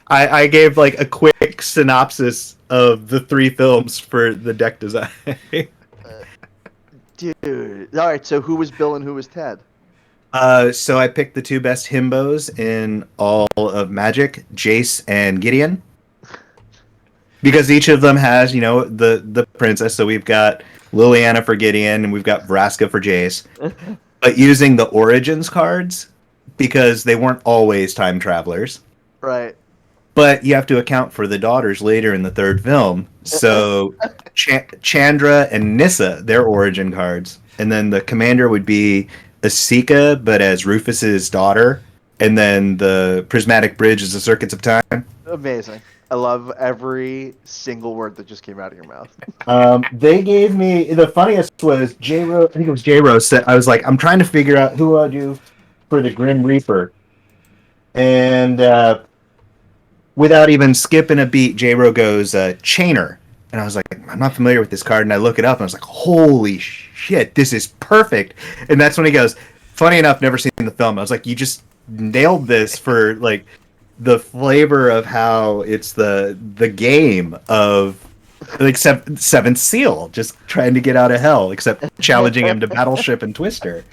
I gave like a quick synopsis of the three films for the deck design. Uh, dude. All right. So who was Bill and who was Ted? So I picked the two best himbos in all of Magic, Jace and Gideon, because each of them has, the princess. So we've got Liliana for Gideon, and we've got Vraska for Jace. But using the Origins cards, because they weren't always time travelers. Right. But you have to account for the daughters later in the third film. So Chandra and Nissa, their origin cards. And then the commander would be Asika, but as Rufus's daughter. And then the prismatic bridge is the circuits of time. Amazing. I love every single word that just came out of your mouth. They gave me the funniest was J Rose. I think it was J Rose said I was like, I'm trying to figure out who I'll do for the Grim Reaper. And without even skipping a beat, J-Ro goes, Chainer. And I was like, I'm not familiar with this card. And I look it up and I was like, holy shit, this is perfect. And that's when he goes, funny enough, never seen the film. I was like, you just nailed this for like the flavor of how it's the game of like Seventh Seal, just trying to get out of hell, except challenging him to Battleship and Twister.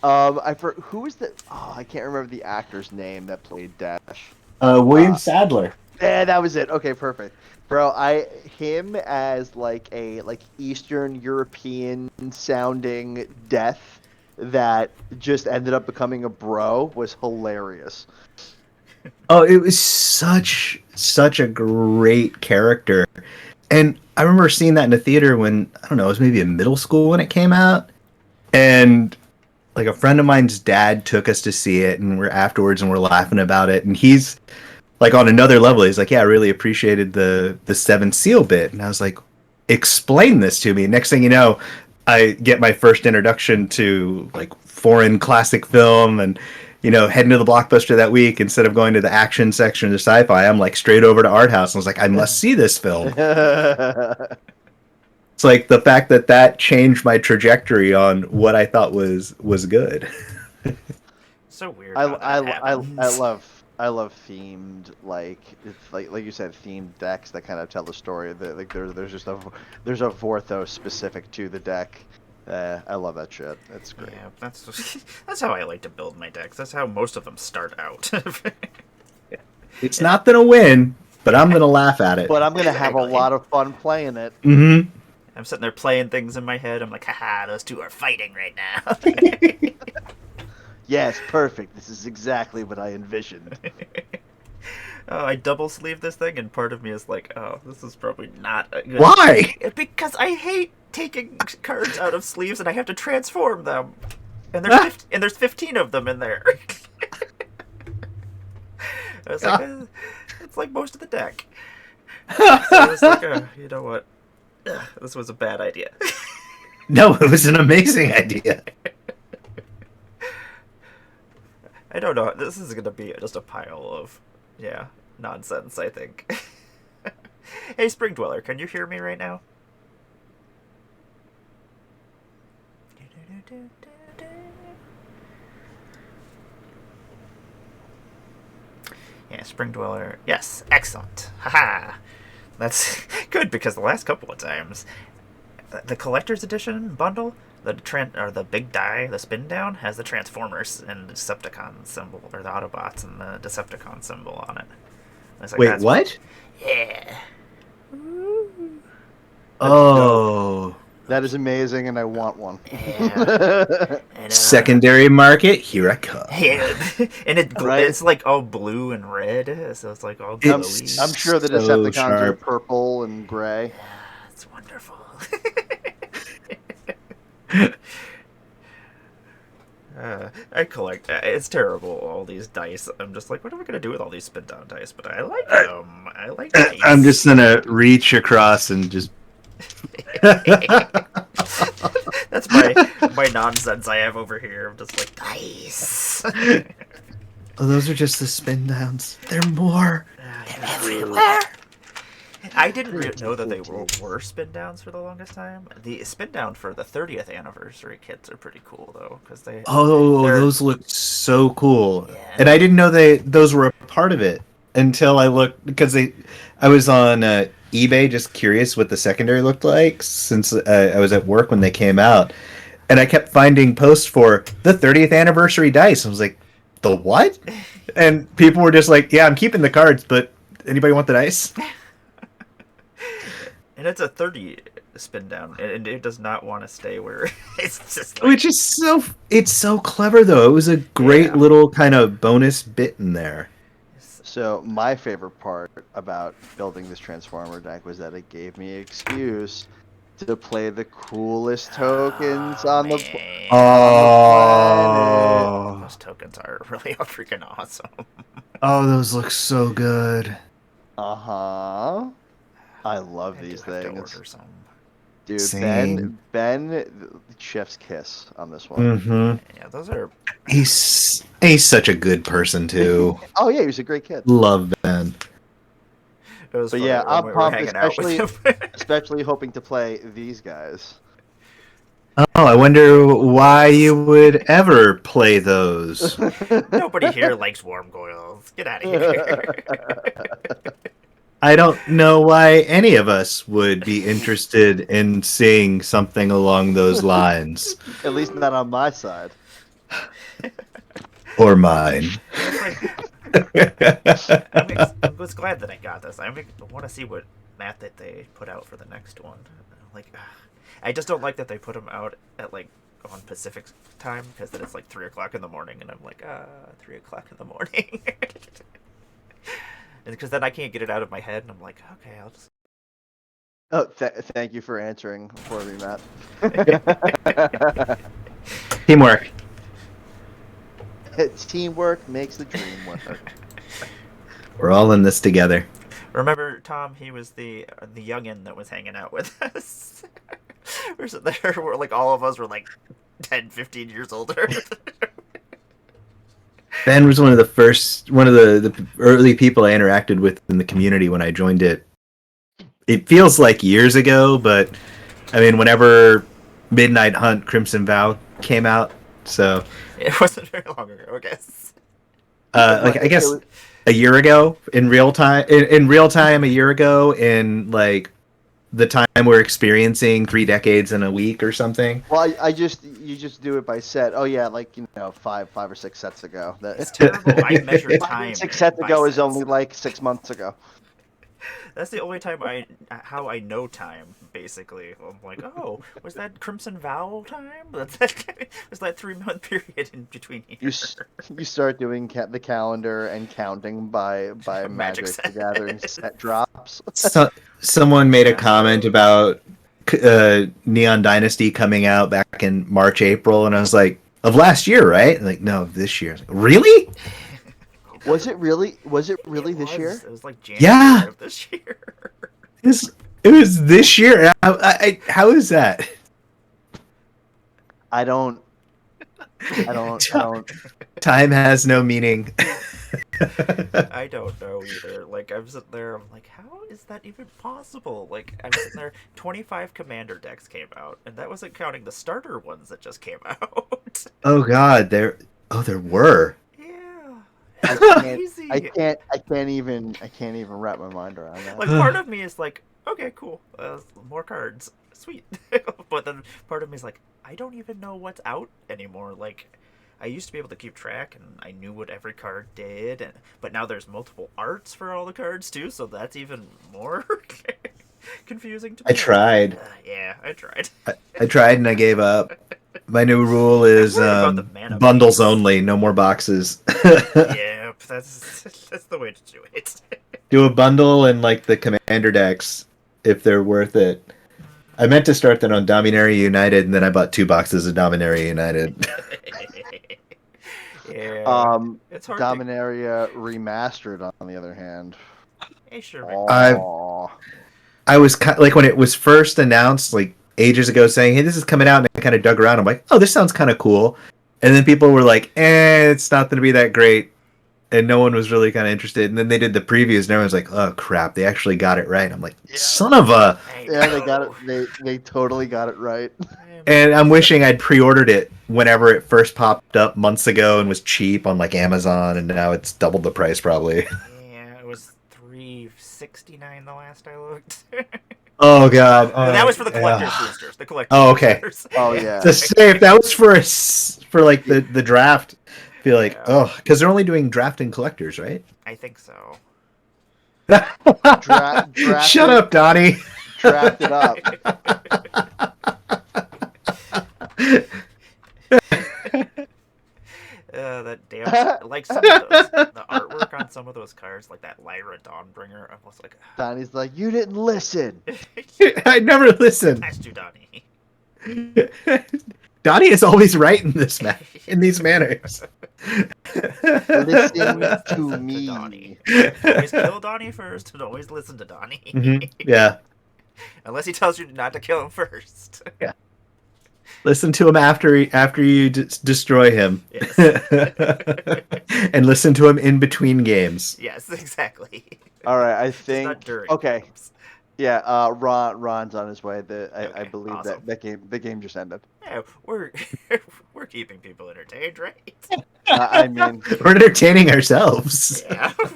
Who was the? Oh, I can't remember the actor's name that played Dash. William Sadler. Yeah, that was it. Okay, perfect. Bro, him as like a Eastern European sounding death that just ended up becoming a bro was hilarious. Oh, it was such a great character. And I remember seeing that in the theater when, I don't know, it was maybe in middle school when it came out. And like a friend of mine's dad took us to see it, and we're afterwards and we're laughing about it. And he's like on another level. He's like, yeah, I really appreciated the Seven Seal bit. And I was like, explain this to me. Next thing you know, I get my first introduction to like foreign classic film, and heading to the Blockbuster that week instead of going to the action section of the sci-fi. I'm like straight over to Art House, and I was like, I must see this film. It's like the fact that changed my trajectory on what I thought was good. So weird how that happens. I love themed, like it's like you said, themed decks that kind of tell the story. Like there's a Vorthos specific to the deck. I love that shit. That's great. Yeah, that's how I like to build my decks. That's how most of them start out. It's not gonna win, but I'm gonna laugh at it. But I'm gonna have a lot of fun playing it. Mm-hmm. I'm sitting there playing things in my head. I'm like, haha, those two are fighting right now. Yes, perfect. This is exactly what I envisioned. Oh, I double sleeve this thing, and part of me is like, oh, this is probably not a good... Why? Because I hate taking cards out of sleeves and I have to transform them. And there's 15 of them in there. I was like, it's like most of the deck. So I was like, you know what? This was a bad idea. No, it was an amazing idea. I don't know. This is going to be just a pile of, nonsense, I think. Hey, Spring Dweller, can you hear me right now? Yeah, Spring Dweller. Yes, excellent. Haha. That's good, because the last couple of times, the collector's edition bundle, the big die, the spin down, has the Transformers and the Decepticon symbol, or the Autobots and the Decepticon symbol on it. Like, wait, what? Yeah. Oh. That is amazing, and I want one. Yeah. And, secondary market, here I come. Yeah. And Right? it's like all blue and red, so it's like all glowy. I'm sure the so Decepticons are sharp. purple and gray. Yeah, it's wonderful. I collect. It's terrible. All these dice. I'm just like, what am I gonna do with all these spin down dice? But I like them. I like dice. I'm just gonna reach across and just. That's my nonsense I have over here. I'm just like dice. Oh, those are just the spin downs. They're more. They're everywhere. I didn't know that they were spin downs for the longest time. The spin down for the 30th anniversary kits are pretty cool though, because they're those look so cool. Yeah. And I didn't know those were a part of it until I looked, because I was on eBay just curious what the secondary looked like, since I was at work when they came out, and I kept finding posts for the 30th anniversary dice. I was like, the what? And people were just like, yeah, I'm keeping the cards, but anybody want the dice? And it's a 30 spin down, and it does not want to stay where it's just like... Which is so clever though. It was a great little kind of bonus bit in there. So my favorite part about building this Transformer deck was that it gave me an excuse to play the coolest tokens on the planet. Those tokens are really freaking awesome. Oh, those look so good. Uh-huh. I love these things. Dude, Same. Ben, chef's kiss on this one. Mm-hmm. Yeah, those are... He's such a good person too. Oh yeah, he was a great kid. Love Ben. But yeah, I'm pumped, especially hoping to play these guys. Oh, I wonder why you would ever play those. Nobody here likes Wormgoyles. Get out of here. I don't know why any of us would be interested in seeing something along those lines. At least not on my side. Or mine. I was glad that I got this. I want to see what map that they put out for the next one. Like, I just don't like that they put them out at like on Pacific time, because then it's like 3 o'clock in the morning, and I'm like, 3 o'clock in the morning. Because then I can't get it out of my head, and I'm like, okay, I'll just... Oh, thank you for answering for me, Matt. Teamwork. Teamwork makes the dream work. We're all in this together. Remember, Tom, he was the youngin' that was hanging out with us. We're sitting there, like, all of us were like 10, 15 years older. Ben was one of the early people I interacted with in the community when I joined it. It feels like years ago, but I mean, whenever Midnight Hunt Crimson Vow came out, so it wasn't very long ago, I guess. I guess a year ago in real time. In real time, a year ago, in like the time we're experiencing 3 decades in a week or something. Well, you just do it by set. Oh yeah, like 5 or 6 sets ago. It's terrible. I measure time. 6 sets ago is only like 6 months ago. That's the only time how I know time, basically. I'm like, oh, was that Crimson Vow time? Was that 3-month period in between here? You start doing the calendar and counting by Magic the Gathering set drops. Someone made a comment about Neon Dynasty coming out back in March, April, and I was like, of last year, right? And like, no, this year. Like, really? Was it really this year? It was like January of this year. It was this year. How is that? I don't. Time has no meaning. I don't know either. Like, I'm sitting there, I'm like, how is that even possible? Like, I'm sitting there, 25 Commander decks came out, and that wasn't counting the starter ones that just came out. Oh God, there were. I can't even wrap my mind around that. Like, part of me is like, okay, cool, more cards, sweet. But then part of me is like, I don't even know what's out anymore. Like, I used to be able to keep track, and I knew what every card did, but now there's multiple arts for all the cards too, so that's even more confusing to me. I tried. Yeah, I tried. I tried and I gave up. My new rule is bundles only, no more boxes. Yep, that's the way to do it. Do a bundle and like the commander decks if they're worth it. I meant to start that on Dominaria United, and then I bought 2 boxes of Dominaria United. Yeah, it's hard. Dominaria Remastered, on the other hand. Hey, sure. I was like, when it was first announced, like ages ago, saying, "Hey, this is coming out," and I kind of dug around. I'm like, "Oh, this sounds kind of cool," and then people were like, "It's not going to be that great." and no one was really kind of interested. And then they did the previews, and everyone's like, "Oh crap, they actually got it right." I'm like, "Son of a!" Yeah, they got it. They totally got it right. And I'm wishing I'd pre-ordered it whenever it first popped up months ago and was cheap on like Amazon, and now it's doubled the price probably. Yeah, it was $369 the last I looked. Oh god, That was for the collector's boosters. The collector's Oh, okay. boosters. Oh yeah. To say if that was for like the draft, I feel like because they're only doing draft and collectors, right? I think so. Shut up, Donnie. Draft it up. That damn like some of those, the artwork on some of those cards, like that Lyra Dawnbringer. I was like, Donnie's like, you didn't listen. I never listen. That's too Donnie. Donnie is always right in these manners. Listen to me. Donnie. Always kill Donnie first, and always listen to Donnie. Mm-hmm. Yeah. Unless he tells you not to kill him first. Yeah. Listen to him after you destroy him. Yes. And listen to him in between games. Yes, exactly. All right, I Just think. not during Okay. games. Yeah, Ron's on his way. I Okay, believe awesome. the game just ended. Yeah, we're keeping people entertained, right? I mean, We're entertaining ourselves. Yeah. We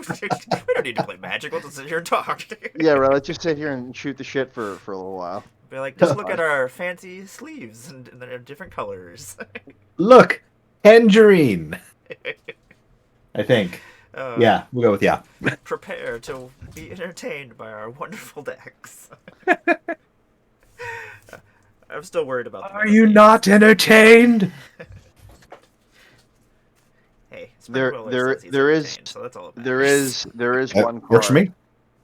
don't need to play Magic. We'll just sit here and talk. yeah, right. Let's just sit here and shoot the shit for a little while. Be like, just look at our fancy sleeves and they're different colors. Look, tangerine. I think. Yeah, we'll go with yeah. Prepare to be entertained by our wonderful decks. I'm still worried about. Are you not entertained? Hey, There Springwiller says he's is entertained, so that's all that matters. there is one card. Works for me.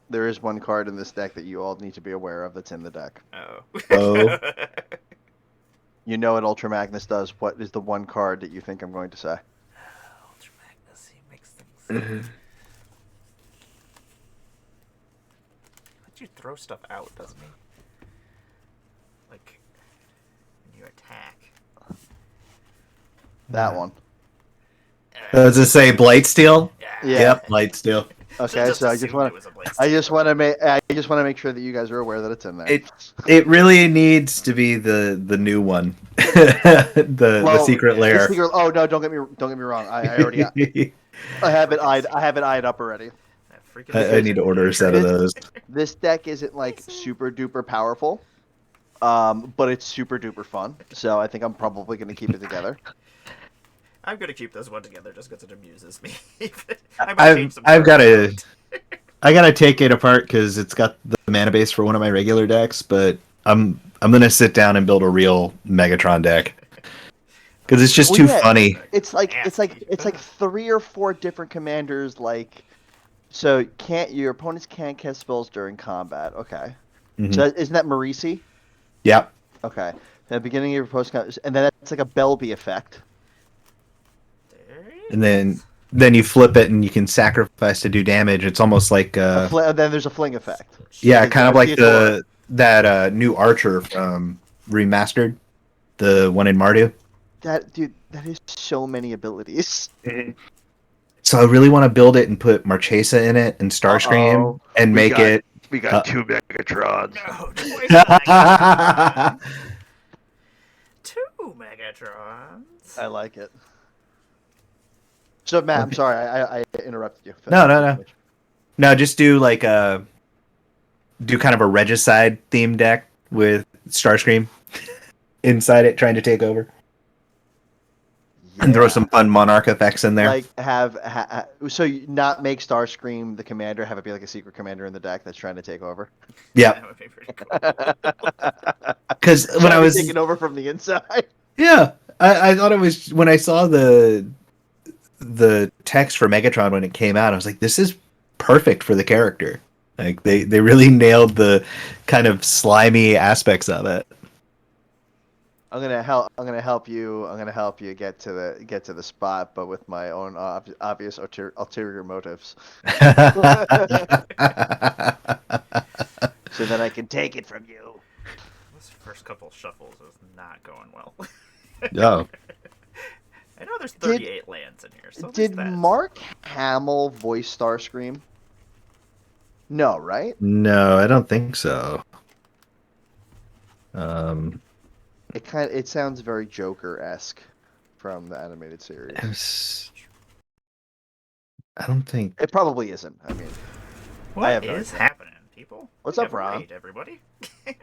There is one card in this deck that you all need to be aware of that's in the deck. Oh. You know what Ultra Magnus does. What is the one card that you think I'm going to say? Ultra Magnus, he makes things. Let you throw stuff out, doesn't he? Like when you attack. That one. Does it say Blightsteel? Yeah. Yep, Blightsteel. Okay, so I just want to make sure that you guys are aware that it's in there. It really needs to be the new one, the secret lair. Oh no! Don't get me wrong. I already I have it eyed up already. I need to order a set of those. This deck isn't like super duper powerful, but it's super duper fun. So I think I'm probably going to keep it together. I'm gonna keep this one together just because it amuses me. I gotta take it apart because it's got the mana base for one of my regular decks, but I'm gonna sit down and build a real Megatron deck because it's just too funny. It's like 3 or 4 different commanders. Like, so your opponents can't cast spells during combat. Okay, so isn't that Marisi? Yep. Okay, at the beginning of your post, and then that's like a Belby effect. And then you flip it and you can sacrifice to do damage. It's almost like then there's a fling effect. Yeah, kind of like that new Archer from Remastered, the one in Mardu. That is so many abilities. So I really want to build it and put Marchesa in it and Starscream and make it. We got 2 Megatrons. No, 2 Megatrons. I like it. So Matt, I'm sorry, I interrupted you. No, just do like kind of a Regicide themed deck with Starscream inside it, trying to take over, and throw some fun Monarch effects in there. Like so you not make Starscream the commander, have it be like a secret commander in the deck that's trying to take over. Yeah, that would be pretty cool. Because when I was taking over from the inside. Yeah, I thought it was when I saw the text for Megatron when it came out. I was like, this is perfect for the character. Like they really nailed the kind of slimy aspects of it. I'm gonna help you get to the spot, but with my own obvious ulterior motives. So that I can take it from you. This first couple shuffles is not going well. Oh. I know there's 38 lands in here, so Did there's that. Mark Hamill voice Starscream? No, right? No, I don't think so. It sounds very Joker-esque from the animated series. I don't think. It probably isn't. I mean, What I have no is idea. happening, people? What's We up, have a Ron? raid, everybody. Oh,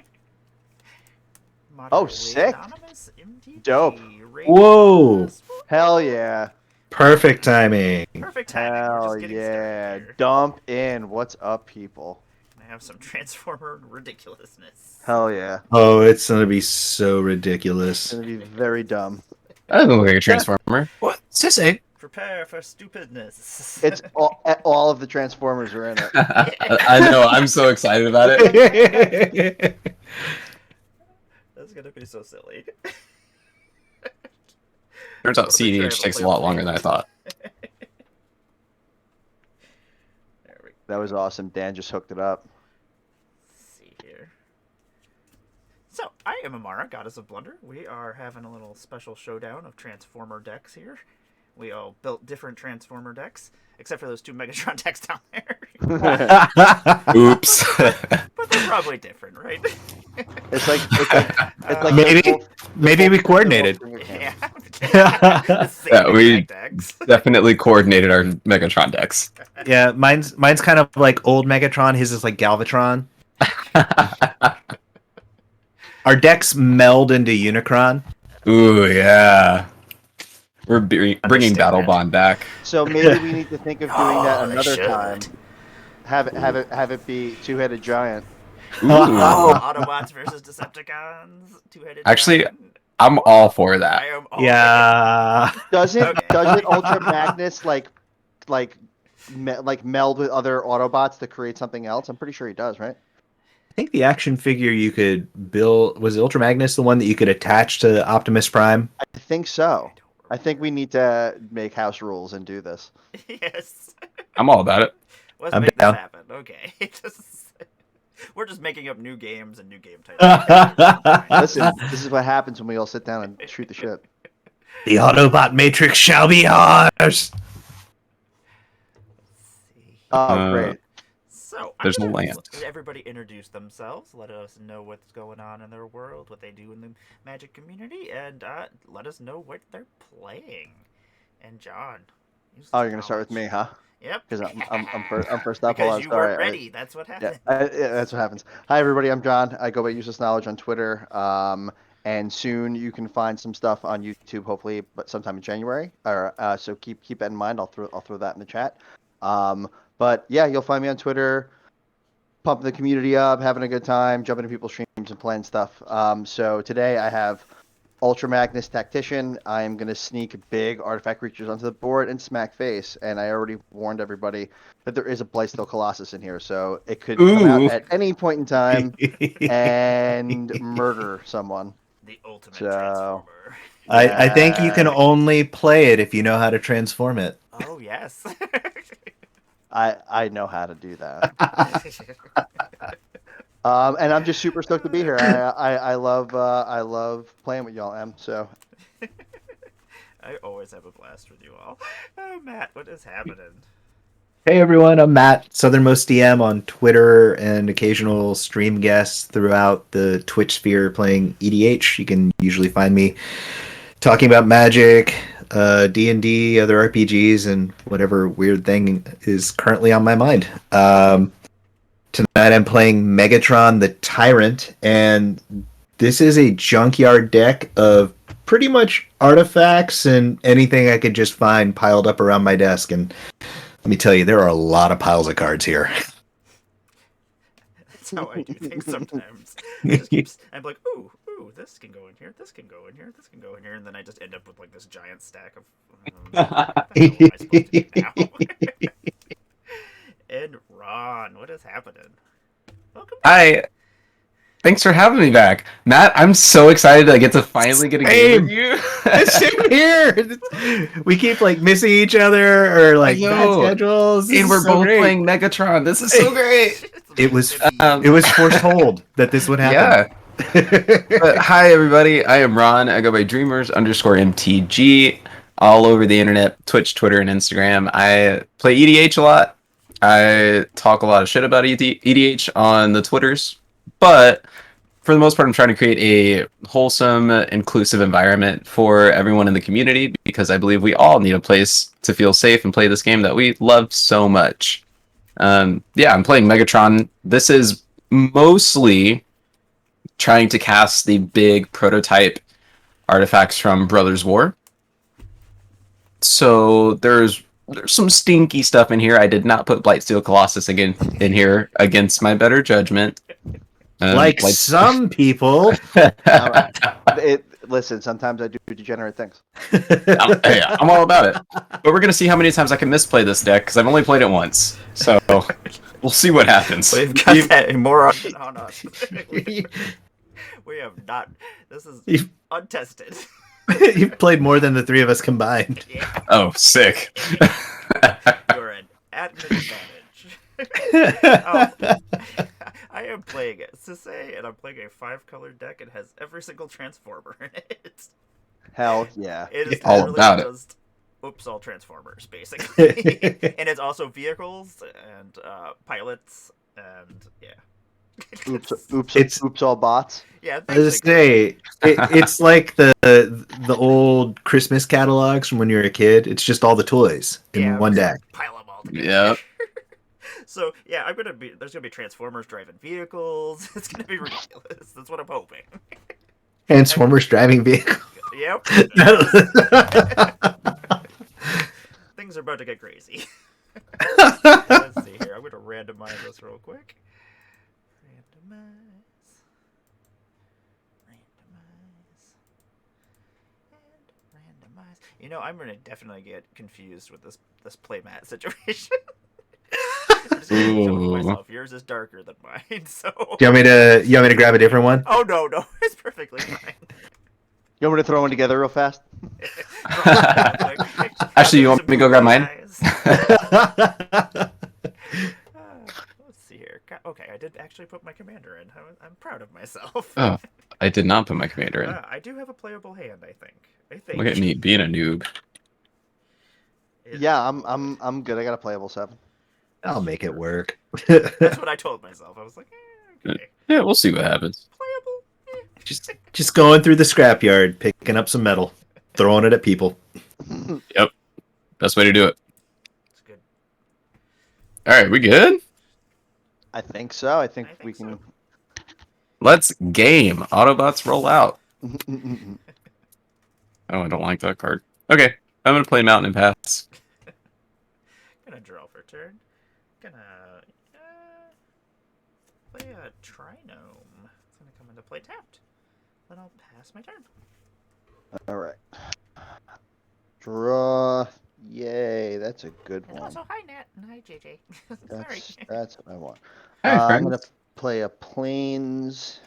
Moderately sick. Anonymous, MTG, Dope. raid Whoa. us. Hell yeah. Perfect timing. Perfect timing. We're Hell just getting yeah. started here. Dump in. What's up, people? I have some Transformer ridiculousness. Hell yeah. Oh, it's gonna be so It's ridiculous. gonna be very dumb. I don't look like a Transformer. What? Sissy? Prepare for stupidness. It's all of the Transformers are in it. I know. I'm so excited about it. That's gonna be so silly. Turns out Wanna make sure I have CEDH takes a lot longer than I thought. There we That was awesome. Dan just hooked it up. see here. So, I am Emmara, Goddess of Blunder. We are having a little special showdown of Transformer decks here. We all built different Transformer decks, except for those 2 Megatron decks down there. Oops. But they're probably different, right? It's like Maybe we coordinated. Yeah. The same Yeah, we- exact decks. Definitely coordinated our Megatron decks. Yeah, mine's kind of like old Megatron. His is like Galvatron. Our decks meld into Unicron. Ooh, yeah. We're bringing Understand Battle that. Bond back. So maybe we need to think of doing that they another should. time. Have it be two-headed giant. Ooh. Autobots versus Decepticons. Two-headed Actually, giant. I'm all for I that. am all Yeah. Doesn't Ultra Magnus like meld with other Autobots to create something else? I'm pretty sure he does, right? I think the action figure you could build was Ultra Magnus the one that you could attach to Optimus Prime. I think so. I think we need to make house rules and do this. Yes. I'm all about it. Let's I'm make down. this happen. Okay. We're just making up new games and new game titles. Listen, this is what happens when we all sit down and shoot the shit. The Autobot Matrix shall be ours. Oh, great. So, There's I'm no gonna land. let everybody introduce themselves, let us know what's going on in their world, what they do in the Magic community, and let us know what they're playing. And John, use Oh, this you're gonna start with me, knowledge. huh? Yep. Because I'm first up. Because Hold on, you sorry. weren't ready. That's what Yeah, happened. that's what happens. Hi, everybody. I'm John. I go by Useless Knowledge on Twitter. And soon you can find some stuff on YouTube, hopefully, but sometime in January. Or so keep that in mind. I'll throw that in the chat. But yeah, you'll find me on Twitter, pumping the community up, having a good time, jumping into people's streams and playing stuff. So today I have Ultra Magnus Tactician. I am going to sneak big artifact creatures onto the board and smack face. And I already warned everybody that there is a Blightsteel Colossus in here. So it could come out Ooh. at any point in time and murder someone. The ultimate So- transformer. I think you can only play it if you know how to transform it. Oh yes. I know how to do that. And I'm just super stoked to be here. I love playing with y'all, Em. So I always have a blast with you all. Oh, Matt, what is happening? Hey everyone, I'm Matt, Southernmost DM on Twitter and occasional stream guests throughout the Twitch sphere playing EDH. You can usually find me talking about Magic, D&D, other RPGs, and whatever weird thing is currently on my mind. Tonight I'm playing Megatron the Tyrant, and this is a junkyard deck of pretty much artifacts and anything I could just find piled up around my desk. And let me tell you, there are a lot of piles of cards here. That's how I do things sometimes. I'm like, ooh, this can go in here, this can go in here, this can go in here, and then I just end up with like this giant stack of. What the hell am I supposed to do now? And Ron, what is happening? Welcome back. Hi. Thanks for having me back. Matt, I'm so excited that I get to finally get a game with you. Same here. We keep like missing each other or like I bad know. schedules. This And is we're so both great. playing Megatron. This is so great. It was foretold that this would happen. Yeah. But hi, everybody. I am Ron. I go by Dreamers_MTG. all over the internet, Twitch, Twitter, and Instagram. I play EDH a lot. I talk a lot of shit about EDH on the Twitters, but for the most part, I'm trying to create a wholesome, inclusive environment for everyone in the community because I believe we all need a place to feel safe and play this game that we love so much. Yeah, I'm playing Megatron. This is mostly trying to cast the big prototype artifacts from Brothers War. So there's some stinky stuff in here. I did not put Blightsteel Colossus again in here against my better judgment. Like some people. All right. Listen, sometimes I do degenerate things. Hey, I'm all about it. But we're gonna see how many times I can misplay this deck because I've only played it once. So we'll see what happens. We've got that more on us. We have not. This is untested. You've played more than the three of us combined. Yeah. Oh, sick. You're at an advantage. I am playing Sisei, and I'm playing a 5-color deck. It has every single transformer in it. Hell yeah. It is All literally about it. just all transformers, basically. And it's also vehicles and pilots and yeah. Oops, all bots. Yeah, I was say it's like the old Christmas catalogs from when you were a kid. It's just all the toys in one deck. Pile them all together. Yep. So yeah, there's gonna be Transformers driving vehicles. It's gonna be ridiculous. That's what I'm hoping. Transformers driving vehicle. Yep. Things are about to get crazy. Let's see here. I'm gonna randomize this real quick. Randomize. You know, I'm gonna definitely get confused with this playmat situation. I'm just gonna tell myself yours is darker than mine. So. Do you want me to grab a different one? Oh no, it's perfectly fine. You want me to throw one together real fast? Actually, you want me to go grab mine? Let's see here. Okay, I did actually put my commander in. I'm proud of myself. Oh, I did not put my commander in. I do have a playable hand, I think. Look at me being a noob. Yeah, I'm good. I got a playable 7. I'll make it work. That's what I told myself. I was like, okay. Yeah, we'll see what happens. Playable. Just going through the scrapyard, picking up some metal, throwing it at people. Yep. Best way to do it. It's good. All right, we good? I think so. I think we can. So. Let's game. Autobots roll out. Oh, I don't like that card. Okay, I'm gonna play Mountain and Pass. Gonna draw for turn. Gonna play a Trinome. It's gonna come into play tapped. Then I'll pass my turn. All right. Draw. Yay, that's a good And one. also, hi Nat and hi JJ. Sorry. That's what I want. Hi, I'm friends. gonna play a Plains.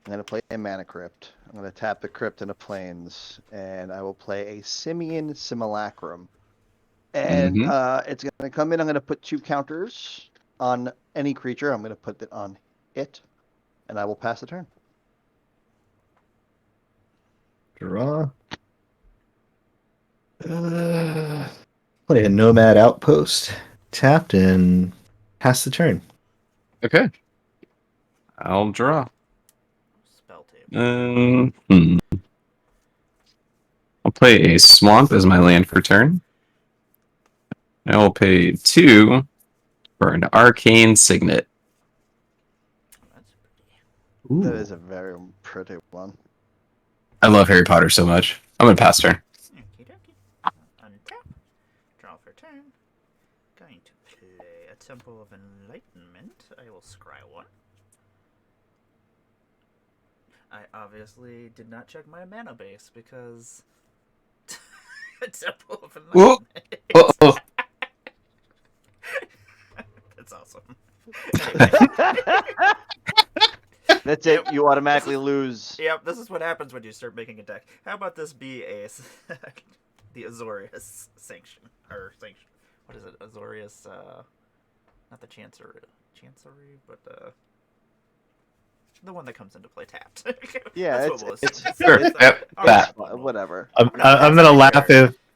I'm gonna play a Mana Crypt. I'm gonna tap the Crypt and a Plains, and I will play a Simian Simulacrum. And it's gonna come in. I'm gonna put 2 counters on any creature. I'm gonna put it on it, and I will pass the turn. Draw. Play a Nomad Outpost. Tapped and pass the turn. Okay. I'll draw. Spell table. I'll play a Swamp as my land for turn. I will pay 2 for an Arcane Signet. That's pretty. That is a very pretty one. I love Harry Potter so much. I'm gonna pass turn. Okie dokie. Untap. Draw for turn. Going to play a Temple of Enlightenment. I will scry 1. I obviously did not check my mana base because Temple of Whoa. Enlightenment. Uh-oh. That's awesome. Anyway. That's it. You automatically lose. Yep, this is what happens when you start making a deck. How about this be the Azorius sanction or sanction? What is it? Azorius? Not the Chancery, but The one that comes into play tapped. Yeah, That's what it's Sure. Yep. That. whatever. I'm gonna laugh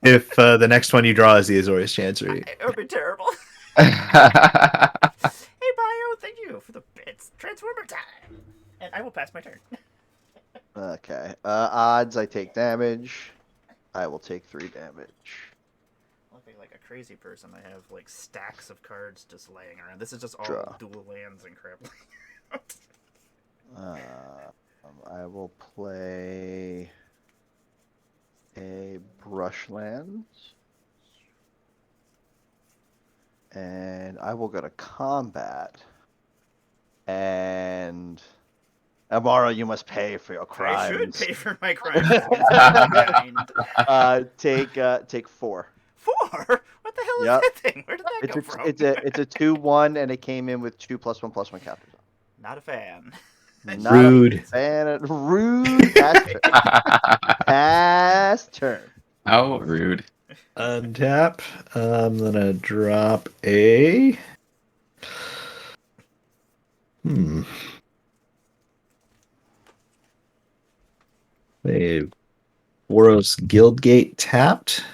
if the next one you draw is the Azorius Chancery. It would be terrible. Hey, Bio, thank you for the bits. Transformer time. And I will pass my turn. Okay. Odds, I take damage. I will take 3 damage. Looking like a crazy person, I have like stacks of cards just laying around. This is just all Draw. dual lands and crap. I will play a Brushlands. And I will go to combat. And Emmara, you must pay for your crimes. I should pay for my crimes. Take 4. 4? What the hell is Yep. that thing? Where did that go from? It's a 2/1, and it came in with 2+1/+1 counters. Not a fan. Not Rude. a fan of rude. Pass turn. How rude. Untap. I'm gonna drop a. A Boros Guildgate tapped.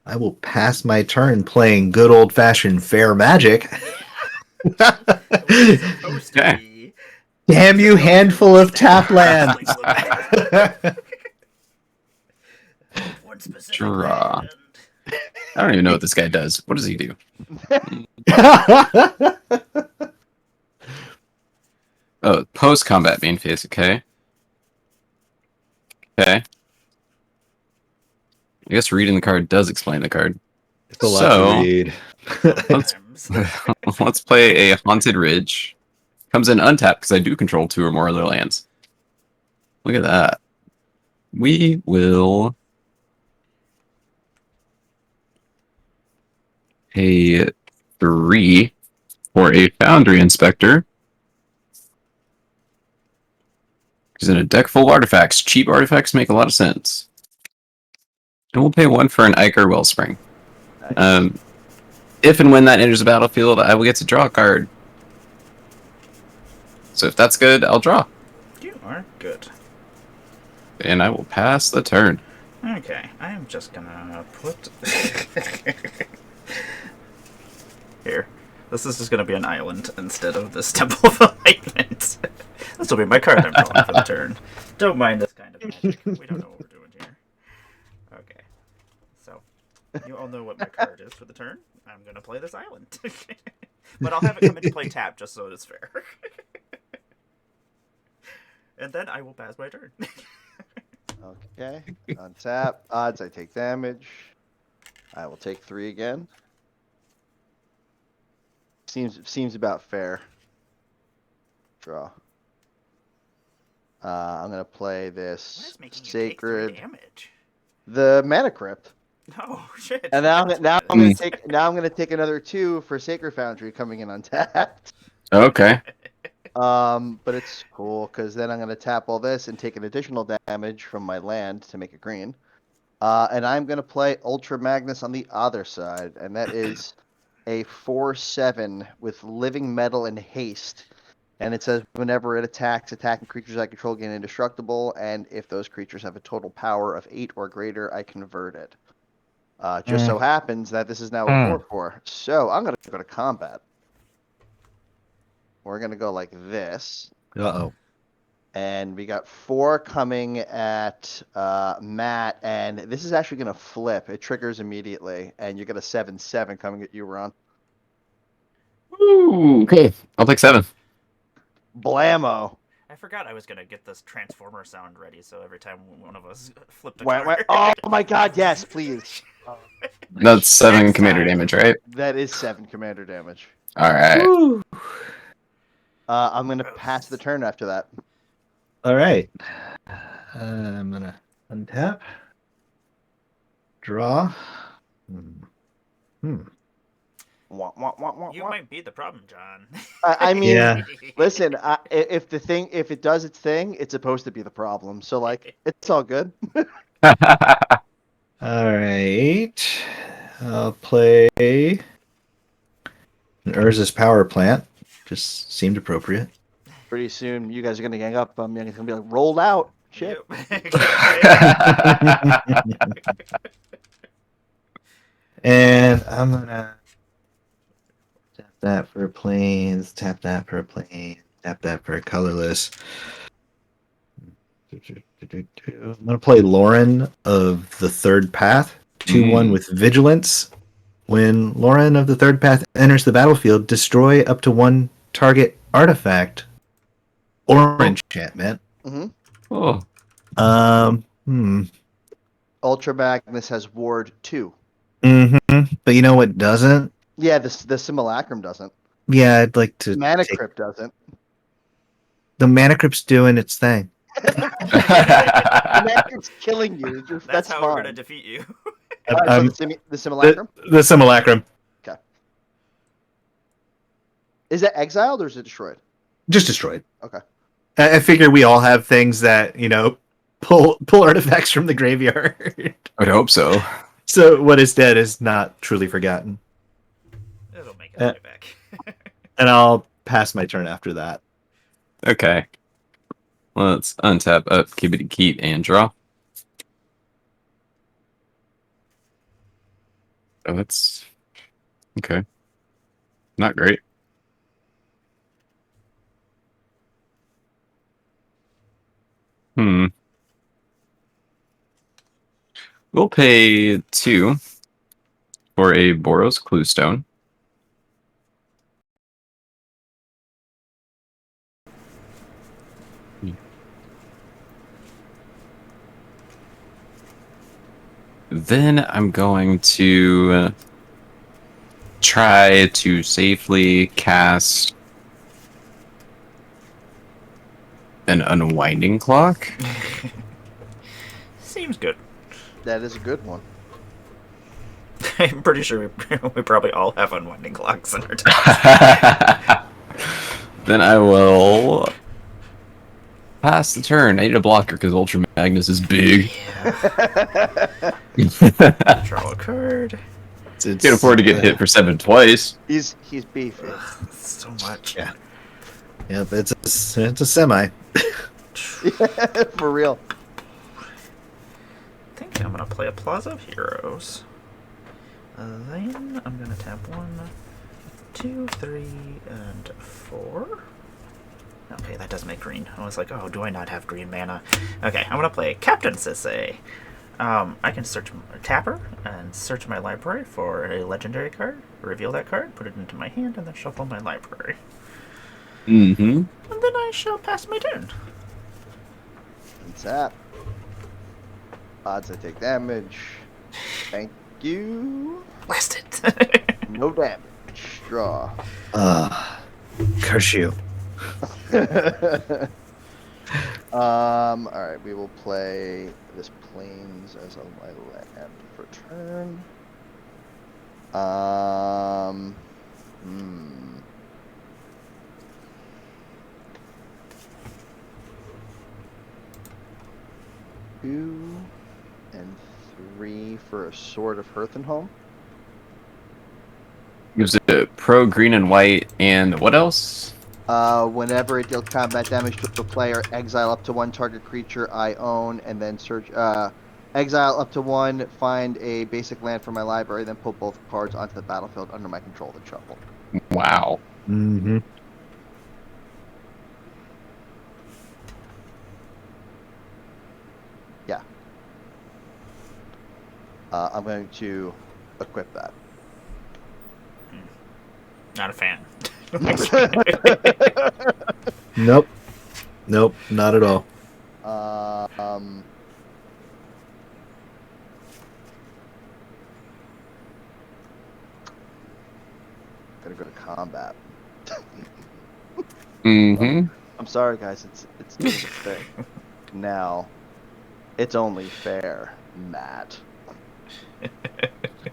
I will pass my turn playing good old fashioned fair magic. Supposed to be. Damn you, handful of tap lands. One specific Draw. land. I don't even know what this guy does. What does he do? Oh, post-combat main phase. Okay. Okay. I guess reading the card does explain the card. It's a lot to read. Sometimes. Let's play a Haunted Ridge. Comes in untapped because I do control 2 or more other lands. Look at that. We will pay 3 for a Foundry Inspector. Because in a deck full of artifacts, cheap artifacts make a lot of sense. And we'll pay 1 for an Ichor Wellspring. Nice. If and when that enters the battlefield, I will get to draw a card. So if that's good, I'll draw. You are good. And I will pass the turn. Okay, I am just gonna put... Here. This is just gonna be an island instead of this Temple of Enlightenment. This will be my card I'm drawing for the turn. Don't mind this kind of magic. We don't know what we're doing here. Okay. So, you all know what my card is for the turn. I'm gonna play this island. But I'll have it come into play tap just so it is fair. And then I will pass my turn. Okay. On tap. Odds, I take damage. I will take 3 again. Seems about fair. Draw. I'm gonna play What this is making you sacred. take 3 damage? The Mana Crypt. Oh shit! And now That's I'm what gonna it is. I'm gonna take another 2 for Sacred Foundry coming in untapped. Okay. But it's cool because then I'm gonna tap all this and take an additional damage from my land to make it green. And I'm gonna play Ultra Magnus on the other side, and that is a 4/7 with Living Metal and Haste. And it says whenever it attacks, attacking creatures I control gain indestructible, and if those creatures have a total power of 8 or greater, I convert it. Just so happens that this is now a 4/4. So I'm gonna go to combat. We're gonna go like this. Uh-oh. And we got 4 coming at Matt, and this is actually gonna flip. It triggers immediately, and you get a 7/7 coming at you, Ron. Ooh, okay. I'll take 7. Blammo! I forgot I was gonna get this transformer sound ready, so every time one of us flipped a Wah, card. wah. Oh my god, yes, please. That's 7 Next commander time. damage, right? That is 7 commander damage. Alright. I'm gonna pass the turn after that. All right. I'm gonna untap. Draw. Wah, wah, wah, wah, You wah. might be the problem, John. I mean, Yeah. listen. If it does its thing, it's supposed to be the problem. So like, it's all good. All right. I'll play an Urza's Power Plant. Just seemed appropriate. Pretty soon, you guys are gonna gang up. It's gonna be like rolled out. Shit. And I'm gonna tap that for planes, tap that for a plane, tap that for a colorless. I'm gonna play Lauren of the Third Path, 2/1 with Vigilance. When Lauren of the Third Path enters the battlefield, destroy up to one target artifact or enchantment. Mm-hmm. Oh, Ultra Magnus has Ward 2. But you know what doesn't? Yeah, the Simulacrum doesn't. Yeah, I'd like to. Mana Crypt doesn't. The Mana Crypt's doing its thing. The Mana Crypt's killing you. That's how we're fine. gonna defeat you. The Simulacrum? The Simulacrum. Okay. Is it exiled or is it destroyed? Just destroyed. Okay. I figure we all have things that, pull artifacts from the graveyard. I would hope so. So what is dead is not truly forgotten. It'll make its way back. And I'll pass my turn after that. Okay. Let's untap, keep it, and draw. Oh, that's okay. Not great. We'll pay 2 for a Boros Cluestone. Then I'm going to try to safely cast an Unwinding Clock. Seems good. That is a good one. I'm pretty sure we probably all have unwinding clocks in our time. Then I will pass the turn. I need a blocker because Ultra Magnus is big. Draw a card. Can't afford to get hit for 7 twice. He's beefy. Ugh, so much. Yeah. Yep, it's a semi. For real. I think I'm gonna play a Plaza of Heroes. Then I'm gonna tap 1, 2, 3, and 4. Okay, that does make green. I was like, oh, do I not have green mana? Okay, I'm gonna play Captain Sisay. I can tap her and search my library for a legendary card, reveal that card, put it into my hand, and then shuffle my library. Mm-hmm. And then I shall pass my turn. Tap. Odds I take damage. Thank you. Blast it. No damage. Draw. Curse you. Alright, we will play this Plains as a land for turn. Two and 3 for a Sword of Hearthenhome. Gives it pro green and white, and what else? Whenever it deals combat damage to a player, exile up to 1 target creature I own, and then search. Exile up to 1, find a basic land from my library, then put both cards onto the battlefield under my control to shuffle. Wow. Mm-hmm. Yeah. I'm going to equip that. Not a fan. Nope, not at all. Gonna go to combat. Mm-hmm. I'm sorry, guys. It's doing its thing. Now, it's only fair, Matt.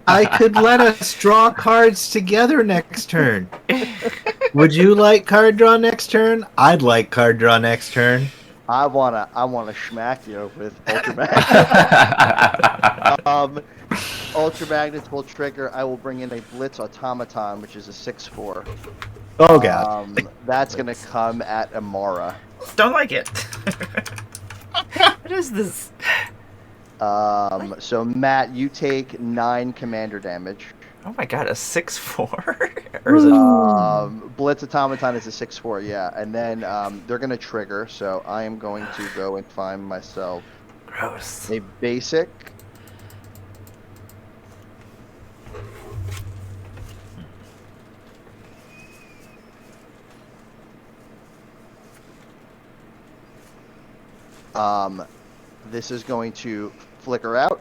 I could let us draw cards together next turn. Would you like card draw next turn? I'd like card draw next turn. I wanna smack you with Ultra Magnets. Ultra Magnets will trigger. I will bring in a Blitz Automaton, which is a 6/4. Oh god. That's gonna come at Emmara. Don't like it. What is this? So Matt, you take 9 commander damage. Oh my god, a 6/4? Or is it? Blitz Automaton is a 6/4, yeah. And then they're gonna trigger, so I am going to go and find myself Gross. a basic. This is going to flicker out.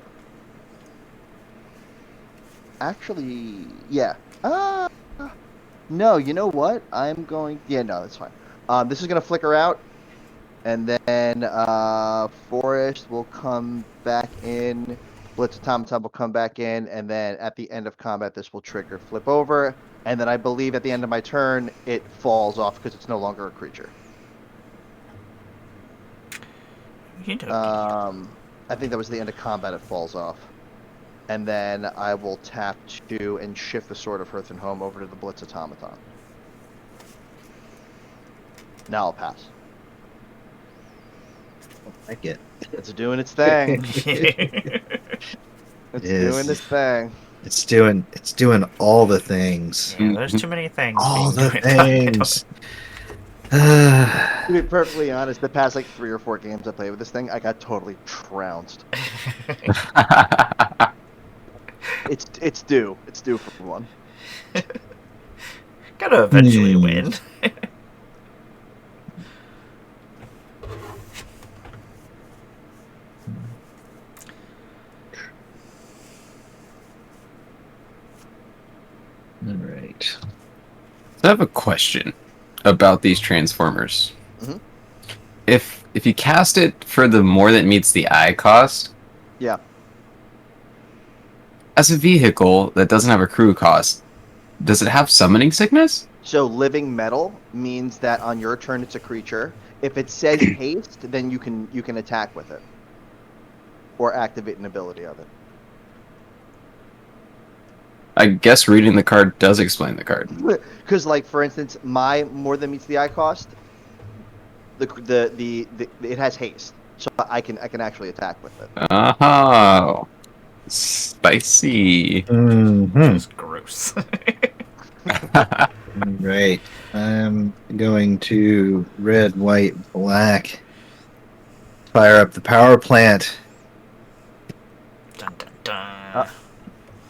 Actually, yeah. No, you know what? I'm going. Yeah, no, that's fine. This is gonna flicker out, and then Forest will come back in. Blitz Automaton will come back in, and then at the end of combat, this will trigger flip over, and then I believe at the end of my turn, it falls off because it's no longer a creature. I think that was the end of combat. It falls off. And then I will tap 2 and shift the Sword of Hearth and Home over to the Blitz Automaton. Now I'll pass. I get. It's doing its thing. It It's is. doing its thing. It's doing all the things. Yeah, there's too many things. All being the doing. things. To be perfectly honest, the past like 3 or 4 games I played with this thing, I got totally trounced. It's due. It's due for one. Gotta eventually win. All right. So I have a question about these transformers. Mhm. If you cast it for the more that meets the eye cost, Yeah. as a vehicle that doesn't have a crew cost, does it have summoning sickness? So living metal means that on your turn it's a creature. If it says haste, then you can attack with it. Or activate an ability of it. I guess reading the card does explain the card. Because, like, for instance, my more than meets the eye cost, the it has haste, so I can actually attack with it. Oh, spicy. Mm-hmm. It's gross. Right. I'm going to red, white, black. Fire up the power plant. Dun, dun, dun.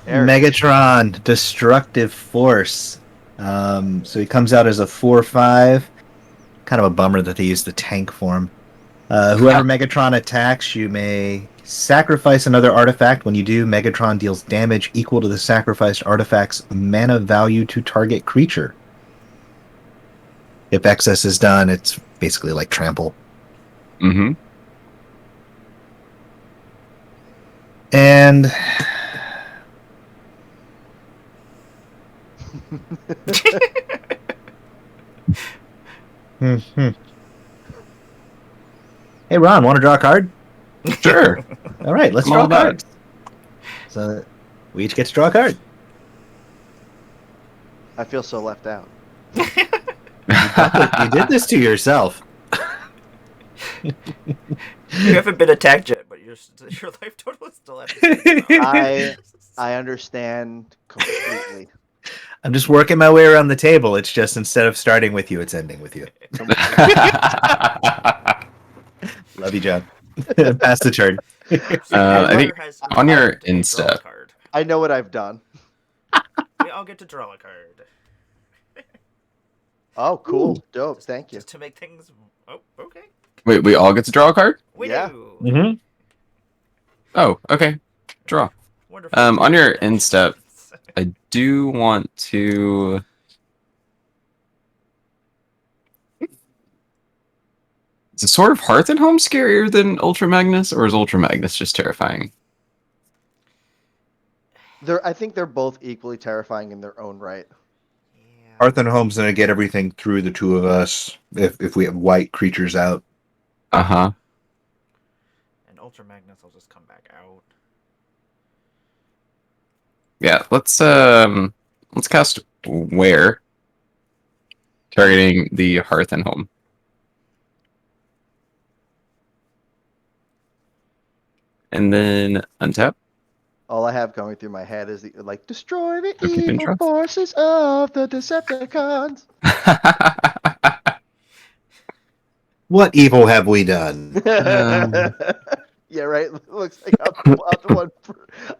There. Megatron, destructive force. So he comes out as a 4/5. Kind of a bummer that they used the tank form. Whoever Megatron attacks, you may sacrifice another artifact. When you do, Megatron deals damage equal to the sacrificed artifact's mana value to target creature. If excess is done, it's basically like trample. Mm-hmm. And hey, Ron, want to draw a card? Sure. All right, let's I'm draw all a about card. it. So we each get to draw a card. I feel so left out. You did this to yourself. You haven't been attacked yet, but your life total is still at the same. I understand completely. I'm just working my way around the table. It's just instead of starting with you, it's ending with you. Love you, John. Pass the turn. I think on your Insta. I know what I've done. We all get to draw a card. Oh, cool. Ooh. Dope. Thank you. Just to make things. Oh, okay. Wait, we all get to draw a card? We Yeah. do. Mm-hmm. Oh, okay. Draw. Wonderful. On your instep, I do want to. Is the Sword of Hearth and Home scarier than Ultra Magnus, or is Ultra Magnus just terrifying? I think they're both equally terrifying in their own right. Yeah. Hearth and Home's gonna get everything through the two of us if we have white creatures out. Uh-huh. And Ultra Magnus will just come back out. Yeah, let's cast Wear. targeting the hearth and home. And then untap. All I have going through my head is like destroy the keep in evil track. forces of the Decepticons. What evil have we done? Yeah, right. Looks like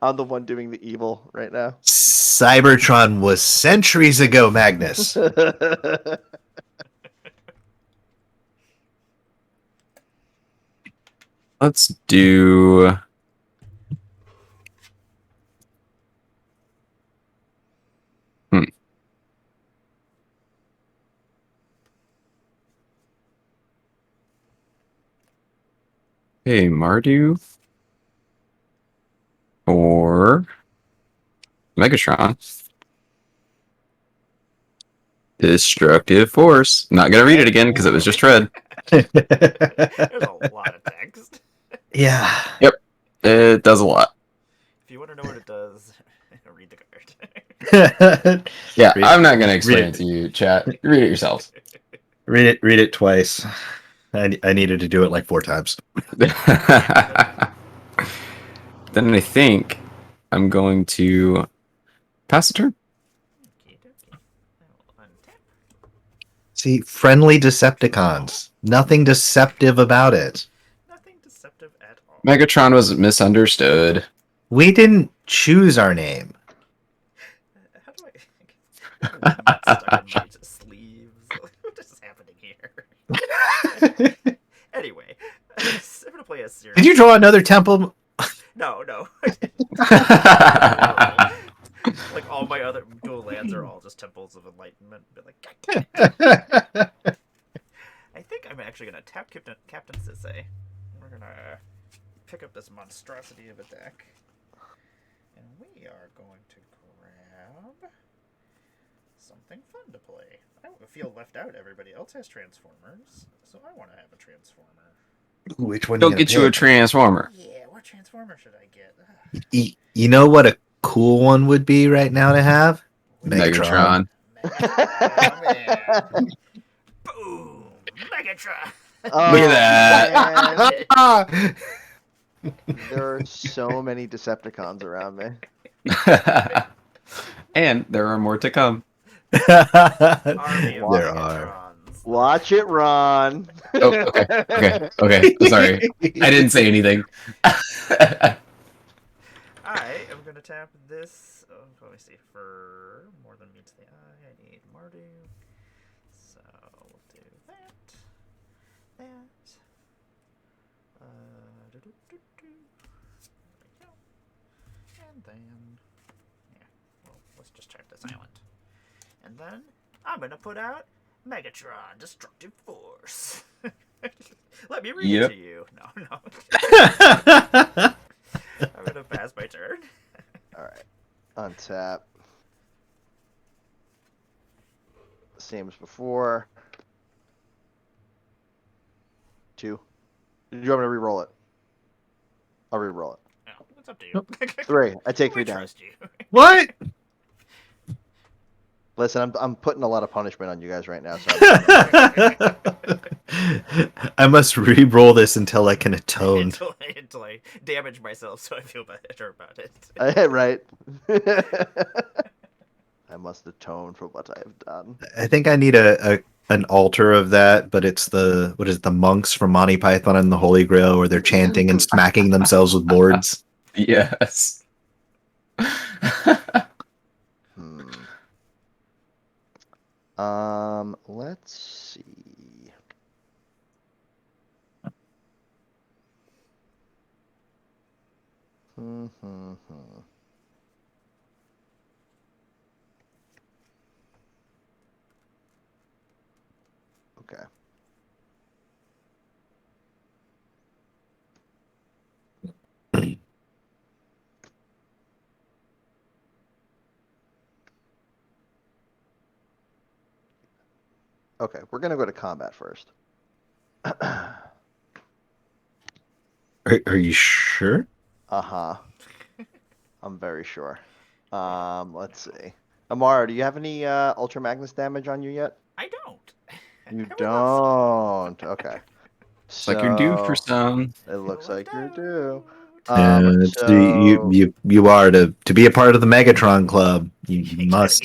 I'm the one doing the evil right now. Cybertron was centuries ago, Magnus. Let's do. Hey, Mardu. Or Megatron. Destructive Force. Not gonna read it again because it was just read. There's a lot of text. Yeah. Yep. It does a lot. If you want to know what it does, read the card. Yeah, Read- I'm not gonna explain read it to you, chat. Read it yourselves. Read it twice. I needed to do it like 4 times. Then I think I'm going to pass the turn. Okey-dokey. I will untap. See, friendly Decepticons. Nothing deceptive about it. Nothing deceptive at all. Megatron was misunderstood. We didn't choose our name. How do I stuck in my sleeves? What is happening here? Anyway, I'm gonna play a series. Did you draw another temple? No. Like all my other dual lands are all just temples of enlightenment. But like, I think I'm actually gonna tap Captain Sisay. We're gonna pick up this monstrosity of a deck, and we are going to grab something fun to play. I don't feel left out. Everybody else has Transformers, so I want to have a Transformer. Which one? Go get you a Transformer. Yeah, what Transformer should I get? You know what a cool one would be right now to have? Megatron. Megatron. Boom! Megatron! Oh, Look at that. man. There are so many Decepticons around me. And there are more to come. Army of There are. Megatrons. Watch it, Ron. Oh, okay. Sorry. I didn't say anything. I am going to tap this. Oh, let me see. For more than meets the eye, I need Mardu. So we'll do that. There we go. And then, yeah, well, let's just check this island. And then I'm going to put out Megatron Destructive Force. Let me read it to you. No. I'm going to pass my turn. Alright. Untap. Same as before. 2. Did you want me to re-roll it? I'll re-roll it. No, it's up to you. 3. I take 3 We down. trust you. What? Listen, I'm putting a lot of punishment on you guys right now. So I must re-roll this until I can atone. until I damage myself, so I feel better about it. right. I must atone for what I have done. I think I need an altar of that, but it's the monks from Monty Python and the Holy Grail where they're chanting and smacking themselves with boards. Yes. Let's see. Okay. Okay, we're gonna go to combat first. Are you sure? Uh-huh. I'm very sure. Let's see. Emmara, do you have any Ultra Magnus damage on you yet? I don't. You I would love don't. Okay. It's like you're due for So some. it looks like you're due. You So you are to be a part of the Megatron Club. You You gotta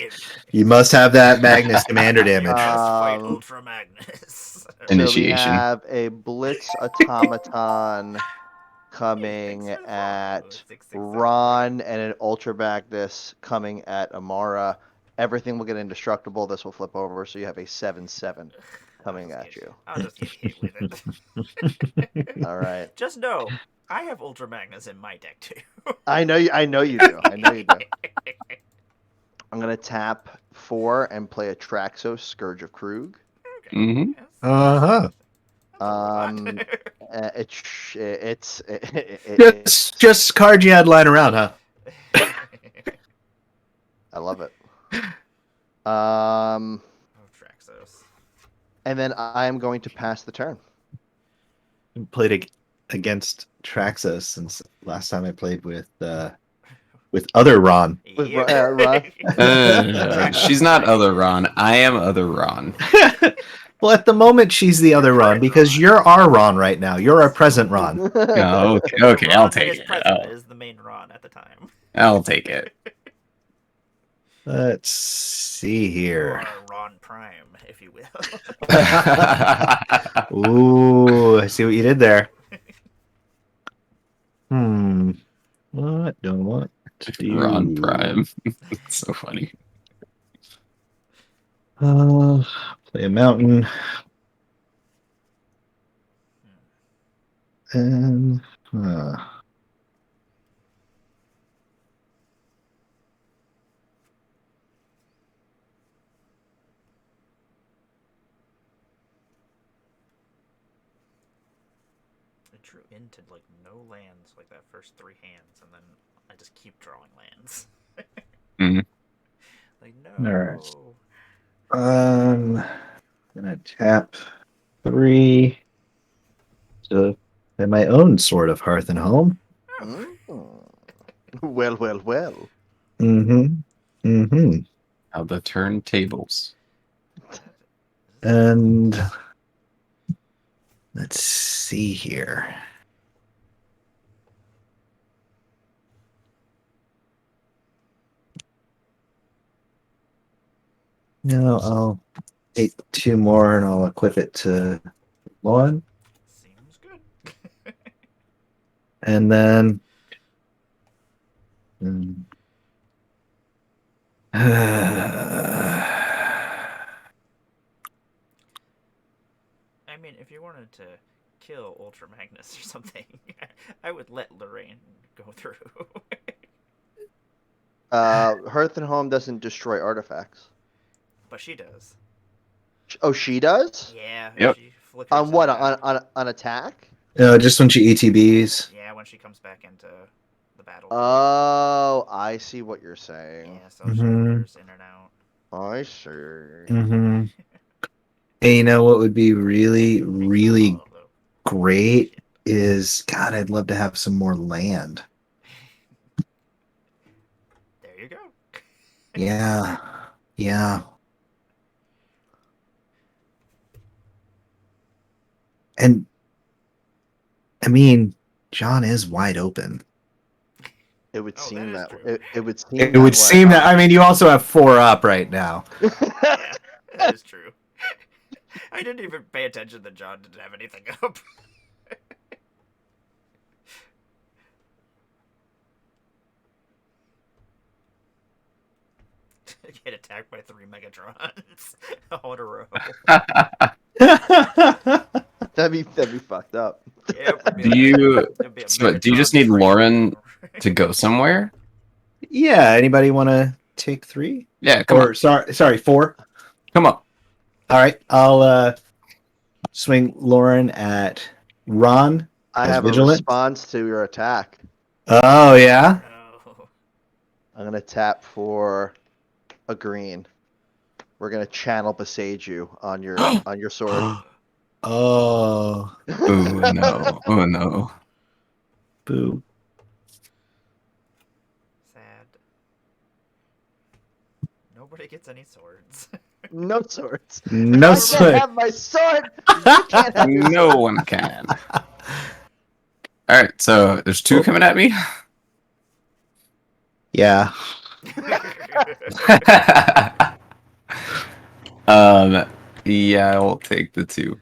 must have that Magnus Commander You damage. must fight Um, Ultra Magnus. we Initiation. have a Blitz Automaton coming Thanks for the follow. at 667. Ron and an Ultra Magnus coming at Emmara. Everything will get indestructible. This will flip over, so you have a 7/7 coming at you. I'll just get hit with it. All right. Just know, I have Ultra Magnus in my deck too. I know you. I know you do. I know you do. I'm gonna tap 4 and play a Traxos Scourge of Krug. Okay. Mhm. Yes. Uh-huh. That's a lot. It's Just cards you had lying around, huh? I love it. Oh, Traxos. And then I am going to pass the turn. Played against Traxos since last time I played with other Ron. With Yep. Ron. She's not other Ron. I am other Ron. Well, at the moment, she's the other Ron because you're our Ron right now. You're our present Ron. Oh, okay, I'll Ron that take is it. present is the main Ron at the time. I'll take it. Let's see Or here. Ron Prime, if you will. Ooh, I see what you did there. What don't want to do? Ron Prime. It's so funny. Play a mountain. And I drew into like no lands like that first 3 hands, and then I just keep drawing lands. Mhm. Like no. Alright. Gonna tap 3 to play my own Sword of Hearth and Home. Mm. Well, well, well. Mm-hmm. How the turntables. And let's see here. No, I'll take 2 more and I'll equip it to 1. Seems good. And then I mean, if you wanted to kill Ultra Magnus or something, I would let Lorraine go through. Hearth and Home doesn't destroy artifacts. But she does. Oh, she does? Yeah. Yep. She flickers On what? it out. On attack? just when she ETBs. Yeah, when she comes back into the battle. Oh, I see what you're saying. Yeah, so she flickers in and out. I see. Mm-hmm. And you know what would be really, really great is, God, I'd love to have some more land. There you go. Yeah. Yeah. And I mean, John is wide open. It would Oh, seem that is that true. it would seem It would seem that, I mean, you also have 4 up right now. Yeah, that is true. I didn't even pay attention that John didn't have anything up. Get attacked by 3 Megatrons all in a row. that'd be fucked up. Yeah, Do you just need Lauren to go somewhere? Yeah, anybody want to take 3? Yeah, come on. Sorry, 4. Come on. All right, I'll swing Lauren at Ron. I As have vigilant? a response to your attack. Oh yeah. Oh. I'm gonna tap for a green. We're gonna channel Besage you on your sword. Oh. Oh no. Oh no. Boo. Sad. Nobody gets any swords. No swords. No I sword. can't have my sword. You can't have your No sword. one can. All right, so there's two coming at me. Yeah. Yeah, I will take the two.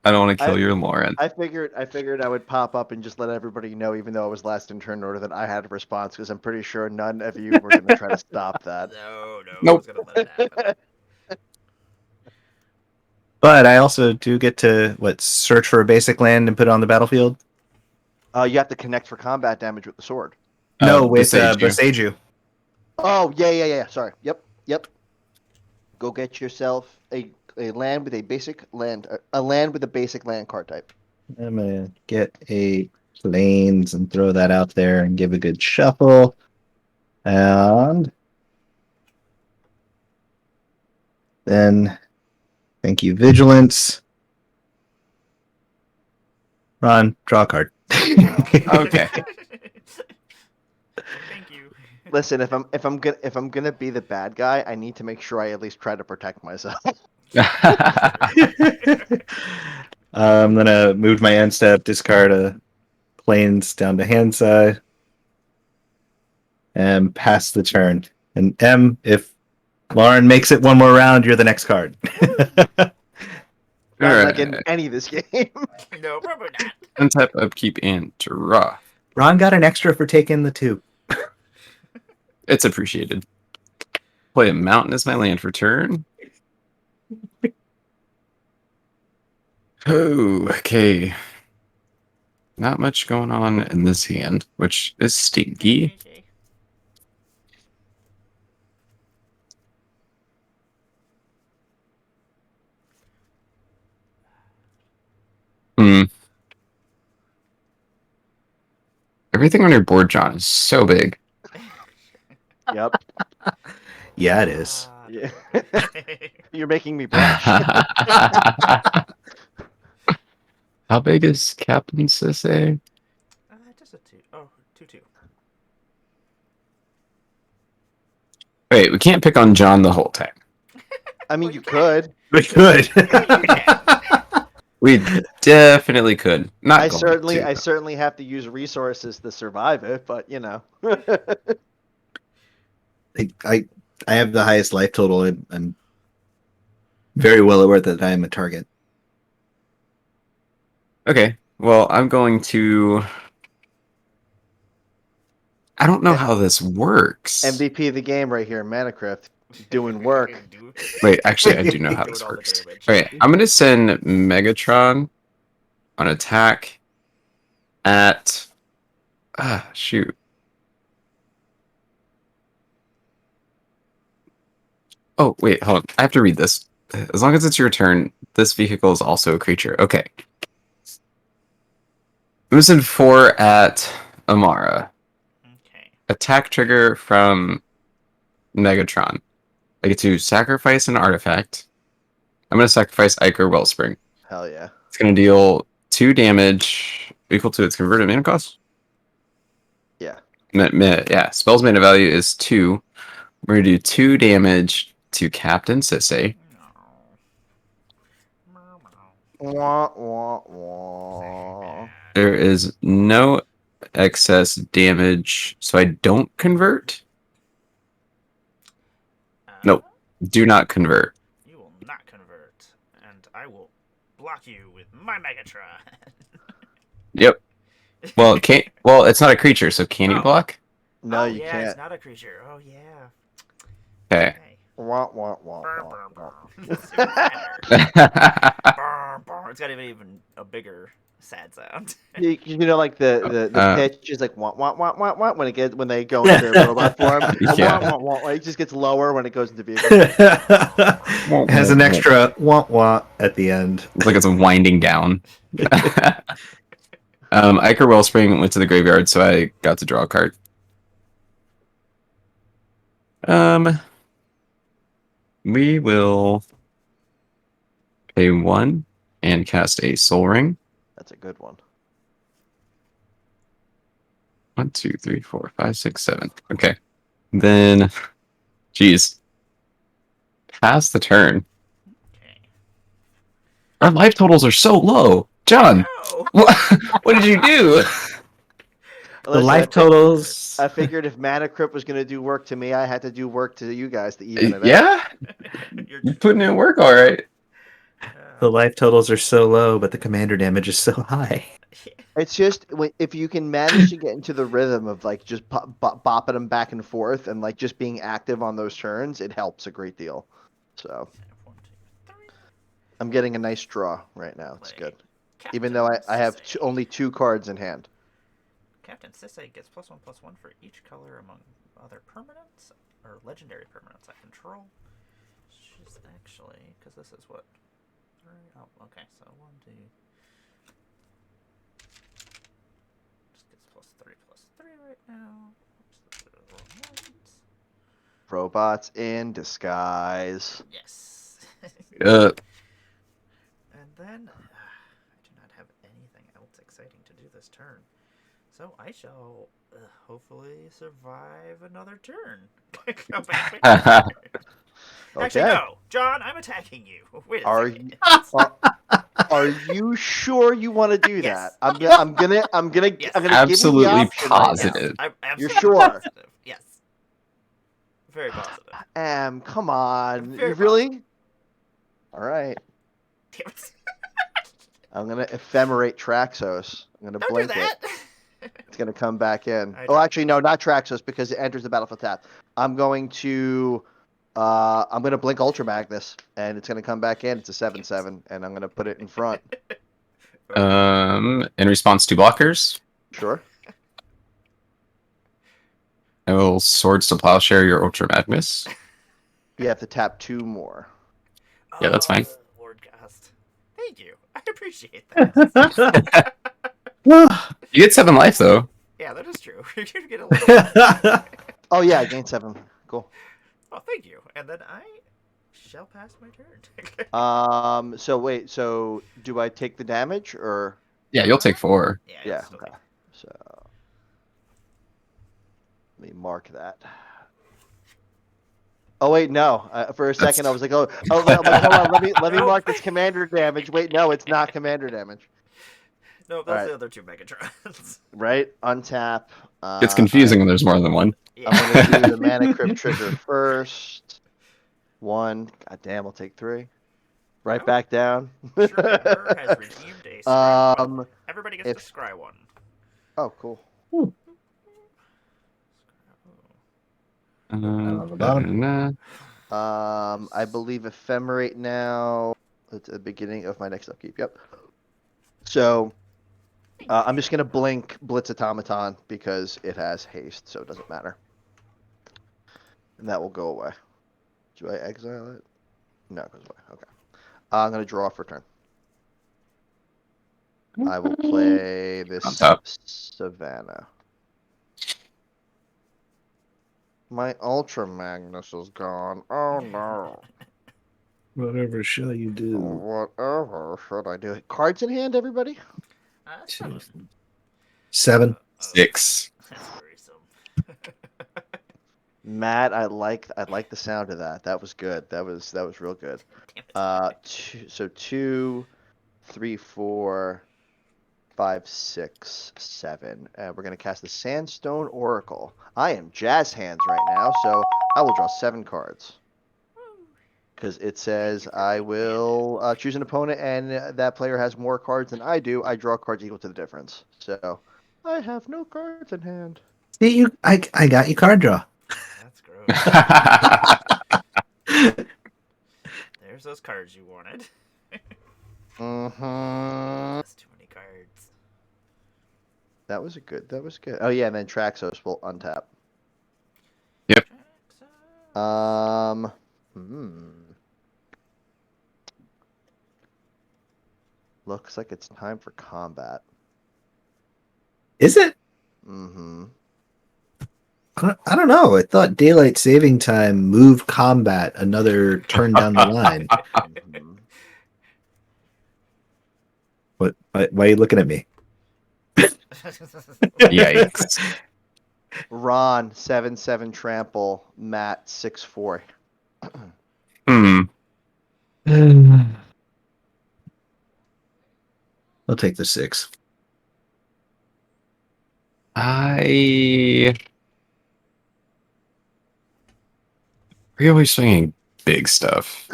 I don't want to kill your Lauren. I figured I would pop up and just let everybody know, even though I was last in turn order, that I had a response, because I'm pretty sure none of you were going to try to stop that. No, I Nope. was gonna let it happen. But I also do get to search for a basic land and put it on the battlefield. You have to connect for combat damage with the sword. No, with Beseiju. Beseiju. Oh, yeah. Sorry. Yep. Go get yourself a land with a basic land, a land with a basic land card type. I'm gonna get a plains and throw that out there and give a good shuffle. And then thank you, Vigilance. Ron, draw a card. Okay. Thank you. Listen, if I'm gonna be the bad guy, I need to make sure I at least try to protect myself. I'm gonna move my end step, discard a plains down to hand side, and pass the turn. And M, if Lauren makes it one more round, you're the next card. I'm not getting any of this game. No, probably not. Untap, upkeep, and draw. Ron got an extra for taking the 2. It's appreciated. Play a mountain as my land for turn. Oh, okay. Not much going on in this hand, which is stinky. Okay. Hmm. Everything on your board, John, is so big. Yep. Yeah, it is. Yeah. You're making me blush. How big is Captain Sisse? Just a 2. Oh, 2/2. Wait, we can't pick on John the whole time. I mean, Well, you you can. could. We could. We definitely could. Not I going certainly, to, I though. certainly have to use resources to survive it, but you know. I have the highest life total. I'm very well aware that I am a target. Okay, well, I'm going to. I don't know how this works. MVP of the game right here, Manacrypt, doing work. Wait, actually, I do know how Doing this all the works. damage. Okay, I'm going to send Megatron on attack at. Shoot. Oh, wait, hold on. I have to read this. As long as it's your turn, this vehicle is also a creature. Okay. I'm going to send 4 at Emmara. Okay. Attack trigger from Megatron. I get to sacrifice an artifact. I'm going to sacrifice Ichor Wellspring. Hell yeah. It's going to deal 2 damage equal to its converted mana cost. Yeah. Yeah, spell's mana value is 2. We're going to do 2 damage to Captain Sisse. Wah, wah, wah. There is no excess damage, so I don't convert. Nope. Do not convert. You will not convert, and I will block you with my Megatron. Yep. Well, it's not a creature, so can you Oh. block? No, oh, you yeah, can't. it's not a creature. Oh, yeah. Okay. Okay. Wah, wah, wah, Brr, wah, brr, wah. brr. That's even sadder. Brr, brr. It's got even a bigger sad sound. You know, like the pitch is like wah, wah, wah, wah, wah, when they go into robot form. Yeah. Wah, wah, wah, it just gets lower when it goes into vehicle. It has an extra wah wah at the end. It's like it's winding down. Ichor Wellspring went to the graveyard, so I got to draw a card. We will pay 1 and cast a Soul Ring. That's a good one. 1, 2, 3, 4, 5, 6, 7. Okay. Then, geez. pass the turn. Okay. Our life totals are so low. John, No. what did you do? The Listen, life totals. I figured if Mana Crypt was going to do work to me, I had to do work to you guys to even it out. Yeah, You're you're putting in work, all right. The life totals are so low, but the commander damage is so high. It's just if you can manage to get into the rhythm of like just bopping them back and forth and like just being active on those turns, it helps a great deal. So 1, 2, 3. I'm getting a nice draw right now. It's Play good. Even though I have Sisay. only 2 cards in hand. Captain Sisay gets +1/+1 for each color among other permanents or legendary permanents I control. She's actually, because this is what. Oh, okay. So 1, 2. Just gets +3/+3 right now. Oops, the wrong ones. Robots in disguise. Yes. And then I do not have anything else exciting to do this turn. So I shall hopefully survive another turn. Come back with you. Actually, Okay. no, John, I'm attacking you. Wait a Are second. Are you sure you want to do Yes. that? I'm Yes. gonna Yes. I'm gonna give you the Absolutely option right now. positive. I'm You're absolutely sure? positive. Yes. Very positive. Come on. Very You really? All right. Damn it. I'm gonna ephemerate Traxos. I'm gonna Don't do blink it. that. It's gonna come back in. I Oh, don't actually, no, not Traxos because it enters the battlefield tap. I'm going to blink Ultra Magnus, and it's gonna come back in. It's a 7/7, and I'm gonna put it in front. In response to blockers, Sure. I will Swords to Plowshare your Ultra Magnus. You have to tap 2 more. Yeah, that's fine. Lord Gast. Thank you. I appreciate that. You get 7 life though. Yeah, that is true. You're gonna get a little. Oh yeah, I gained 7. Cool. Oh, thank you. And then I shall pass my turn. So wait. So do I take the damage or? Yeah, you'll take 4. Yeah. Yeah. Still Okay. So let me mark that. Oh wait, no. For a second, I was like, I'm like, hold on. Let me Nope. mark this commander damage. Wait, no, it's not commander damage. No, those Alright. are the other 2 Megatrons. Right? Untap. It's confusing when there's more than one. Yeah. I'm gonna do the Mana Crypt trigger first. 1. God damn, I'll take 3. Right Oh. back down. Sure has redeemed a scry 1. Everybody gets to if- scry 1. Oh, cool. On the bottom. I believe ephemerate now. At the beginning of my next upkeep. Yep. So I'm just gonna blink Blitz Automaton because it has haste, so it doesn't matter. And that will go away. Do I exile it? No, it goes away. Okay. I'm gonna draw for turn. I will play this On top. Savannah. My Ultra Magnus is gone. Oh no. Whatever shall you do? Whatever should I do? Cards in hand, everybody? 7. 7. 6. That's worrisome. Matt, I like the sound of that. That was good. That was real good. Damn it. 2, 3, 4, 5, 6, 7. We're gonna cast the Sandstone Oracle. I am jazz hands right now, so I will draw 7 cards. Because it says I will choose an opponent, and that player has more cards than I do. I draw cards equal to the difference. So I have no cards in hand. See, I got you card draw. That's gross. There's those cards you wanted. That's too many cards. That was good. Oh yeah, and then Traxos will untap. Yep. Looks like it's time for combat. Is it? Mm-hmm. I don't know. I thought daylight saving time moved combat another turn down the line. Mm-hmm. What? Why are you looking at me? Yikes. Ron 7/7 trample. Matt 6/4. Hmm. I'll take the 6. I. We're always swinging big stuff.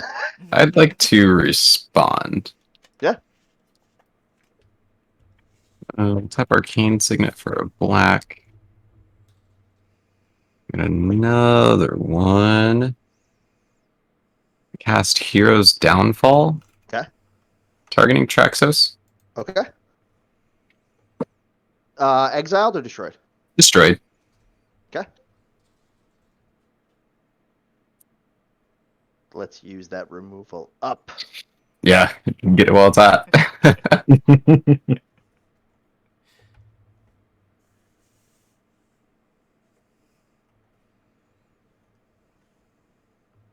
I'd like to respond. Yeah. Tap Arcane Signet for a black. And another one. Cast Hero's Downfall. Okay. Targeting Traxos. Okay. Exiled or destroyed? Destroyed. Okay. Let's use that removal up. Yeah, get it while it's hot.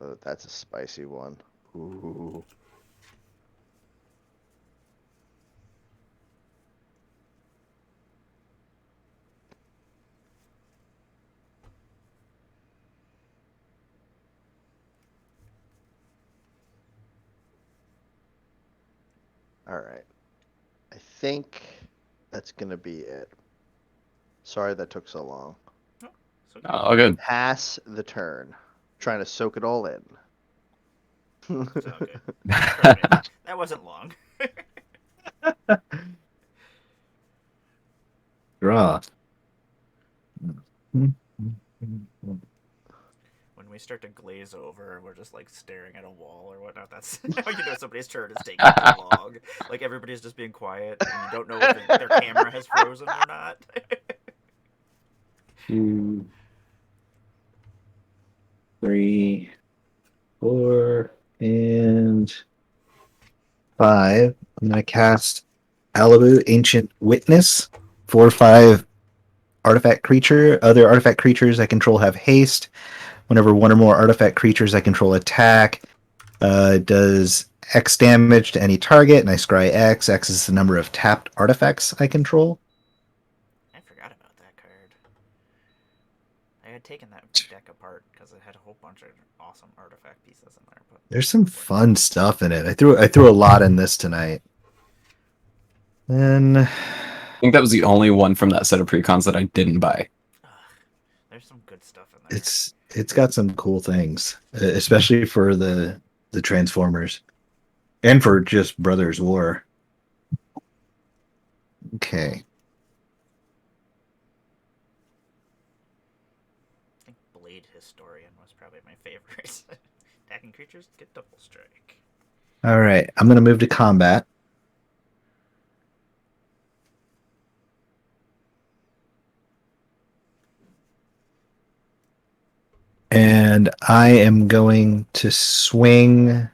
Oh, that's a spicy one. Ooh. All right. I think that's going to be it. Sorry that took so long. Oh, so good. All good. Pass the turn. Trying to soak it all in. It's all good. Perfect. That wasn't long. Draw. When we start to glaze over, we're just like staring at a wall or whatnot. That's how you know somebody's turn is taking too long. Like everybody's just being quiet, and you don't know if their camera has frozen or not. 2, 3, 4, and 5. I'm gonna cast Alibu, Ancient Witness. 4/5 artifact creature. Other artifact creatures I control have haste. Whenever one or more artifact creatures I control attack, does X damage to any target, and I scry X. X is the number of tapped artifacts I control. I forgot about that card. I had taken that deck apart because it had a whole bunch of awesome artifact pieces in there. But There's some fun stuff in it. I threw a lot in this tonight. And I think that was the only one from that set of precons that I didn't buy. there's some good stuff in there. it's got some cool things, especially for the Transformers and for just Brothers War. Okay. I think Blade Historian was probably my favorite. Attacking creatures get double strike. All right. I'm going to move to combat. And I am going to swing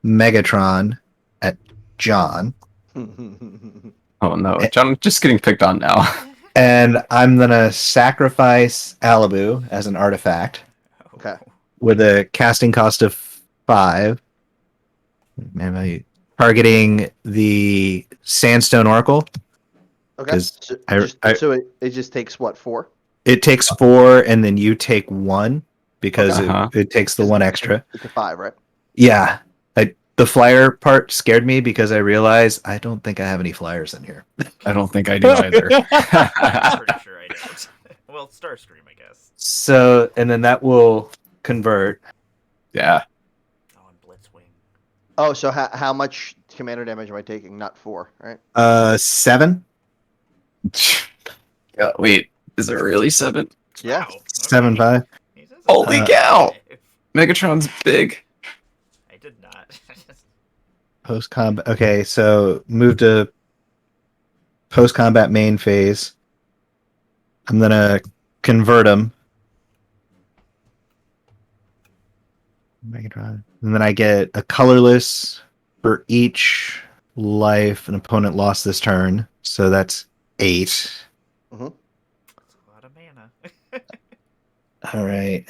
Megatron at John. Oh no, John, just getting picked on now. And I'm going to sacrifice Alibu as an artifact Okay. with a casting cost of 5. Am I targeting the Sandstone Oracle? Okay. So, it just takes what, 4? It takes 4, and then you take 1 because Uh-huh. it takes the 1 extra. It's a 5, right? Yeah. The flyer part scared me because I realized I don't think I have any flyers in here. I don't think I do either. I'm pretty sure I don't. Well, Starscream, I guess. So, and then that will convert. Yeah. Oh, and Blitzwing. Oh, so how much commander damage am I taking? Not 4, right? 7. Wait, is it really 7? Yeah. Wow, okay. 7/5. He says Holy it's cow! 5. Megatron's big. I did not. Post combat. Okay, so move to post combat main phase. I'm gonna convert him. Megatron. And then I get a colorless for each life an opponent lost this turn. So that's 8. Mm-hmm. That's a lot of mana. All right.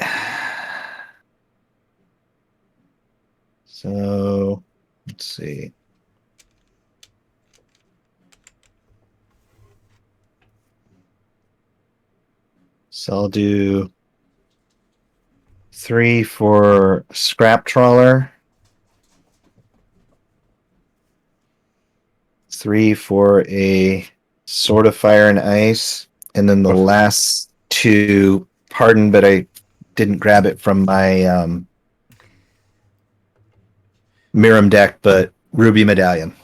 So let's see. So I'll do 3 for scrap trawler. 3 for a sword of fire and ice, and then the last 2. Pardon, but I didn't grab it from my Miram deck, but Ruby Medallion.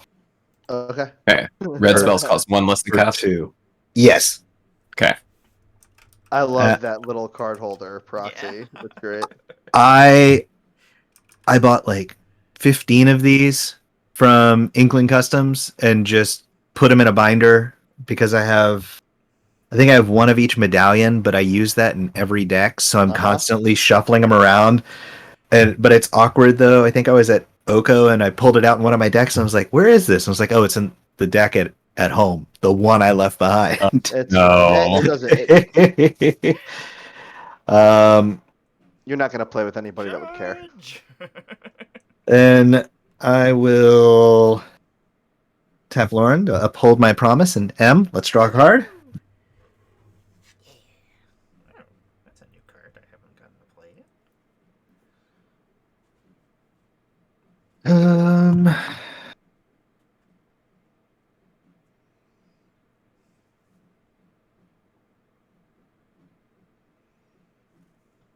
Okay. Okay. Red spells cost 1 less than For cast. 2. Yes. Okay. I love that little card holder proxy. Yeah. That's great. I bought like 15 of these from Inkling Customs and just put them in a binder because I think I have 1 of each medallion, but I use that in every deck, so I'm constantly shuffling them around. But it's awkward though. I think I was at Oko and I pulled it out in one of my decks and I was like, "Where is this?" And I was like, "Oh, it's in the deck at home, the one I left behind." It's No. it doesn't. um, You're not gonna play with anybody that would care. Judge! and I will tap Lauren to uphold my promise. And M, let's draw a card. Oh, that's a new card I haven't gotten to play yet.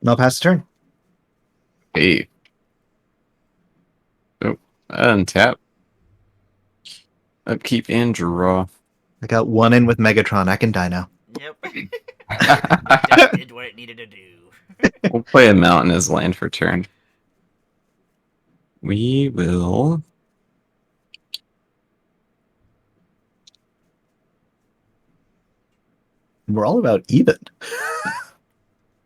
And I'll pass the turn. Hey. Oh, untap. Upkeep and draw. I got 1 in with Megatron. I can die now. Yep. Deck did what it needed to do. We'll play a mountain as land for turn. We will. We're all about even.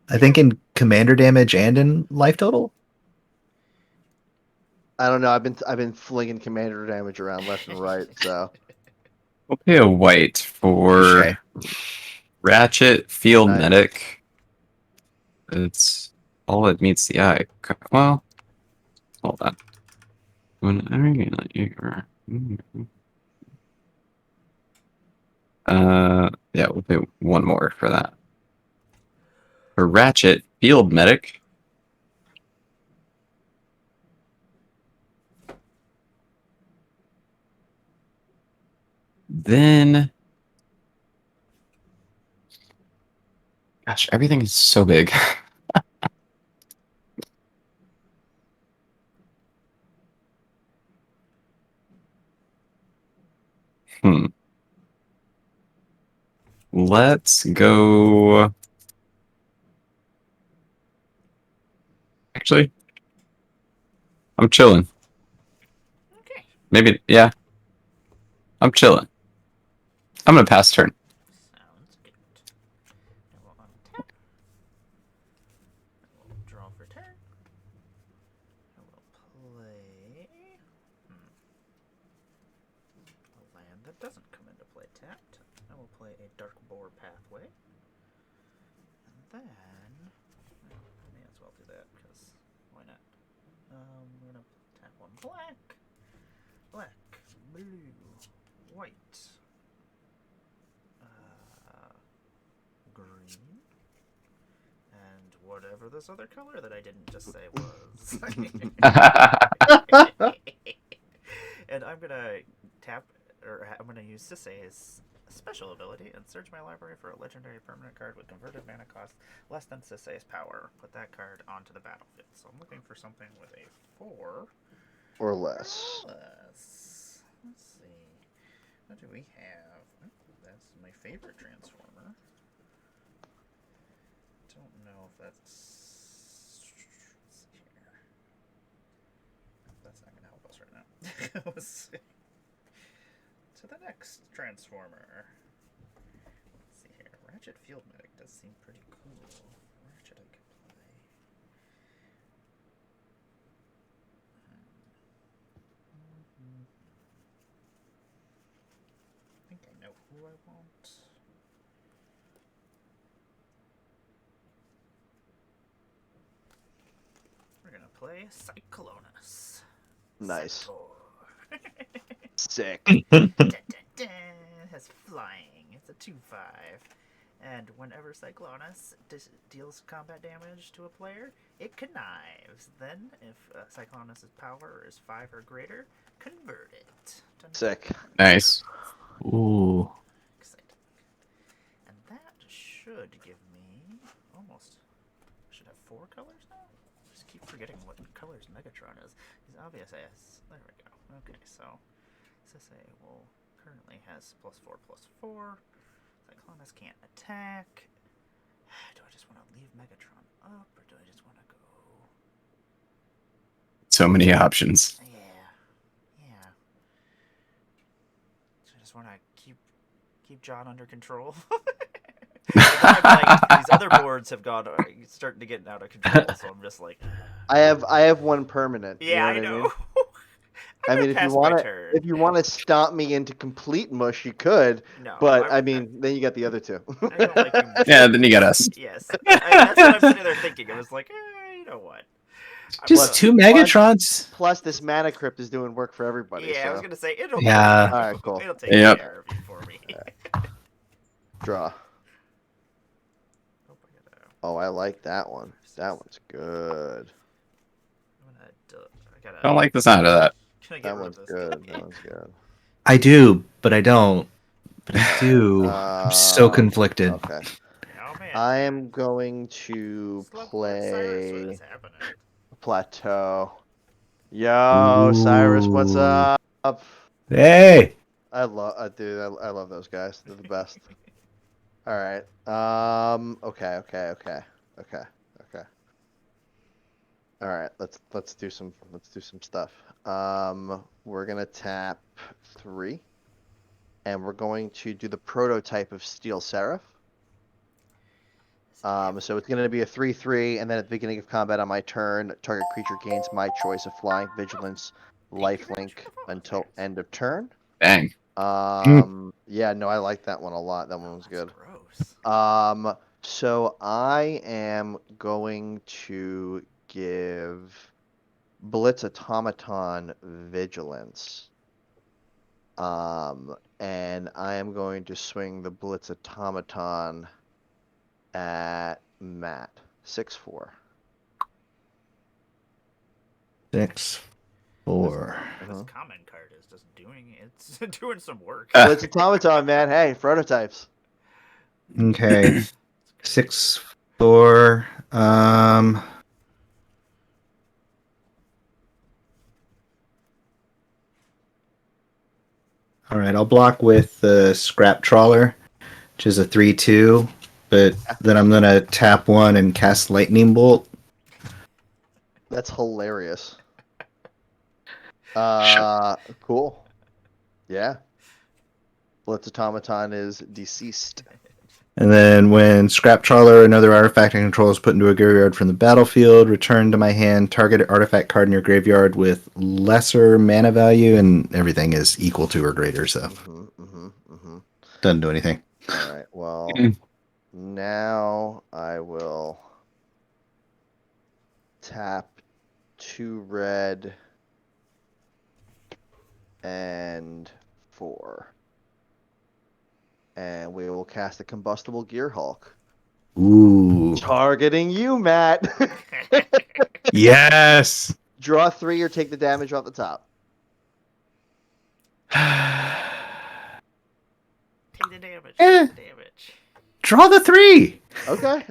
I think in commander damage and in life total. I don't know. I've been flinging commander damage around left and right. So We'll pay a white for Ratchet Field Nice. Medic. It's all it meets the eye. Well, hold on. Whenever you let you. Yeah, we'll pay 1 more for that. For Ratchet Field Medic. Then, gosh, everything is so big. Let's go. Actually, I'm chilling. Okay. Maybe, yeah. I'm chilling. I'm gonna pass turn. Sounds good. I will untap. I will draw for turn. I will play a land that doesn't come into play tapped. I will play a Dark Boar Pathway. And then I may as well do that because why not? We're gonna tap 1 black, blue, white, green, and whatever this other color that I didn't just say was. And I'm gonna tap, or I'm gonna use Sisei's special ability and search my library for a legendary permanent card with converted mana cost less than Sisei's power. Put that card onto the battlefield. So I'm looking for something with a 4 or less. Let's see. What do we have? Oh, that's my favorite Transformer. Don't know if that's. Let's see here. That's not gonna help us right now. Let's see. To the next Transformer. Let's see here. Ratchet Field Medic does seem pretty cool. Ratchet I could play. I think I know who I want. We're gonna play Cyclonus. Nice. Cyclor. Sick. Dun, dun, dun. It has flying. It's a 2/5. And whenever Cyclonus deals combat damage to a player, it connives. Then, if Cyclonus' power is 5 or greater, convert it. Sick. Nice. Ooh. Exciting. And that should give me almost. I should have 4 colors now? I just keep forgetting what colors Megatron is. He's obvious as. There we go. Okay, so SSA will currently has +4/+4. Cyclonus can't attack. Do I just want to leave Megatron up, or do I just want to go? So many options. Yeah. So I just want to keep John under control. These other boards have gone starting to get out of control, so I'm just like. I have one permanent. Yeah, you know I know. what I mean, if you want to stomp me into complete mush, you could. No, but then you got the other two. I don't like you. Yeah, then you got us. Yes, that's what I'm sitting there thinking. I was like, you know what? Just 2 Megatrons. Plus, this mana crypt is doing work for everybody. Yeah, so. I was gonna say it'll. Yeah. All right, cool. It'll take Yep. care of you for me. Draw. Oh, I like that one. That one's good. I don't like the sound of that. That one's good. That one's good. I do, but I don't. But I do. I'm so conflicted. Okay. Oh man. I am going to play Plateau. Yo, Cyrus, what's up? Hey. I love those guys. They're the best. All right. Okay. All right. Let's do some stuff. We're gonna tap 3, and we're going to do the prototype of Steel Seraph. So it's gonna be a 3/3, and then at the beginning of combat on my turn, target creature gains my choice of flying, vigilance, lifelink until end of turn. Dang. Yeah, no, I like that one a lot. That one was good. Gross. So I am going to give Blitz Automaton vigilance. And I am going to swing the Blitz Automaton at Matt. 6/4. 6/4. This common card is just doing some work. Blitz Automaton, man. Hey, prototypes. Okay. 6/4. All right, I'll block with the Scrap Trawler, which is a 3/2, but then I'm gonna tap 1 and cast Lightning Bolt. That's hilarious. Sure. Cool. Yeah. Blitz Automaton is deceased. And then when Scrap Trawler, another artifact I control, is put into a graveyard from the battlefield, return to my hand target artifact card in your graveyard with lesser mana value, and everything is equal to or greater, so doesn't do anything. All right, well, now I will tap 2 red and 4. And we will cast a Combustible Gear Hulk. Ooh. Targeting you, Matt. Yes. Draw 3 or take the damage off the top. Take the damage. Take the damage. Draw the 3. Okay.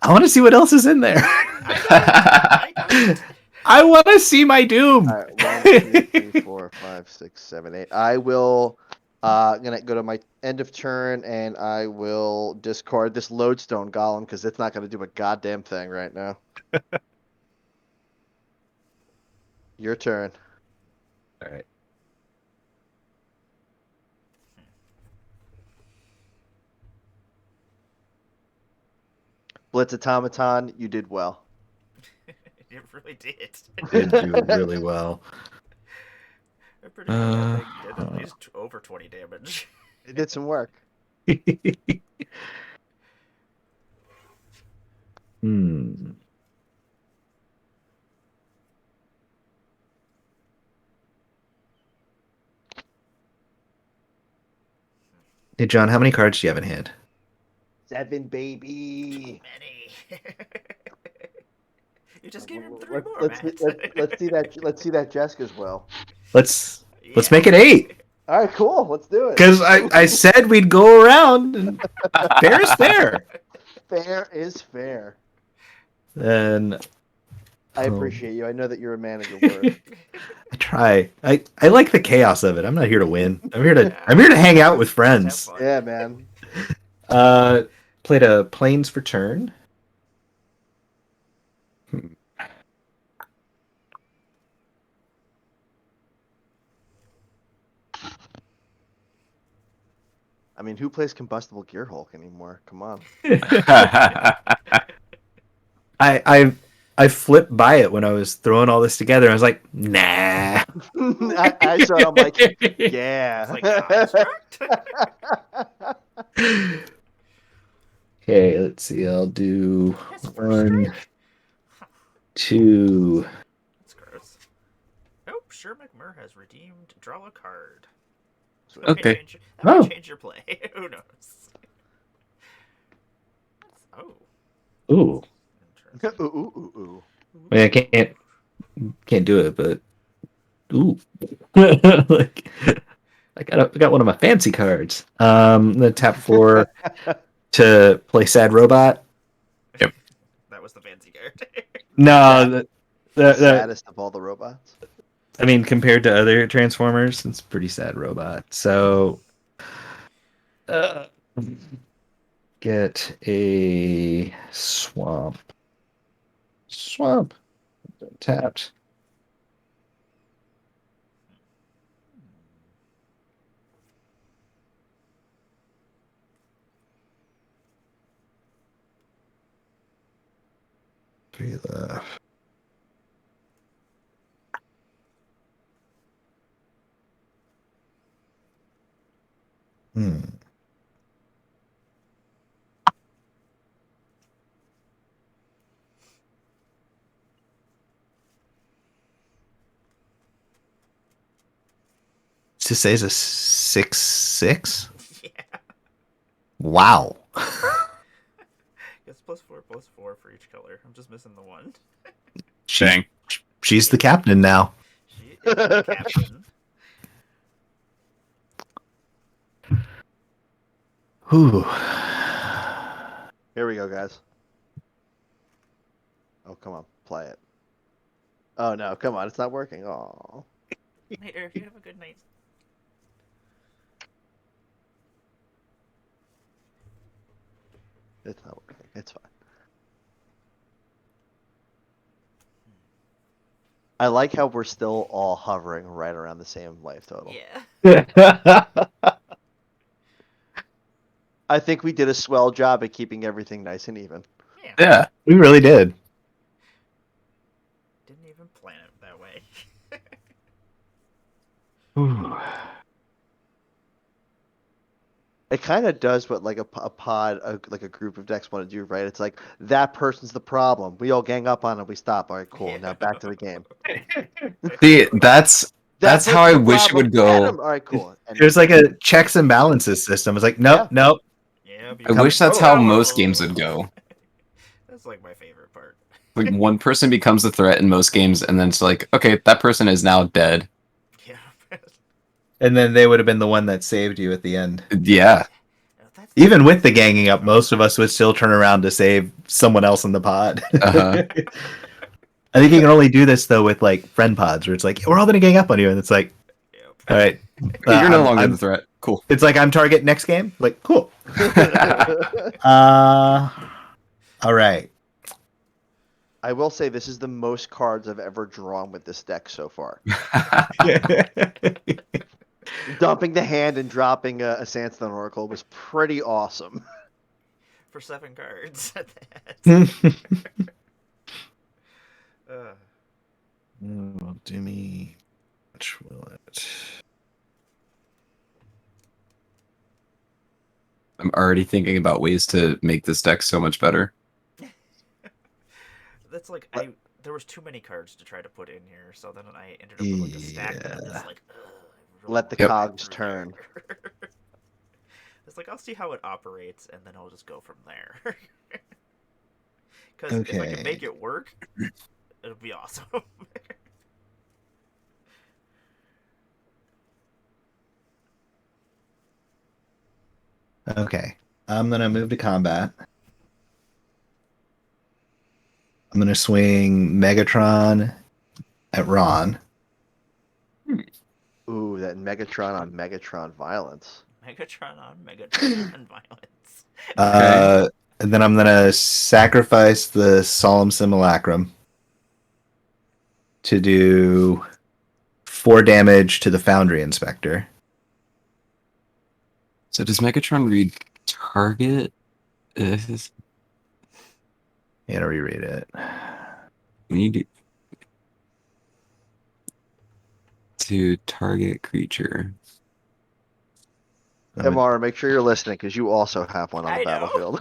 I want to see what else is in there. I don't. I want to see my doom. All right, 1, 2, 3, 4, 5, 6, 7, 8. I will gonna go to my end of turn, and I will discard this Lodestone Golem because it's not gonna do a goddamn thing right now. Your turn. All right. Blitz Automaton, you did well. It really did. Did do really well. I'm pretty sure that thing did at least over 20 damage. It did some work. Hey, John, how many cards do you have in hand? 7, baby. Many. You just gave him 3 Let's more, let's see, Matt. let's see that Jesk as well. Let's Yeah. make it 8. All right, cool. Let's do it. Because I said we'd go around, and fair is fair. Fair is fair. And I appreciate you. I know that you're a man of your word. I try. I like the chaos of it. I'm not here to win. I'm here to hang out with Have friends. fun. Yeah, man. Played a planes for turn. I mean, who plays Combustible Gear Hulk anymore? Come on. I flipped by it when I was throwing all this together. I was like, nah. I saw it. I'm like, yeah. It's like construct. Okay, let's see. I'll do That's first 1, strike. 2. That's gross. Oh, sure, McMurr has redeemed. Draw a card. Sweet. Okay. That might Oh. change your play. Who knows? Oh, Ooh. interesting. Ooh. I mean, I can't do it, but ooh. Like I got one of my fancy cards. I'm gonna tap 4 to play Sad Robot. That was the fancy card. No, The saddest of all the robots. I mean, compared to other Transformers, it's a pretty sad robot. So, get a swamp. Swamp. Tapped. Three left. Hmm. To say is a 6/6. Yeah. Wow. It's +4/+4 for each color. I'm just missing the one. Dang. She's the captain now. She is the captain. Whew. Here we go, guys. Oh, come on. Play it. Oh, no. Come on. It's not working. Oh. Night, Eric. You have a good night. It's not working. It's fine. I like how we're still all hovering right around the same life total. Yeah. I think we did a swell job at keeping everything nice and even. Yeah. Yeah. We really did. Didn't even plan it that way. Whew. It kind of does what like a pod, like a group of decks want to do, right? It's like that person's the problem. We all gang up on it. We stop. All right, cool. Yeah. Now back to the game. See, that's That how I person's the wish it problem. would Get go. 'em. All right, cool. And There's like a checks and balances system. It's like, nope, Yeah. nope. Yeah. I wish that's how most games Oh. would go. That's like my favorite part. Like one person becomes the threat in most games, and then it's like, okay, that person is now dead. Yeah. And then they would have been the one that saved you at the end. Yeah. That's Even with the ganging up, most of us would still turn around to save someone else in the pod. Uh-huh. I think you can only do this though with like friend pods, where it's like we're all gonna gang up on you, and it's like, Yep. all right, You're no I'm- longer I'm- the threat. Cool. It's like I'm target next game. Like cool. All right. I will say this is the most cards I've ever drawn with this deck so far. Dumping the hand and dropping a Sandstone Oracle was pretty awesome. For 7 cards at that. Well, do me. Which will it? I'm already thinking about ways to make this deck so much better. That's like there was too many cards to try to put in here, so then I ended up with like a stack that I'm just like, ugh, I really Let the wanna cogs get through turn. there. It's like I'll see how it operates, and then I'll just go from there. Because if I can make Okay. it work, it'll be awesome. Okay. I'm gonna move to combat. I'm gonna swing Megatron at Ron. Ooh, that Megatron on Megatron violence. Megatron on Megatron violence. And then I'm gonna sacrifice the Solemn Simulacrum to do 4 damage to the Foundry Inspector. So does Megatron read target? Is You gotta reread it. need to target creature. Emmara, make sure you're listening because you also have one on the I know. battlefield.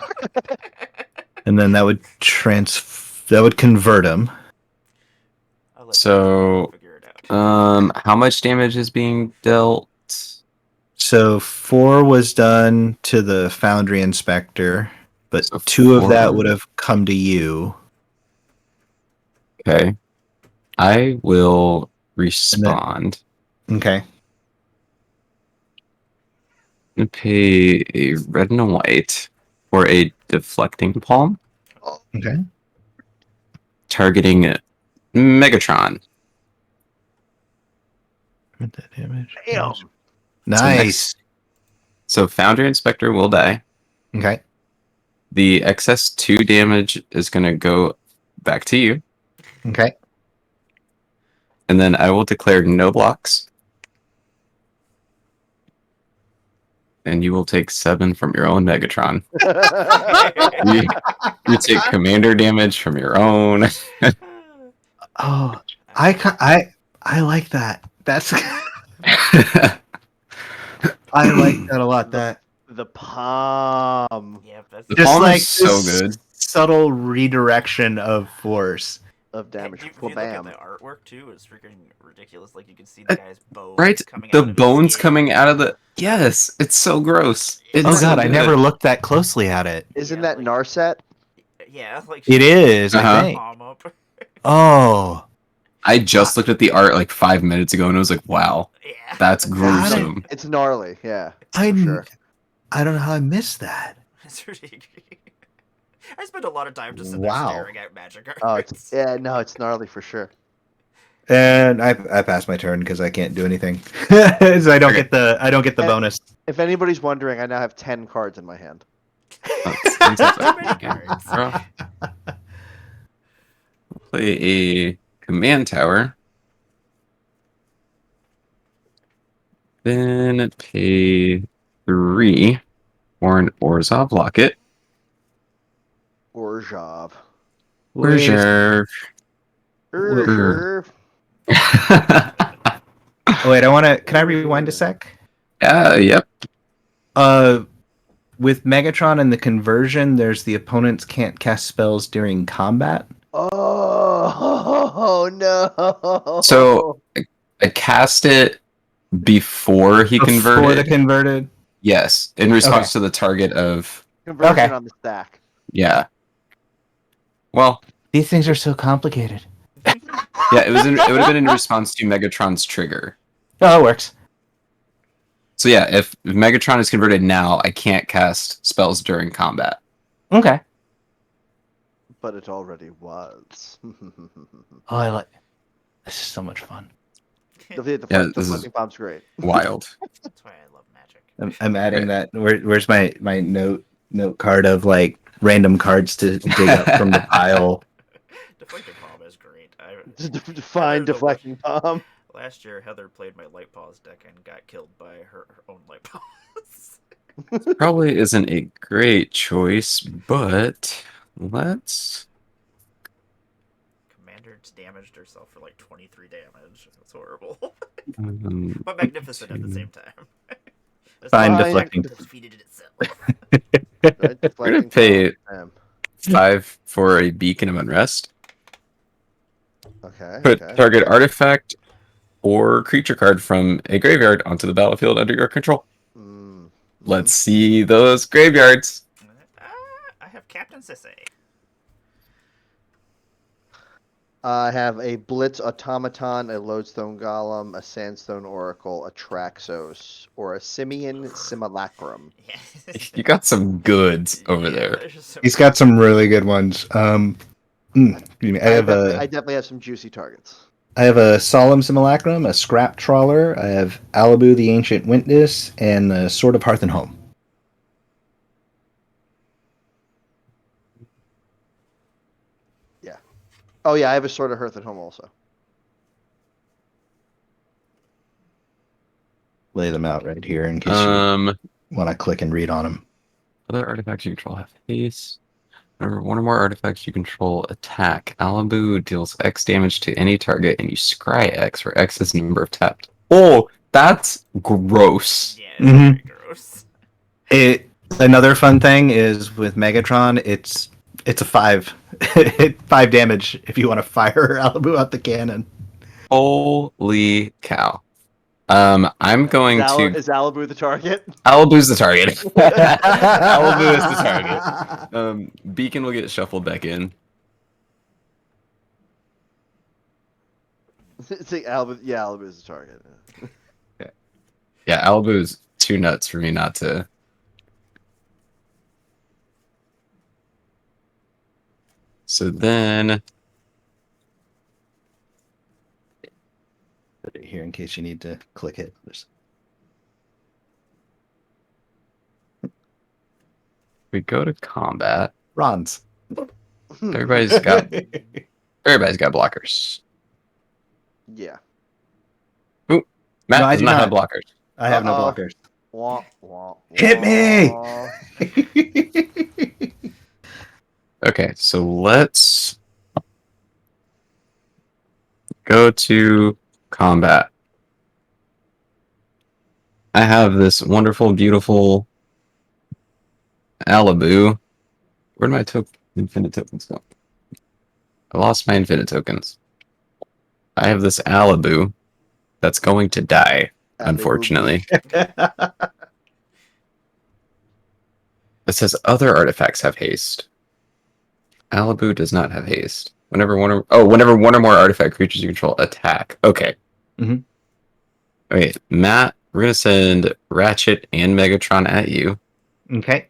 And then that would convert him. I'll let So, you figure it out. how much damage is being dealt? So 4 was done to the Foundry Inspector, but So 2 of that 4. would have come to you. Okay. I will respond. Okay. I'm gonna pay a red and a white for a deflecting palm, Okay. targeting Megatron. With that damage. Damn. Nice. So Foundry Inspector will die. Okay. The excess 2 damage is gonna go back to you. Okay. And then I will declare no blocks. And you will take 7 from your own Megatron. You take commander damage from your own. Oh, I like that. That's I like that a lot. That The palm Yeah, that's The just palm like is so this good. subtle redirection of force. of Hey, damage. if you Well, look at bam. the artwork too, it's freaking ridiculous. Like you can see the guy's bones Right? coming The out of bones his skin. coming out of the... Yes, it's so gross. It's Oh so god, I good. never looked that closely at it. Isn't Yeah, that like- Narset? Yeah, like It is, I Uh-huh. think. palm up. Oh, I just looked at the art like 5 minutes ago and I was like, wow, Yeah, that's gruesome. It's gnarly, yeah. I For sure. I don't know how I missed that. It's ridiculous. I spent a lot of time just sitting Wow. there staring at magic Oh, cards. it's gnarly for sure. And I passed my turn because I can't do anything. So I don't get the bonus. If anybody's wondering, I now have 10 cards in my hand. Too many cards. Play a command tower. Then pay 3 for an Orzhov locket. Orzhov. Reserve. Orzhov. Oh, wait, can I rewind a sec? Yep. With Megatron and the conversion, there's the opponents can't cast spells during combat. Oh no! So I cast it before he Before converted. the converted. Yes, in response to the target of Conversion Okay. on the stack. yeah. Well, These things are so complicated. yeah, it would have been in response to Megatron's trigger. Oh, it works. So yeah, if Megatron is converted now, I can't cast spells during combat. Okay. But it already was. Oh, I like. This is so much fun. The this is- flipping bomb's great. Wild. That's why I love magic. I'm adding that. Where's my note card of like random cards to dig up from the pile? Deflecting palm is great. Define deflecting bomb. Last year, Heather played my Light Paws deck and got killed by her own Light Paws. Probably isn't a great choice, but let's. Commander damaged herself for like 23 damage. That's horrible. Um, But magnificent at the same time. That's Fine not- deflecting. it defeated it itself. Right? We're gonna Deflecting pay bomb. 5 for a Beacon of Unrest. Okay. Put okay. target artifact or creature card from a graveyard onto the battlefield under your control. Mm. Let's see those graveyards. I have Captain Sisay. I have a Blitz Automaton, a Lodestone Golem, a Sandstone Oracle, a Traxos, or a Simian Simulacrum. Yeah. You got some goods over there. there's just He's got some really good ones. Excuse me. I definitely have some juicy targets. I have a Solemn Simulacrum, a Scrap Trawler, I have Alibu the Ancient Witness, and the Sword of Hearth and Home. Yeah. Oh yeah, I have a Sword of Hearth at home also. Lay them out right here in case Um, you want to click and read on them. other artifacts you control have haste. Whenever one or more artifacts you control attack, Alibu deals X damage to any target, and you scry X, where X is the number of tapped. Oh, that's gross. Yeah, it's Mhm. very gross. Another fun thing is with Megatron, it's a 5 5 damage if you want to fire Alibu out the cannon. Holy cow. I'm going to. Is Alibu the target? Alibu's the target. Alibu is the target. Beacon will get shuffled back in. It's like Alibu. Yeah, Alibu is the target. Yeah, Alibu's too nuts for me not to. So then, Put it here in case you need to click it. we go to combat. Ron's. Everybody's got blockers. Yeah. Matt No, I does do not have not. blockers. I have no Uh-oh. blockers. Wah, wah, Hit me! wah. Okay, so let's go to combat. I have this wonderful, beautiful Alibu. Where'd my infinite tokens go? I lost my infinite tokens. I have this Alibu that's going to die, unfortunately. It says other artifacts have haste. Alibu does not have haste. Whenever one or more artifact creatures you control attack. Okay. Mhm. Okay, Matt, we're gonna send Ratchet and Megatron at you. Okay.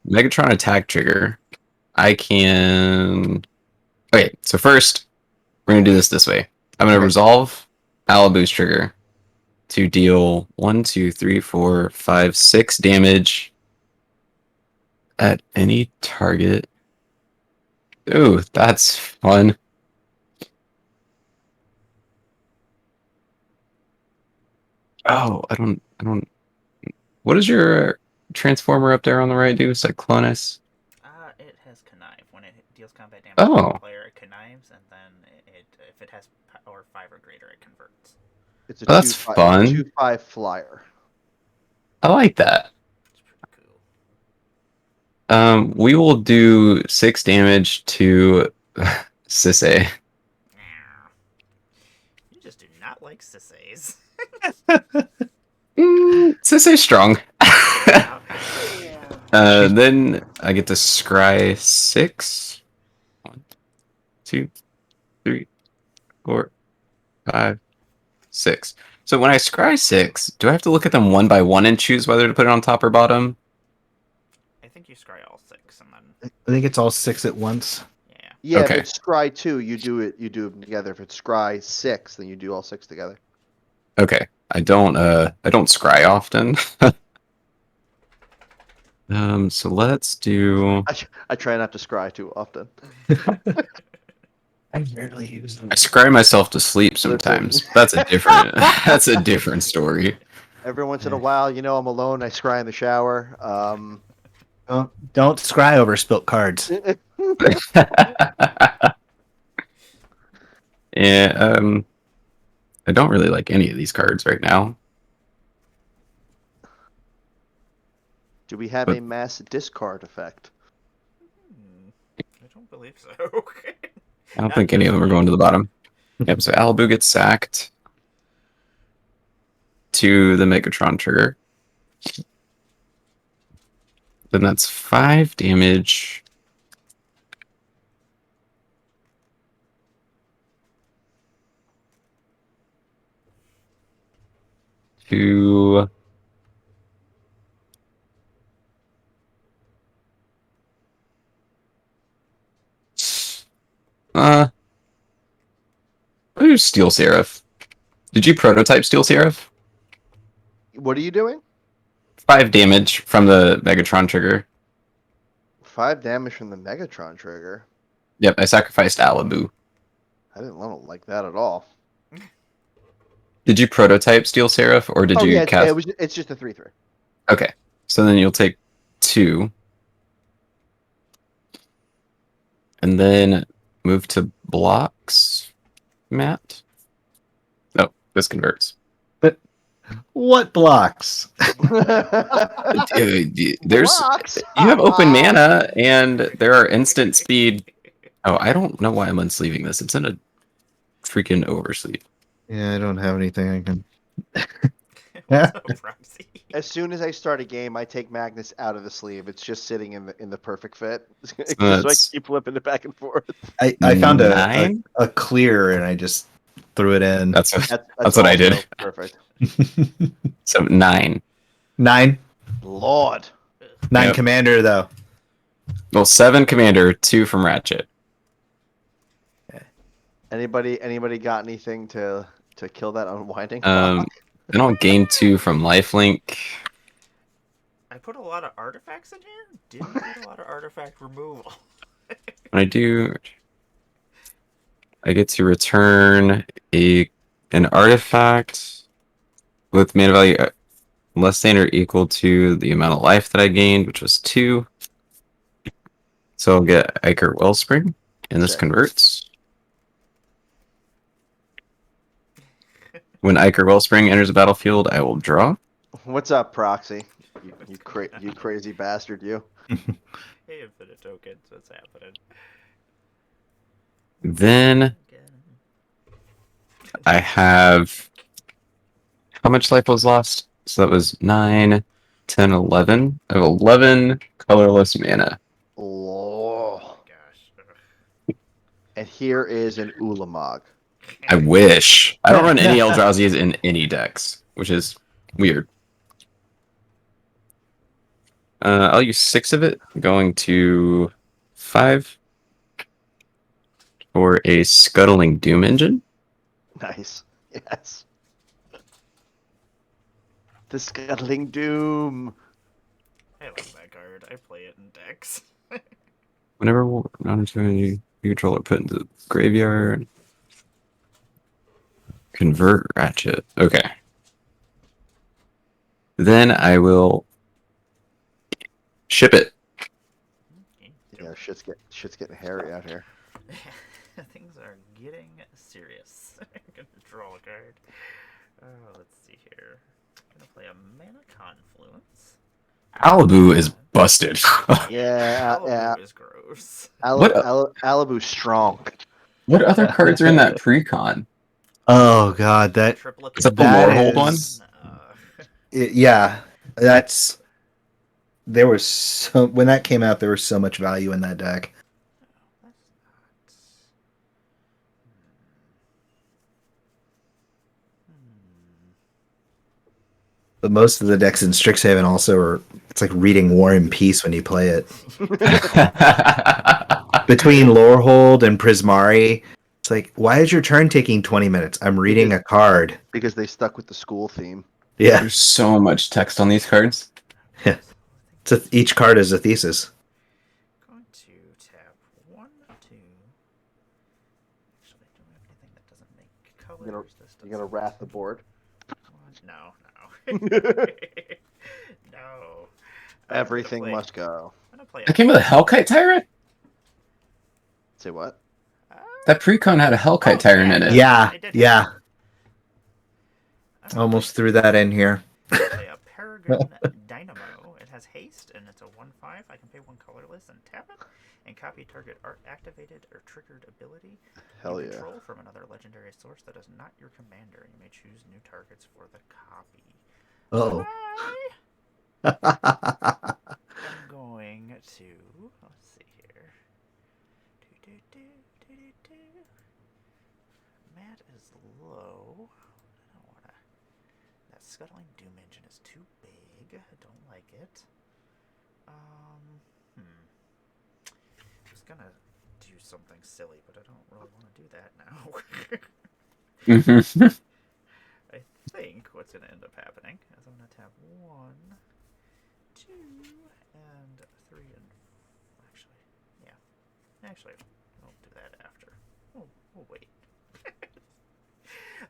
Megatron attack trigger. I can. Okay, so first we're gonna do this way. I'm gonna Okay. resolve Alibu's trigger to deal 1, 2, 3, 4, 5, 6 damage at any target. Ooh, that's fun. Oh, I don't. What does your transformer up there on the right do? Cyclonus? It has connive. When it deals combat damage Oh. to the player, it connives, and then if it has power 5 or greater, it converts. It's a That's 2/5 fun. 2/5 flyer. I like that. It's pretty cool. We will do 6 damage to Sisay. You just do not like Sisays. Sisay's strong. Yeah. Then I get to scry 6. 1, 2, 3, 4, 5, 6. So when I scry 6, do I have to look at them one by one and choose whether to put it on top or bottom? I think you scry all 6, and then I think it's all 6 at once. yeah. Yeah, Okay. if it's Scry 2, you do them together. If it's Scry 6, then you do all 6 together. Okay. I don't scry often. So let's do. I try not to Scry too often. I rarely use them. I scry myself to sleep sometimes. That's a different. That's a different story. Every once in a while, I'm alone. I Scry in the shower. Don't scry over spilt cards. Yeah. I don't really like any of these cards right now. Do we have a mass discard effect? I don't believe so. I don't think any of them are going to the bottom. Yep. So Alibu gets sacked to the Megatron trigger. Then that's 5 damage. To who's Steel Seraph? Did you prototype Steel Seraph? What are you doing? 5 damage from the Megatron trigger. 5 damage from the Megatron trigger. Yep, I sacrificed Alibu. I don't like that at all. Did you prototype Steel Seraph, or did Oh you yeah, cast? it's just a 3/3. Okay, so then you'll take 2, and then move to blocks, Matt. Oh, this converts. What blocks? There's Blocks. you have open mana, and there are instant speed. Oh, I don't know why I'm unsleeving this. It's in a freaking oversleeve. Yeah, I don't have anything I can. What's up, Proxy? As soon as I start a game, I take Magnus out of the sleeve. It's just sitting in the perfect fit, just so I that's- keep flipping it back and forth. I found a 9? clear and I just threw it in. That's That's what I also did. Perfect. So 9. 9. Lord. 9 Yep. commander though. Well, 7 commander, 2 from Ratchet. Anybody got anything to kill that unwinding Um, clock? Then I'll gain 2 from lifelink. I put a lot of artifacts in here. Didn't get a lot of artifact removal. When I do, I get to return an artifact with mana value less than or equal to the amount of life that I gained, which was 2. So I'll get Iker Wellspring, and this Sick. converts. When Iker Wellspring enters the battlefield, I will draw. What's up, Proxy? You crazy bastard, you. Hey, infinite tokens, what's happening? Then I have... How much life was lost? So that was 9, 10, 11. I have 11 colorless mana. Oh. Gosh. And here is an Ulamog. I wish. I don't run any Eldrazi's in any decks, which is weird. I'll use 6 of it, going to 5 for a Scuttling Doom Engine. Nice. Yes. The Scuttling Doom. I like that card. I play it in decks. Whenever non-intuitive you control are put into the graveyard. Convert Ratchet. Okay. Then I will ship it. Yeah, shit's getting hairy out here. Things are getting serious. I'm gonna draw a card. Let's see here. I'm gonna play a Mana Confluence. Alibu is busted. Yeah, Alibu is gross. Alibu's strong. What other cards are in that pre-con? Oh god, that Triplet. Is that the That Lorehold one? is- yeah, that's there was so when that came out there was so much value in that deck. But most of the decks in Strixhaven also are it's like reading War and Peace when you play it. Between Lorehold and Prismari, it's like, why is your turn taking 20 minutes? I'm reading a card. Because they stuck with the school theme. Yeah. There's so much text on these cards. Each card is a thesis. Going to tap 1, 2. Actually, I don't have anything that doesn't make colors. You're gonna wrath the board. No. No. Everything must go. I'm gonna play That came with a Hellkite Tyrant? Say what? That pre-con had a Hellkite Tyrant in it. Yeah, I did. yeah. I'm gonna Almost threw that in here. play a Peregrine Dynamo. It has haste and it's a 1/5. I can pay 1 colorless and tap it and copy target art activated or triggered ability Hell you yeah. control from another legendary source that is not your commander. You may choose new targets for the copy. Oh. I'm to, let's see here. Matt is low. I don't want to. That scuttling doom engine is too big. I don't like it. I was gonna do something silly, but I don't really want to do that now. I think what's gonna end up happening is I'm gonna tap 1, 2, and 3, and actually, I'll do that after. We'll wait.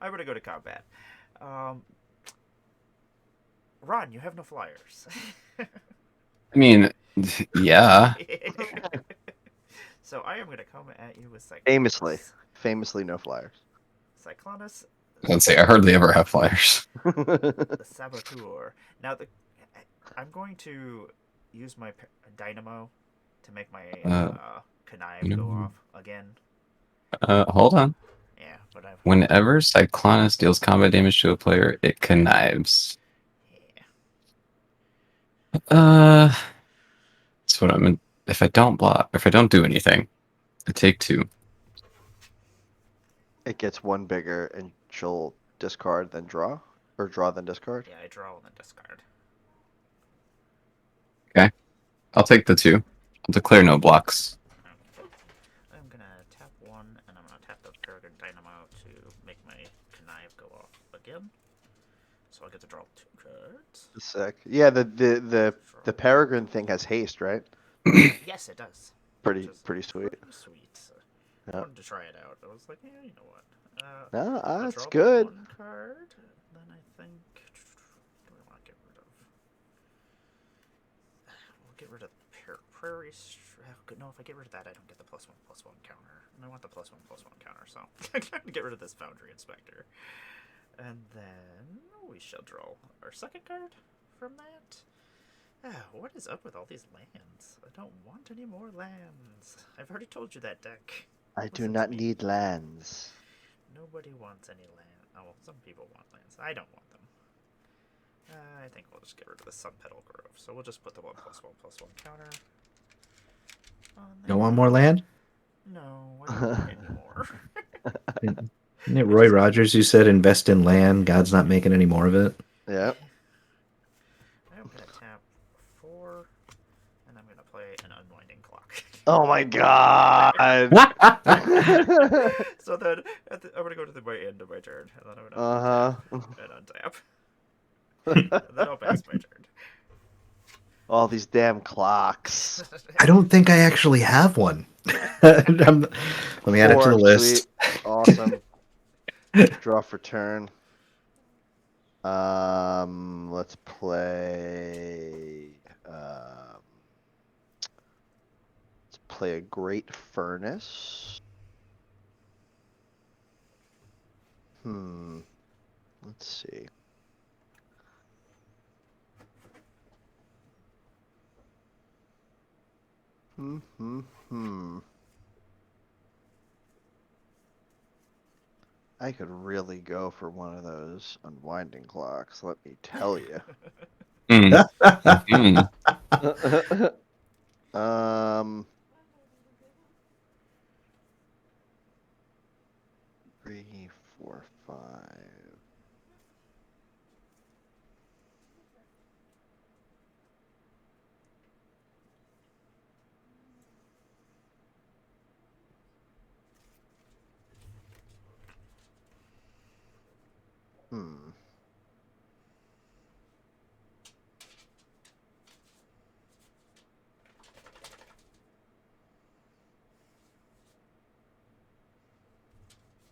I'm gonna go to combat. Ron, you have no flyers. I mean, yeah. So I am gonna come at you with Famously no flyers. Cyclonus, Let's say I hardly ever have flyers. the Saboteur. Now I'm going to use my dynamo to make my connive go off again. Hold on. Yeah, but I've Whenever Cyclonus deals combat damage to a player, it connives. Yeah. That's what I mean. If I don't do anything, I take 2. It gets 1 bigger, and she'll discard then draw, or draw then discard. Yeah, I draw and then discard. Okay, I'll take the 2. I'll declare no blocks. I'm gonna tap 1, and I'm gonna tap the Peregrine Dynamo to make my connive go off again. So I get to draw 2 cards. Sick. Yeah, the Peregrine thing has haste, right? Yes, it does. Pretty Which is sweet. Pretty sweet. I Yeah. wanted to try it out. I was like, yeah, you know what? No, I'll it's draw the good. 1 card. Then I think, what do I want to get rid of? We'll get rid of Prairie. No, if I get rid of that, I don't get the +1/+1 counter. And I want the +1/+1 counter, so I'm going to get rid of this Foundry Inspector. And then we shall draw our 2nd card from that. What is up with all these lands? I don't want any more lands. I've already told you that, deck. I do Listen to not me. need lands. Nobody wants any land. Oh, well, some people want lands. I don't want them. I think we'll just get rid of the Sun Petal Grove. So we'll just put the 1/1/1 counter on there. Don't want more land? No, I don't want any more. Isn't it Roy Rogers who said invest in land? God's not making any more of it. Yep. I'm going to tap 4, and I'm going to play an Unwinding Clock. Oh my god. So then I'm going to go to my end of my turn, and then I'm going to and untap. And then I'll pass my turn. All these damn clocks. I don't think I actually have one. Let me add it to the 4, list. sweet. Awesome. Draw for turn. Let's play. Let's play a Great Furnace. Let's see. I could really go for one of those unwinding clocks, let me tell you. Three, 4, 5.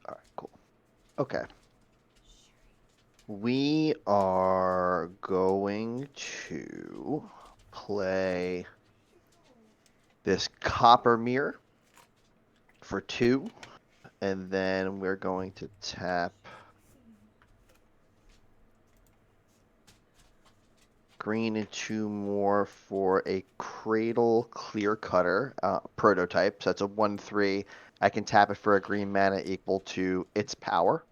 All right, cool. Okay. We are going to play this Copper Mirror for 2, and then we're going to tap green and 2 more for a Cradle Clear Cutter prototype. So that's a 1/3. I can tap it for a green mana equal to its power.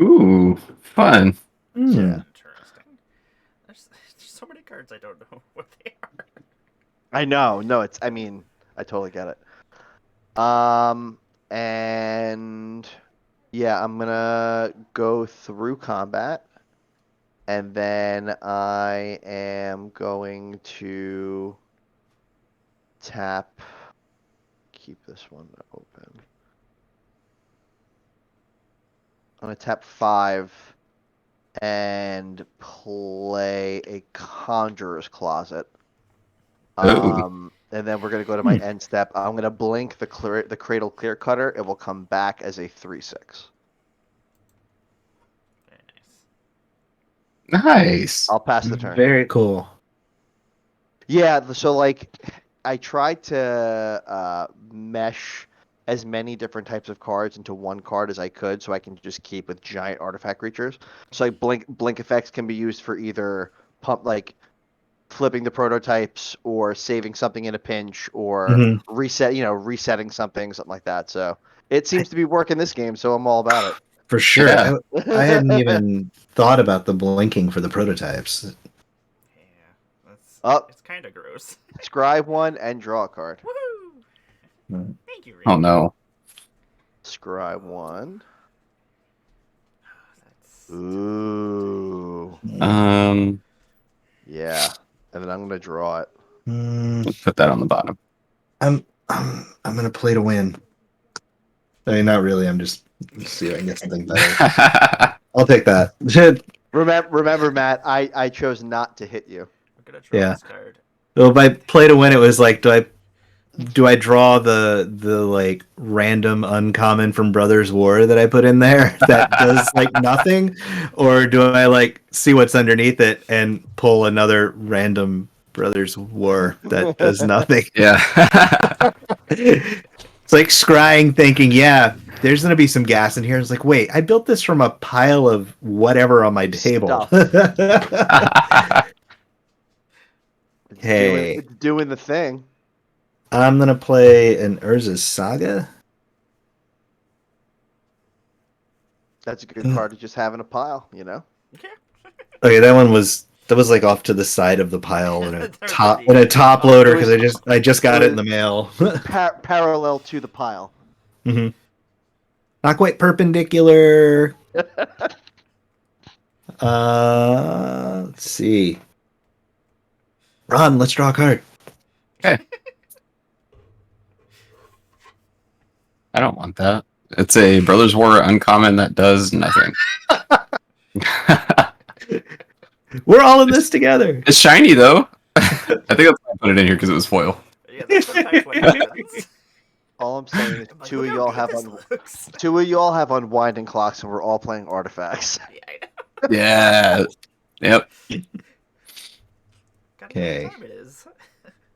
Ooh, fun. Yeah. Interesting. There's so many cards I don't know what they are. I know. No, it's. I mean, I totally get it. And yeah, I'm gonna go through combat, and then I am going to tap. Keep this one open. I'm gonna tap 5 and play a Conjurer's Closet. Ooh. And then we're gonna go to my end step. I'm gonna blink the Cradle Clear Cutter. It will come back as a 3/6. Very nice. Nice. I'll pass the turn. Very cool. Yeah, so like I tried to mesh as many different types of cards into one card as I could, so I can just keep with giant artifact creatures. So like blink effects can be used for either pump like flipping the prototypes or saving something in a pinch or Mhm. resetting something like that. So it seems to be working this game, so I'm all about For sure. Yeah. I hadn't even thought about the blinking for the prototypes. Yeah, that's Up. it's kind of gross. Scribe one and draw a card. Woohoo! Mm. Thank you, Rick. Oh no. Scribe one. That's Ooh. Yeah. And then I'm gonna draw it. Mm, Put that on the bottom. I'm gonna play to win. I mean, not really. I'm just see if I can get something better. I'll take that. Remember, Matt, I chose not to hit you. I'm gonna draw Yeah. this card. Well, by play to win, it was like, do I draw the like random uncommon from Brothers War that I put in there that does like nothing, or do I like see what's underneath it and pull another random Brothers War that does nothing? Yeah. It's like scrying, thinking, yeah, there's gonna be some gas in here. It's like, wait, I built this from a pile of whatever on my table. Hey. It's doing the thing. I'm gonna play an Urza's Saga. That's a good card to just have in a pile, you know? Okay, that was like off to the side of the pile in a They're top pretty- loader because I just got it it in the mail. Parallel to the pile. hmm Not quite perpendicular. Let's see. Ron, let's draw a card. Okay. I don't want that. It's a Brothers War uncommon that does nothing. We're all in this together. It's shiny though. I think that's why I put it in here because it was foil. Yeah, that's sometimes what happens. All I'm saying is I'm like, two look of how y'all good have this looks. two of y'all have unwinding clocks and we're all playing artifacts. Yeah, I know. Yeah. Yep. God, Okay. what time it is.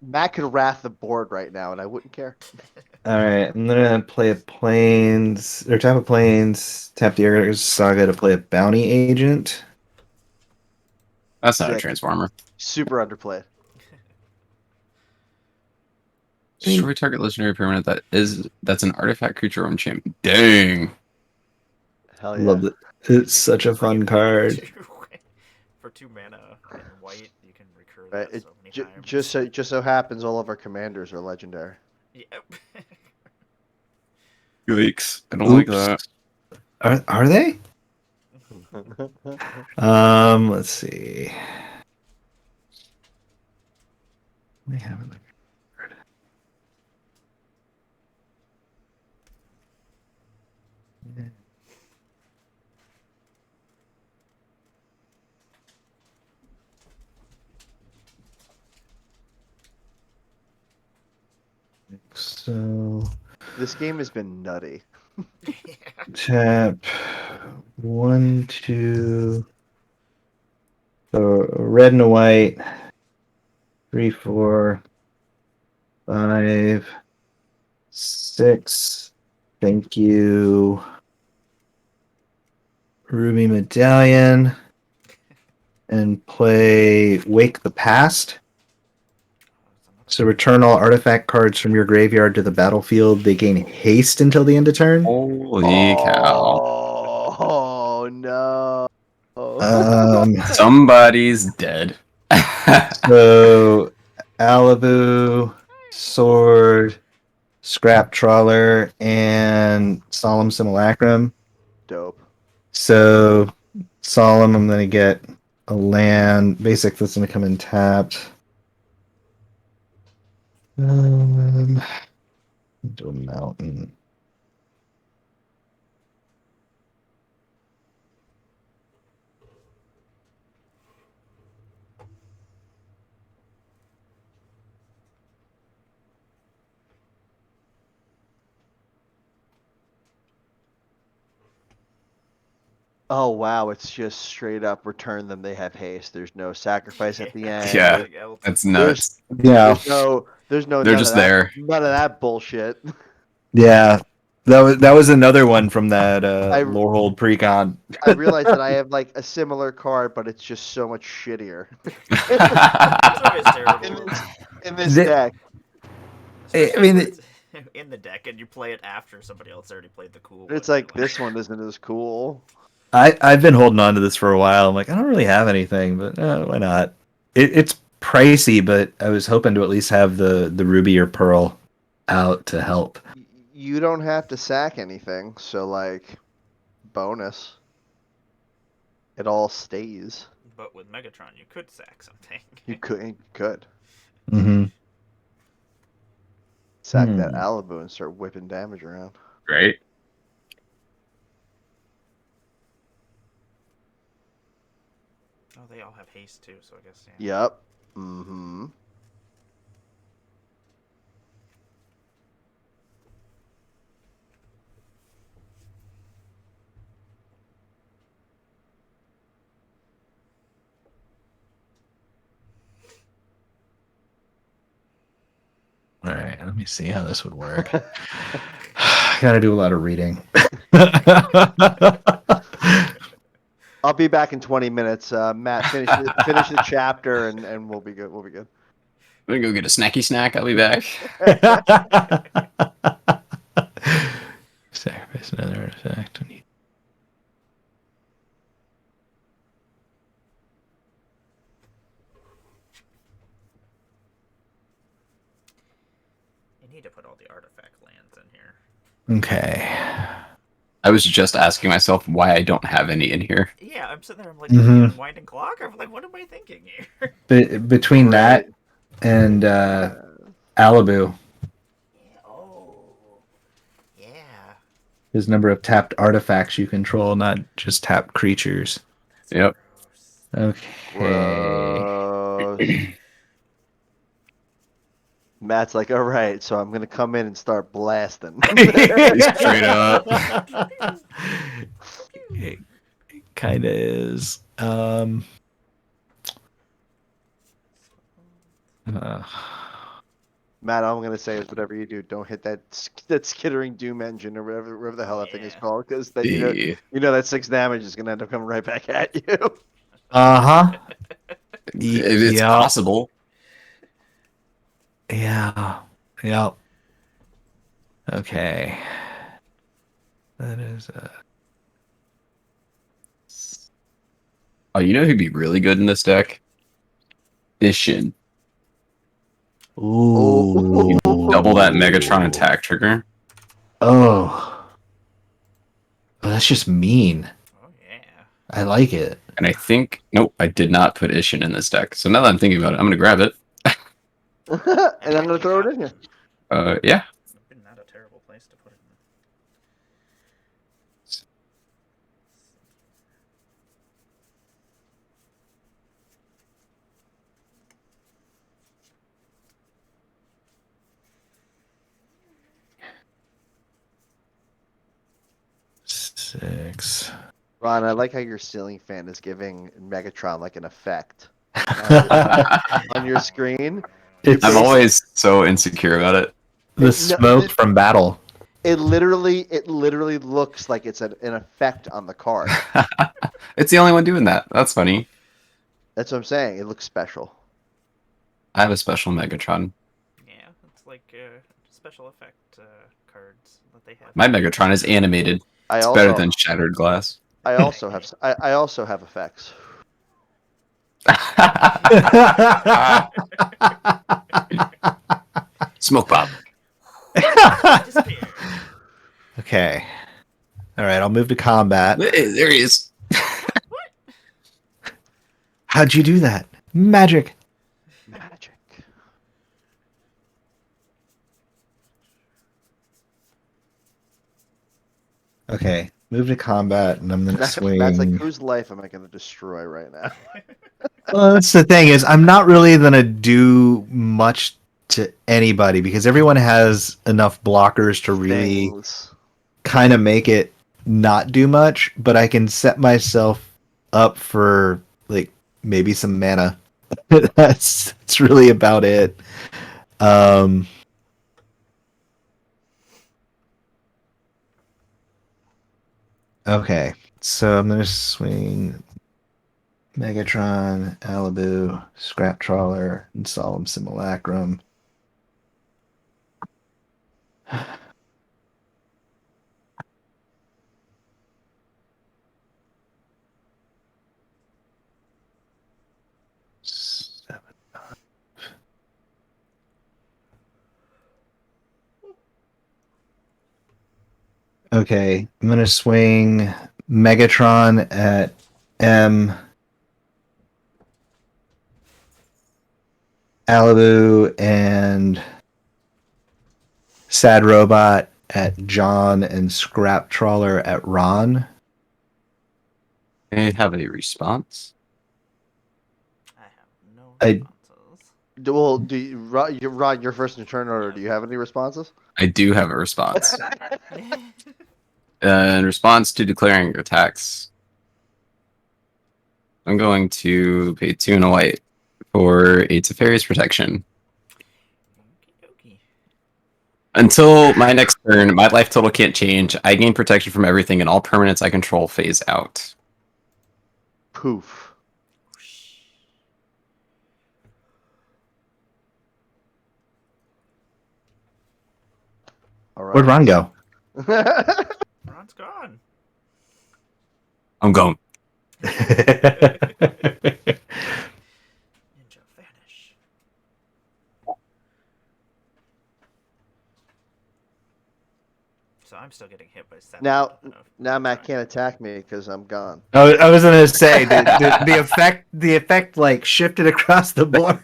Matt could wrath the board right now and I wouldn't care. All right, I'm gonna play a planes or tap a planes. Tap the Urza's Saga to play a bounty agent. That's not a Sick. transformer. Super underplayed. Destroy target legendary permanent that's an artifact creature or enchantment. Dang. Hell yeah. Love it. It's such a fun card. For 2 mana and white, you can recur Right, that it so many times. just so happens all of our commanders are legendary. Yep. Yikes. I don't like that. Are they? Let's see. We have another card. So This game has been nutty. tap 1, 2. So red and a white. 3, 4, 5, 6. Thank you. Ruby Medallion. And play Wake the Past. So return all artifact cards from your graveyard to the battlefield. They gain haste until the end of turn. Holy cow. Oh no. Um, Somebody's dead. so Alabu sword, scrap trawler, and solemn simulacrum. Dope. So solemn, I'm gonna get a land basic that's gonna come in tapped. Into a mountain. Oh wow, it's just straight up return them. They have haste. There's no sacrifice at the end. Yeah, Something else. that's There's nuts. Yeah, there's no They're none just of that there. none of that bullshit. yeah. That was another one from that I Lorehold precon. I realize that I have like a similar card, but it's just so much shittier It's always terrible. in this The- deck. Especially I mean, if it's in the deck and you play it after somebody else already played the cool one. It's like this one isn't as cool. I've been holding on to this for a while. I'm like, I don't really have anything, but why not? It's pricey, but I was hoping to at least have the ruby or pearl out to help. You don't have to sack anything, so like bonus. It all stays. But with Megatron, you could sack something. You could Mm-hmm. sack that Alibu and start whipping damage around. Right? Oh, they all have haste too, so I guess yeah. Yep. Mm-hmm. All right, let me see how this would work. I gotta do a lot of reading. I'll be back in 20 minutes. Matt, finish the chapter and we'll be good. We'll be good. I'm gonna go get a snacky snack. I'll be back. Sacrifice another artifact. You need to put all the artifact lands in here. Okay. I was just asking myself why I don't have any in here. Yeah, I'm sitting there. I'm like, Mhm. winding clock. I'm like, what am I thinking here? Between that and Alibu, Oh, yeah. his number of tapped artifacts you control, not just tapped creatures. Yep. Okay. Gross. Matt's like, all right, so I'm gonna come in and start blasting. Straight up. It kind of is. Matt, all I'm gonna say is whatever you do, don't hit that skittering doom engine or whatever the hell that thing is Yeah. called, because that Yeah. you know that 6 damage is gonna end up coming right back at you. Uh-huh. It's possible. Yeah. Yep. Okay. That is Oh, you know who'd be really good in this deck? Ishin. Ooh. Double that Megatron attack trigger. Oh. Oh, that's just mean. Oh yeah. I like it. And I think, nope, I did not put Ishin in this deck. So now that I'm thinking about it, I'm going to grab it. And I'm gonna throw it in here. Yeah. Not a terrible place to put it in. Six. Ron, I like how your ceiling fan is giving Megatron like an effect on your screen. It's I'm always so insecure about it. the smoke from battle. It literally looks like it's an effect on the card. It's the only one doing that. That's funny. That's what I'm saying. It looks special. I have a special Megatron. Yeah, it's like special effect cards that they have. My Megatron is animated. I It's also better than Shattered Glass. I also have effects. Smoke Bob. Disappear. Okay. All right, I'll move to combat. Hey, there he is. How'd you do that? Magic. Magic. Okay, move to combat, and I'm gonna swing. Matt's like, whose life am I going to destroy right now? Well, that's the thing is, I'm not really gonna do much to anybody because everyone has enough blockers to really Things. kind of make it not do much. But I can set myself up for like maybe some mana. That's really about it. Um, okay, so I'm gonna swing Megatron, Alibu, Scrap Trawler, and Solemn Simulacrum. Seven. Okay, I'm gonna swing Megatron at M, Alibu, and Sad Robot at John, and Scrap Trawler at Ron. I have a response. I have no I- responses. Well, Rod, your first in turn order. Do you have any responses? I do have a response. In response to declaring attacks, I'm going to pay 2 and a white for a Teferi's protection. Okey-dokey. Until my next turn, my life total can't change. I gain protection from everything, and all permanents I control phase out. Poof. All right. Where'd Ron go? Ron's gone. I'm going. Ninja vanish. So I'm still getting hit by 7. Now Matt can't attack me because I'm gone. I was gonna say the effect like shifted across the board.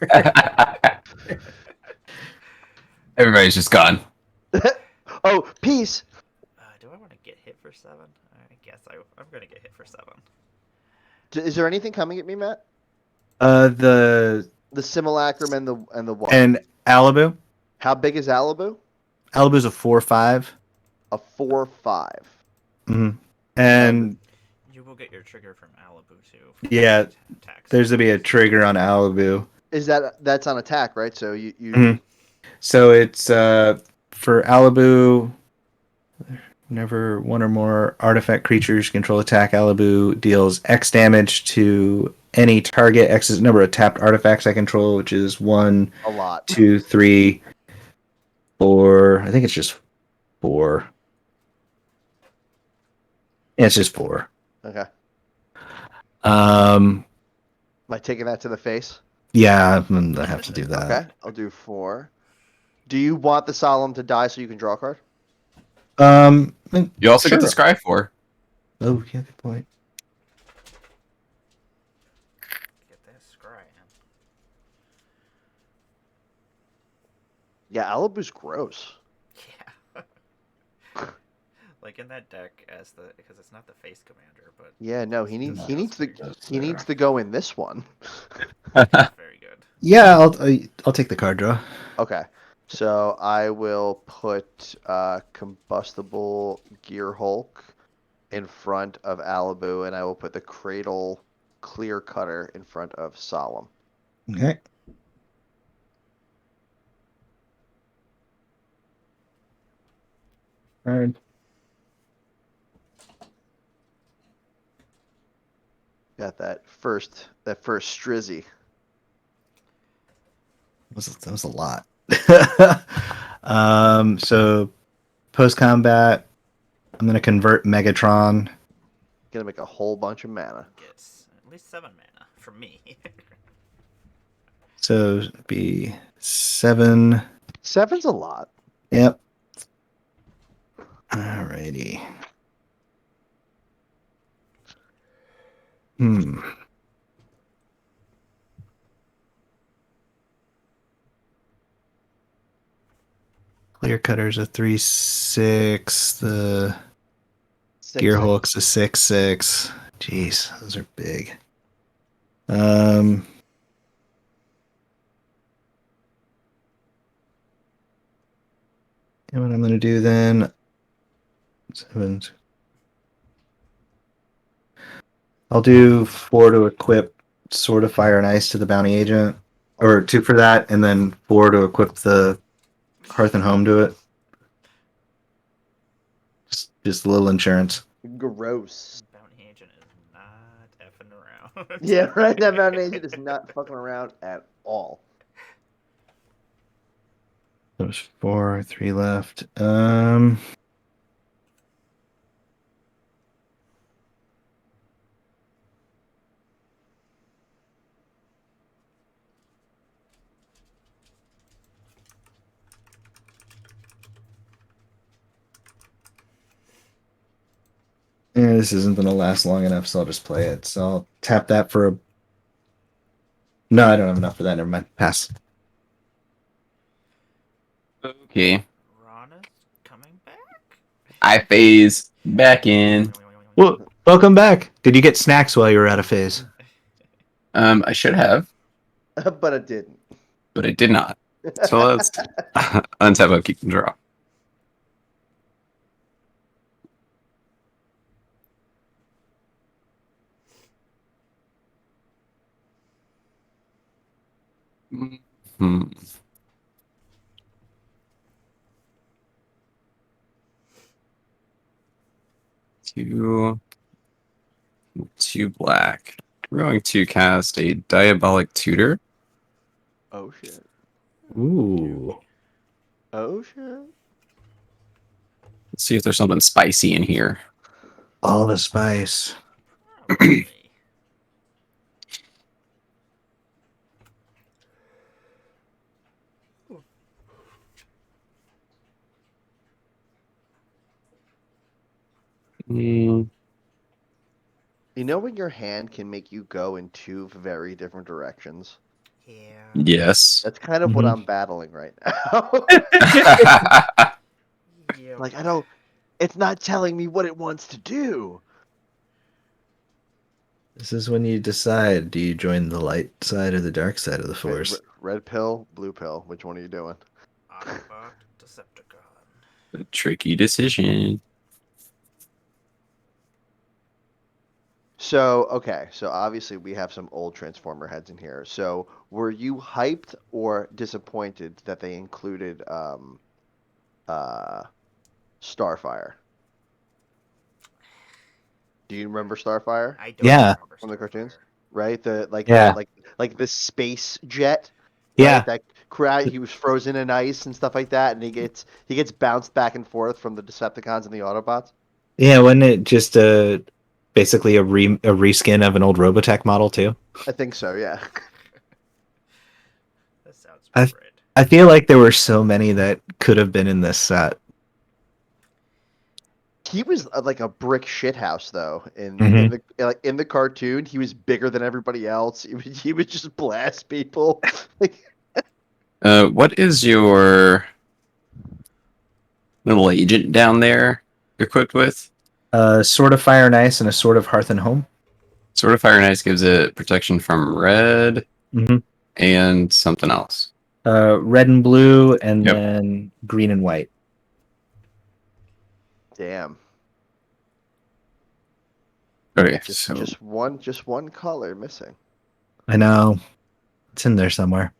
Everybody's just gone. Oh, peace. Do I want to get hit for 7? I guess I'm going to get hit for 7. Is there anything coming at me, Matt? The The simulacrum and the what? and Alibu. How big is Alibu? Alibu's a 4/5. A 4/5. Mm-hmm. And You will get your trigger from Alibu too. Yeah, Attacks. there's to be a trigger on Alibu. Is that's on attack, right? So you Mhm. So it's for Alibu. Whenever one or more artifact creatures control attack, Alibu deals X damage to any target. X is the number of tapped artifacts I control, which is 1, a lot. 2, 3, 4. I think it's just 4. Yeah, it's just 4. Okay. Um, Am I taking that to the face? yeah, I have to do that. Okay, I'll do 4. Do you want the Solemn to die so you can draw a card? You also sure. get to scry 4. Oh, yeah, good point. Get that scry. Yeah, Alibu's gross. Yeah. Like in that deck, because it's not the face commander, but Yeah, no, he needs That's to go in this one. very good. Yeah, I'll take the card draw. Okay, so I will put Combustible Gear Hulk in front of Alibu, and I will put the Cradle Clear Cutter in front of Solemn. Okay. Card. Got that first Strizzy. That was a lot. So post combat, I'm gonna convert Megatron. Gonna make a whole bunch of mana. Gets at least 7 mana from me. So it'd be 7 7's a lot. Yep. Alrighty. Clear cutter's a 3/6. The gear hook's a 6/6. Jeez, those are big. And what I'm gonna do then? 7. I'll do 4 to equip Sword of Fire and Ice to the bounty agent, or 2 for that, and then 4 to equip the Hearth and Home to it. Just a little insurance. Gross. Bounty agent is not effing around. Yeah, right. That bounty agent is not fucking around at all. There's 4, 3 left. Yeah, this isn't gonna last long enough, so I'll just play it. So I'll tap that for a. No, I don't have enough for that. Never mind. Pass. Okay. Rana's coming back. I phase back in. Well, welcome back. Did you get snacks while you were out of phase? I should have, But it didn't. but I did not. So let's untap, upkeep, and draw. Hmm. Two black. We're going to cast a Diabolic Tutor. Oh shit. Ooh. Oh shit. Let's see if there's something spicy in here. All the spice. Probably. Mm, You know when your hand can make you go in 2 very different directions? Yeah. yes. That's kind of what Mhm. I'm battling right now. Yep. Like I don't. It's not telling me what it wants to do. This is when you decide: do you join the light side or the dark side of the Force? Red pill, blue pill. Which one are you doing? Autobot Decepticon. A tricky decision. So okay, so obviously we have some old Transformer heads in here. So were you hyped or disappointed that they included Starfire? Do you remember Starfire I don't Yeah. remember from the Starfire. cartoons? Right, the Yeah. like the space jet. Yeah. Right, that crowd. He was frozen in ice and stuff like that, and he gets bounced back and forth from the Decepticons and the Autobots. Yeah, wasn't it just basically a reskin of an old Robotech model too? I think so. Yeah. That sounds I right. I feel like there were so many that could have been in this set. He was like a brick shithouse though. In Mhm. the like in the cartoon, he was bigger than everybody else. He would just blast people. Like, What is your little agent down there equipped with? Sword of Fire and Ice and a Sword of Hearth and Home. Sword of Fire and Ice gives it protection from red Mm-hmm. and something else. Red and blue, and Yep. then green and white. damn. Okay, Just so just one color missing. I know. It's in there somewhere.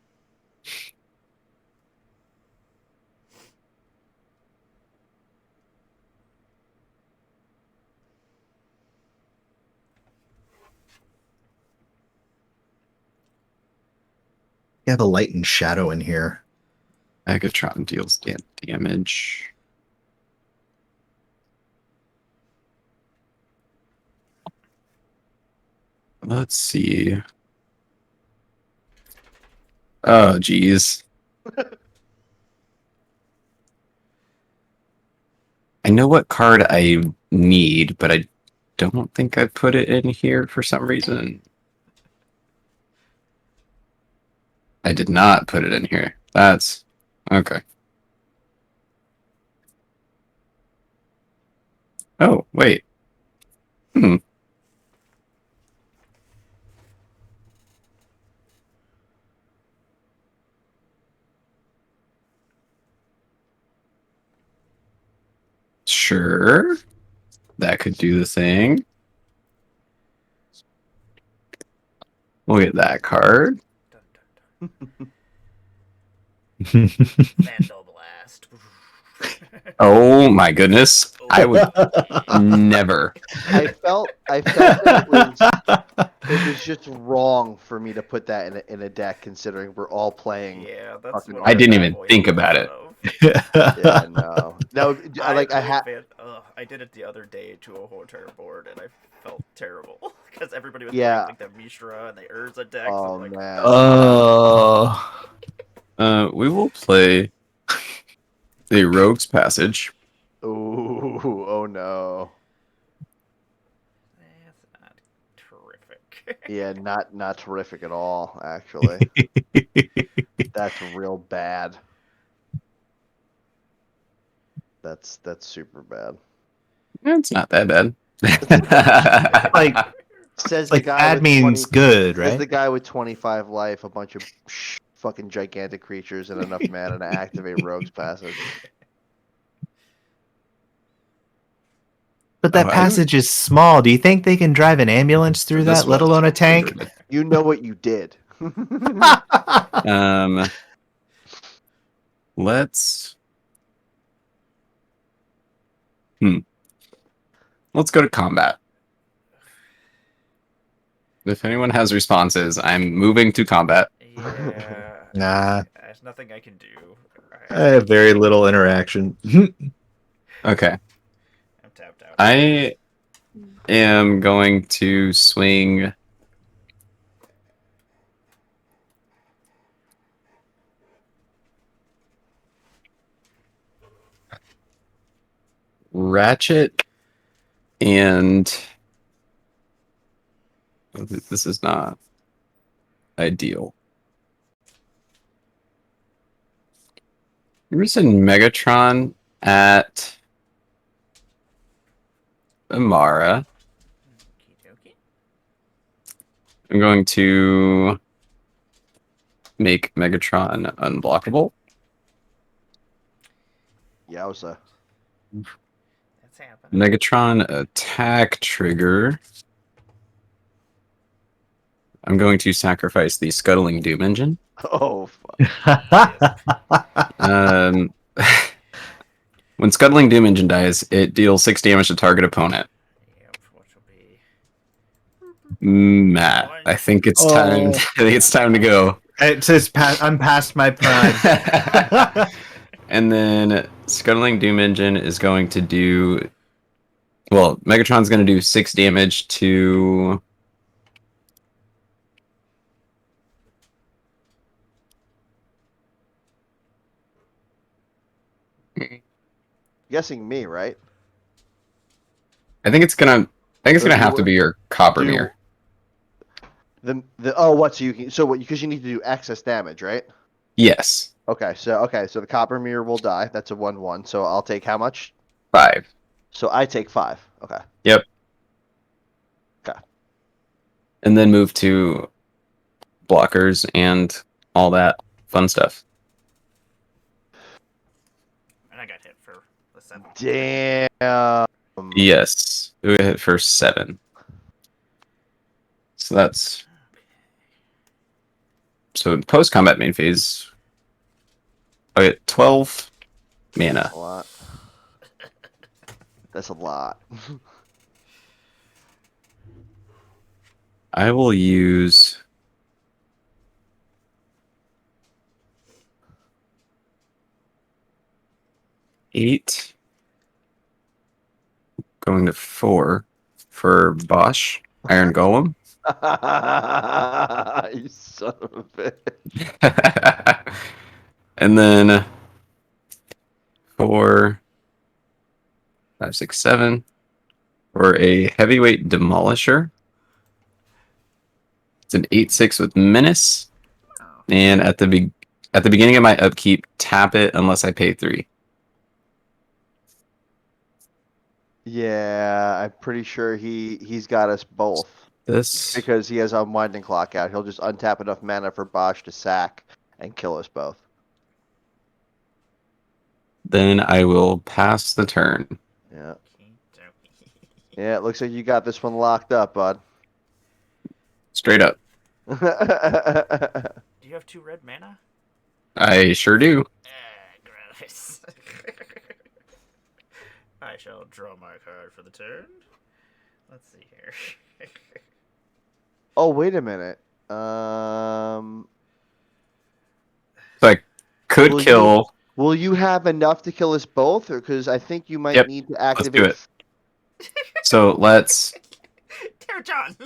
You have a light and shadow in here. Megatron deals damage. Let's see. Oh, geez. I know what card I need, but I don't think I put it in here for some reason. I did not put it in here. That's okay. Oh, wait. Hmm. Sure. That could do the thing. Look at that card. Dun, dun, dun. Vandal Blast. Oh my goodness. I would never. I felt that it was just wrong for me to put that in a deck, considering we're all playing. Yeah, that's Fucking what I didn't even avoided think a about lot it. of. Yeah, no. I did it the other day to a whole entire board, and I felt terrible because everybody was Yeah. playing like the Mishra and the Urza decks. Oh I'm like, man. Oh. We will play the Rogue's Passage. Ooh. Oh no. that's not terrific. Yeah, not terrific at all. Actually, that's real bad. That's super bad. It's not that bad. Like, Says like the guy bad with means 20 good, Says right? the guy with 25 life, a bunch of fucking gigantic creatures, and enough mana to activate Rogue's Passage. But that Oh, I- passage is small. Do you think they can drive an ambulance through This that, let was alone a tank? weird. You know what you did. Let's. Let's go to combat. If anyone has responses, I'm moving to combat. Yeah. Nah, There's nothing I can do. I have very little interaction. Okay. I'm tapped out. I am going to swing. Ratchet and this is not ideal. We're sending Megatron at Emmara. Okey-dokey. I'm going to make Megatron unblockable. Yowza. That's happening. Megatron attack trigger. I'm going to sacrifice the Scuttling Doom Engine. Oh fuck. When Scuttling Doom Engine dies, it deals 6 damage to target opponent. Yep, which will be Matt, I think it's time. Oh. I think it's time to go. It says I'm past my prime. And then Scuttling Doom Engine is going to do. Well, Megatron's going to do 6 damage to. Guessing me, right? I think it's gonna. I think it's Or gonna do have you- to be your Coppermere. The what? So you can because you need to do excess damage, right? Yes, Okay, so the copper mirror will die. That's a 1/1. So I'll take how much? 5. So I take 5. Okay. Yep. Okay. And then move to blockers and all that fun stuff. and I got hit for the 7. Damn. Yes, we hit for 7. So that's post combat main phase. I get 12 mana. A lot. That's a lot. I will use. Eight. Going to 4 for Bosch Iron Golem. You son of a bitch. And then 4 5, 6, 7. For a heavyweight demolisher. It's an 8/6 with menace. Oh. And at the beginning of my upkeep, tap it unless I pay 3. Yeah, I'm pretty sure he's got us both This. because he has Unwinding Clock out. He'll just untap enough mana for Bosch to sack and kill us both. Then I will pass the turn. Yeah. Okey-dokey. Yeah, it looks like you got this one locked up, bud. Straight up. Do you have 2 red mana? I sure do. Gross. I shall draw my card for the turn. Let's see here. Oh, wait a minute. So I could Will kill. Will you have enough to kill us both, or because I think you might Yep, need to do activate? it. So let's John.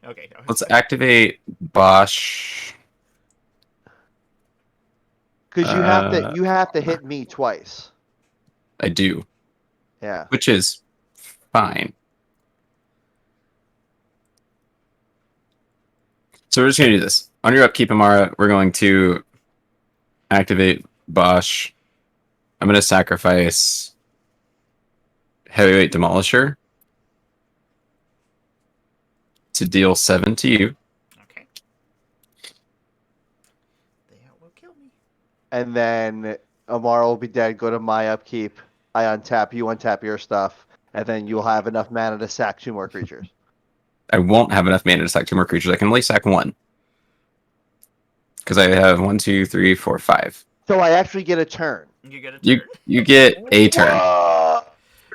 Okay. No. activate Bosch. Because you have to hit me twice. I do, Yeah. which is fine. So we're just gonna do this. On your upkeep, Emmara, we're going to activate Bosch. I'm gonna sacrifice Heavyweight Demolisher to deal 7 to you. Okay. They will kill me. And then Amara will be dead. Go to my upkeep. I untap. You untap your stuff, and then you'll have enough mana to sack 2 more creatures. I won't have enough mana to sack 2 more creatures. I can only sack 1. Because I have 1, 2, 3, 4, 5. So I actually get a turn. You get a turn. You get a turn. Whoa!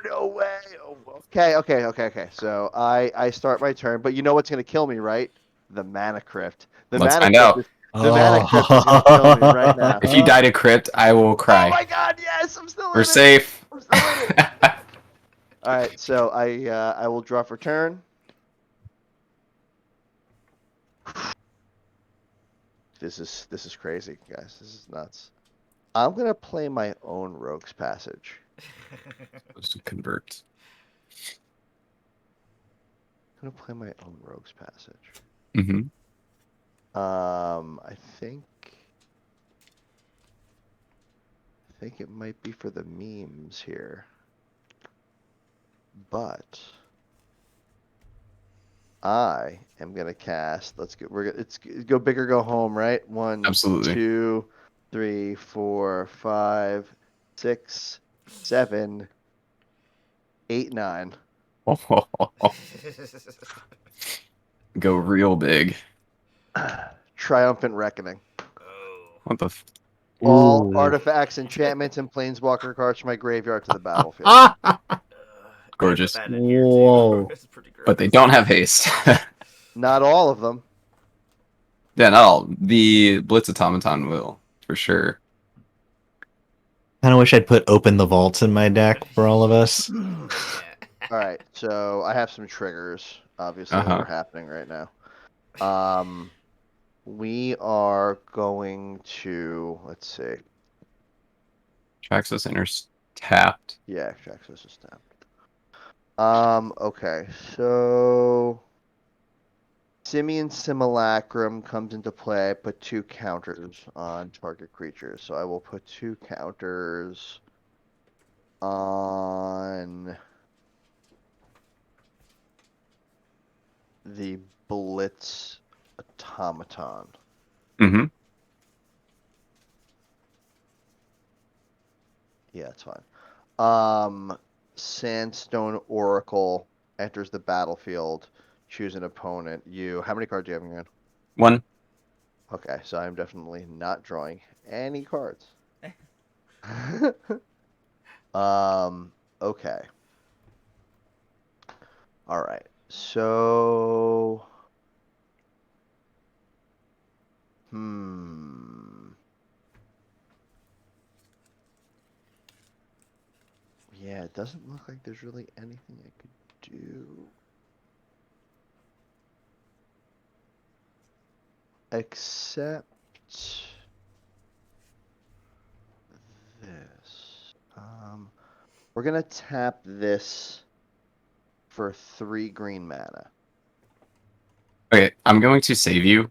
No way. Oh, okay. So I start my turn, but you know what's gonna kill me, right? The mana crypt. Let's find out. The mana crypt is gonna kill me right now. If you die to crypt, I will Oh cry. my god, yes! I'm still We're in it. safe. I'm still in it. All right, so I will draw for turn. This is crazy, guys. This is nuts. I'm gonna play my own Rogue's Passage. Supposed to convert. I'm gonna play my own Rogue's Passage. Mm-hmm. I think it might be for the memes here, but I am gonna cast. Let's go big or go home, right? 1, Absolutely. 2, 3, 4, 5, 6, 7, 8, 9. Go real big. Triumphant Reckoning. Oh. What the? All Ooh. artifacts, enchantments, and planeswalker cards from my graveyard to the battlefield. Gorgeous. I put that in here, too. Whoa. It's pretty gross. But they don't have haste. Not all of them. Yeah, not all. The Blitz Automaton will, for sure. Kind of wish I'd put Open the Vaults in my deck for all of us. Yeah. All right, so I have some triggers, obviously, that are happening right now. We are going to, let's see. Traxxas Inner's tapped. Yeah, Traxxas is tapped. Okay, so Simian Simulacrum comes into play. I put 2 counters on target creatures. So I will put 2 counters on the Blitz Automaton. Mm-hmm. Yeah, that's fine. Sandstone Oracle enters the battlefield. Choose an opponent. How many cards do you have in your hand? 1. Okay, so I'm definitely not drawing any cards. Okay. All right. So, yeah, it doesn't look like there's really anything I could do. Except this. We're gonna tap this for 3 green mana. Okay, I'm going to save you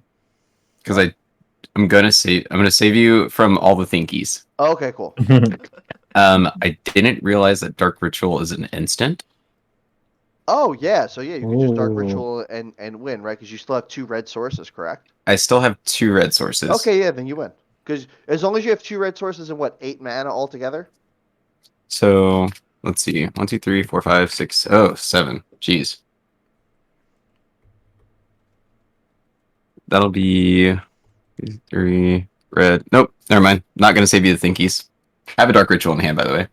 because I'm gonna save you from all the thinkies. Oh, okay, cool. I didn't realize that Dark Ritual is an instant. Oh yeah, so yeah, you can just Dark Ooh. Ritual and win, right? Because you still have 2 red sources, correct? I still have 2 red sources. Okay, yeah, then you win. Because as long as you have 2 red sources and 8 mana altogether. So let's see. 1, 2, 3, 4, 5, 6. Oh, 7. Jeez. That'll be 3 red. Nope, never mind. Not gonna save you the thinkies. I have a Dark Ritual in hand, by the way.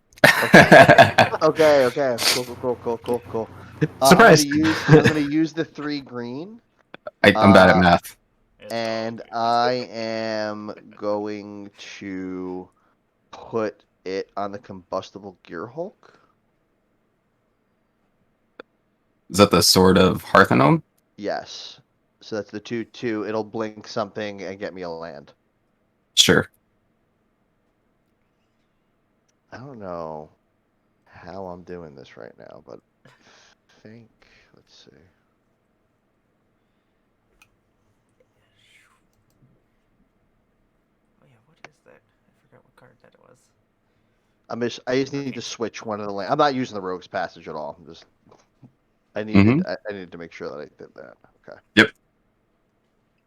Okay. Cool. Surprise! I'm gonna use the 3 green. I'm bad at math. It's And I am going to put it on the combustible gear Hulk. Is that the Sword of Hearthenome? Yes. So that's the 2/2. It'll blink something and get me a land. Sure. I don't know how I'm doing this right now, but I think let's see. Oh yeah, what is that? I forgot what card that was. I just need to switch one of the land. I'm not using the Rogue's Passage at all. I'm just I needed to make sure that I did that. Okay. Yep.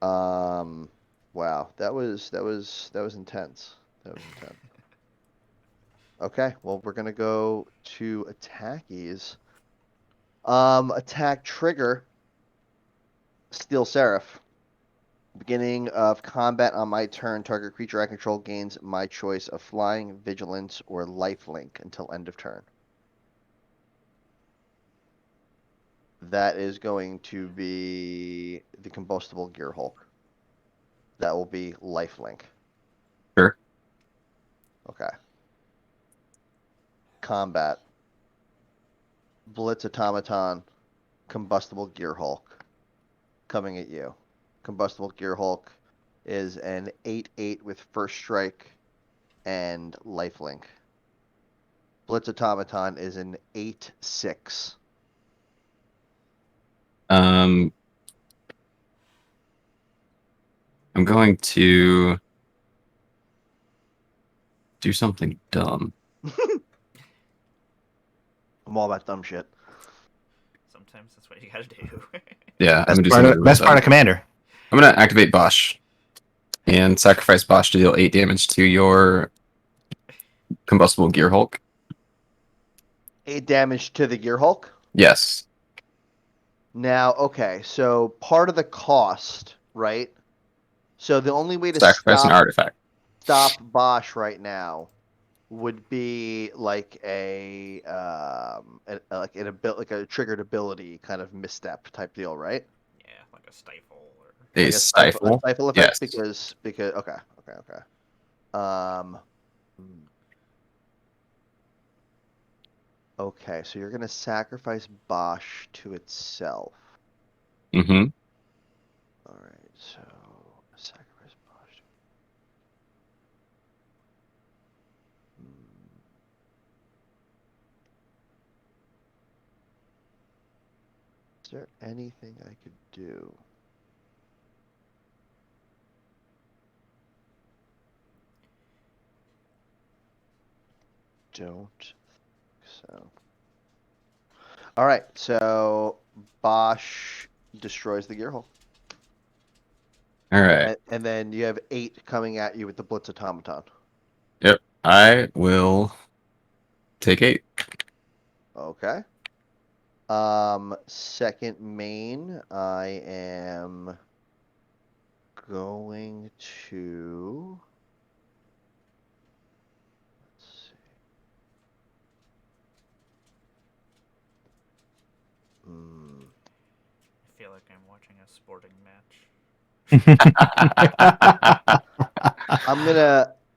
Wow, that was intense. That was intense. Okay, well we're gonna go to attackies. Attack trigger. Steel Seraph. Beginning of combat on my turn, target creature I control gains my choice of flying, vigilance, or lifelink until end of turn. That is going to be the combustible gear Hulk. That will be lifelink. Sure. Okay. Combat. Blitz Automaton, combustible gear Hulk. Coming at you. Combustible gear Hulk is an 8/8 with first strike and lifelink. Blitz Automaton is an 8/6. I'm going to do something dumb. I'm all about dumb shit. Sometimes that's what you gotta do. Yeah, I'm Best gonna do part something of, best part dumb. of Commander. I'm gonna activate Bosch and sacrifice Bosch to deal 8 damage to your combustible gear Hulk. 8 damage to the gear Hulk. Yes. Now, okay, so part of the cost, right? So the only way to Sacrifice an artifact. stop Bosch right now would be like a triggered ability kind of misstep type deal, right? Yeah, like a stifle or A Like a stifle. stifle Yes. effect because okay. Um Okay, so you're gonna sacrifice Bosch to itself. Mm-hmm. Alright, so sacrifice Bosch. Is there anything I could do? Don't think so. Alright, so Bosch destroys the gear hole. All right. And then you have 8 coming at you with the Blitz Automaton. Yep. I will take 8. Okay. Second main, I am going to. Let's see. I feel like I'm watching a sporting match.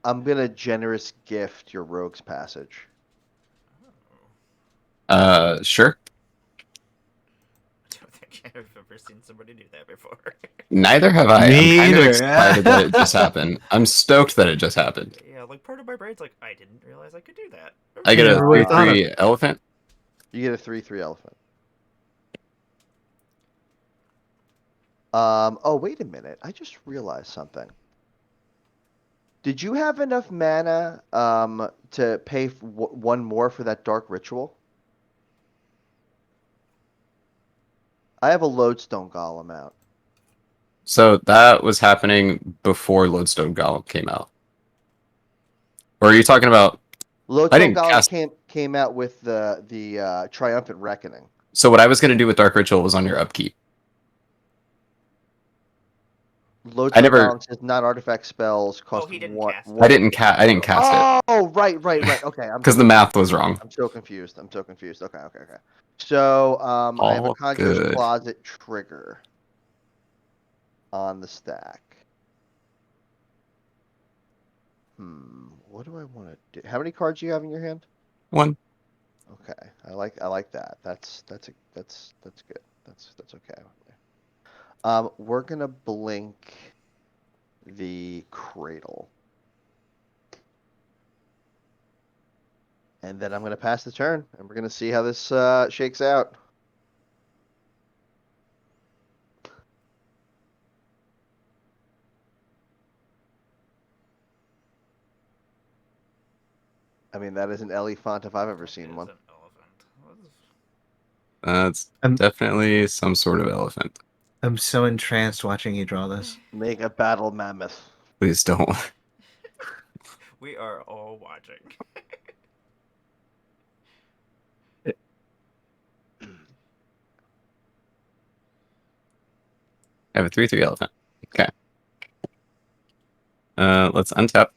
I'm gonna generous gift your Rogue's Passage. Sure. I don't think I've ever seen somebody do that before. Neither have I. Me I'm kind of either. excited that it just happened. I'm stoked that it just happened. Yeah, Yeah, like part of my brain's like, I didn't realize I could do that. I get a Never would've thought of 3/3 elephant. You get a 3/3 elephant. Oh, wait a minute. I just realized something. Did you have enough mana to pay one more for that dark ritual? I have a lodestone golem out. So that was happening before Lodestone Golem came out. Or are you talking about? I Lodestone didn't golem cast. came out with the triumphant reckoning. So what I was going to do with Dark Ritual was on your upkeep. Lodestone never- golem says non-artifact spells cost he didn't one. cast it. one- I didn't cast it Oh, right. Okay, because the math was wrong. I'm so confused. Okay. So, I have a All Conjurer's good. Closet trigger on the stack. What do I want to do? How many cards do you have in your hand? 1. Okay, I like that. That's good. That's okay. We're gonna blink the Cradle, and then I'm gonna pass the turn, and we're gonna see how this shakes out. I mean, that is an Ellie font if I've ever seen one. An elephant. What is... That's I'm- definitely some sort of elephant. I'm so entranced watching you draw this. Make a battle mammoth. Please don't. We are all watching. I have a 3/3 elephant. Okay. Let's untap.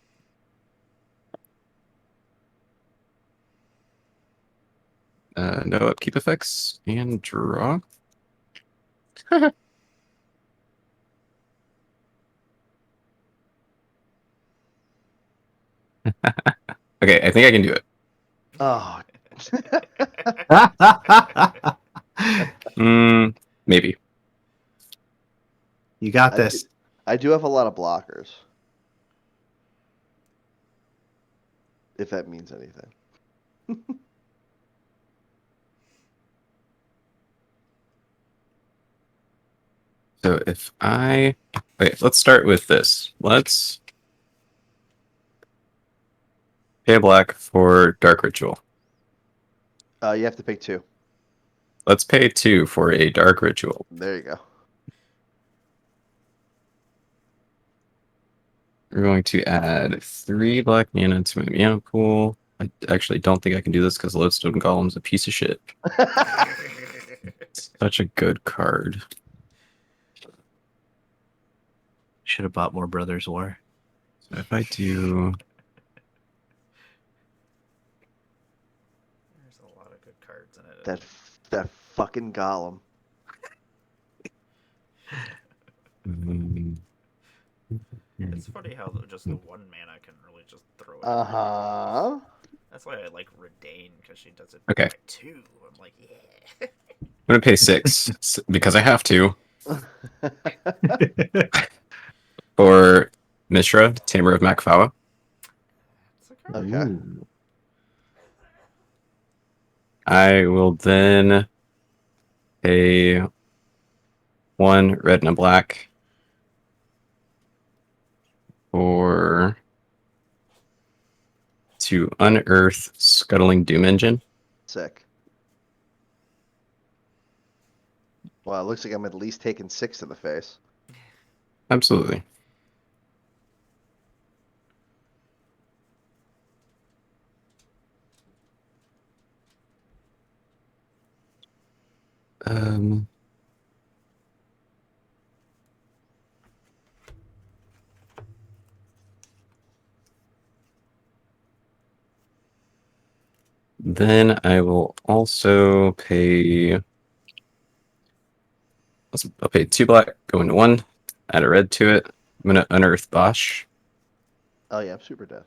No upkeep effects and draw. Okay, I think I can do it. Oh, Maybe. You got this. I do have a lot of blockers. If that means anything. So if I... Okay, let's start with this. Let's pay a black for Dark Ritual. You have to pay 2. Let's pay 2 for a Dark Ritual. There you go. We're going to add 3 black mana to my mana pool. I actually don't think I can do this because Lodestone Golem's a piece of shit. Such a good card. Should have bought more Brothers War. So if I do... There's a lot of good cards in it. that fucking golem. It's funny how just the 1 mana can really just throw it. Uh-huh. That's why I like Redane, because she does it Okay. by 2. I'm like, yeah. I'm going to pay 6 because I have to. For Mishra, Tamer of Makfawa. That's a card. Okay. Ooh. I will then pay 1 red and a black for to unearth Scuttling Doom Engine. Sick. Well, it looks like I'm at least taking 6 to the face. Absolutely. Then I will also pay. I'll pay 2 black, go into 1, add a red to it. I'm gonna unearth Bosch. Oh yeah, I'm super dead.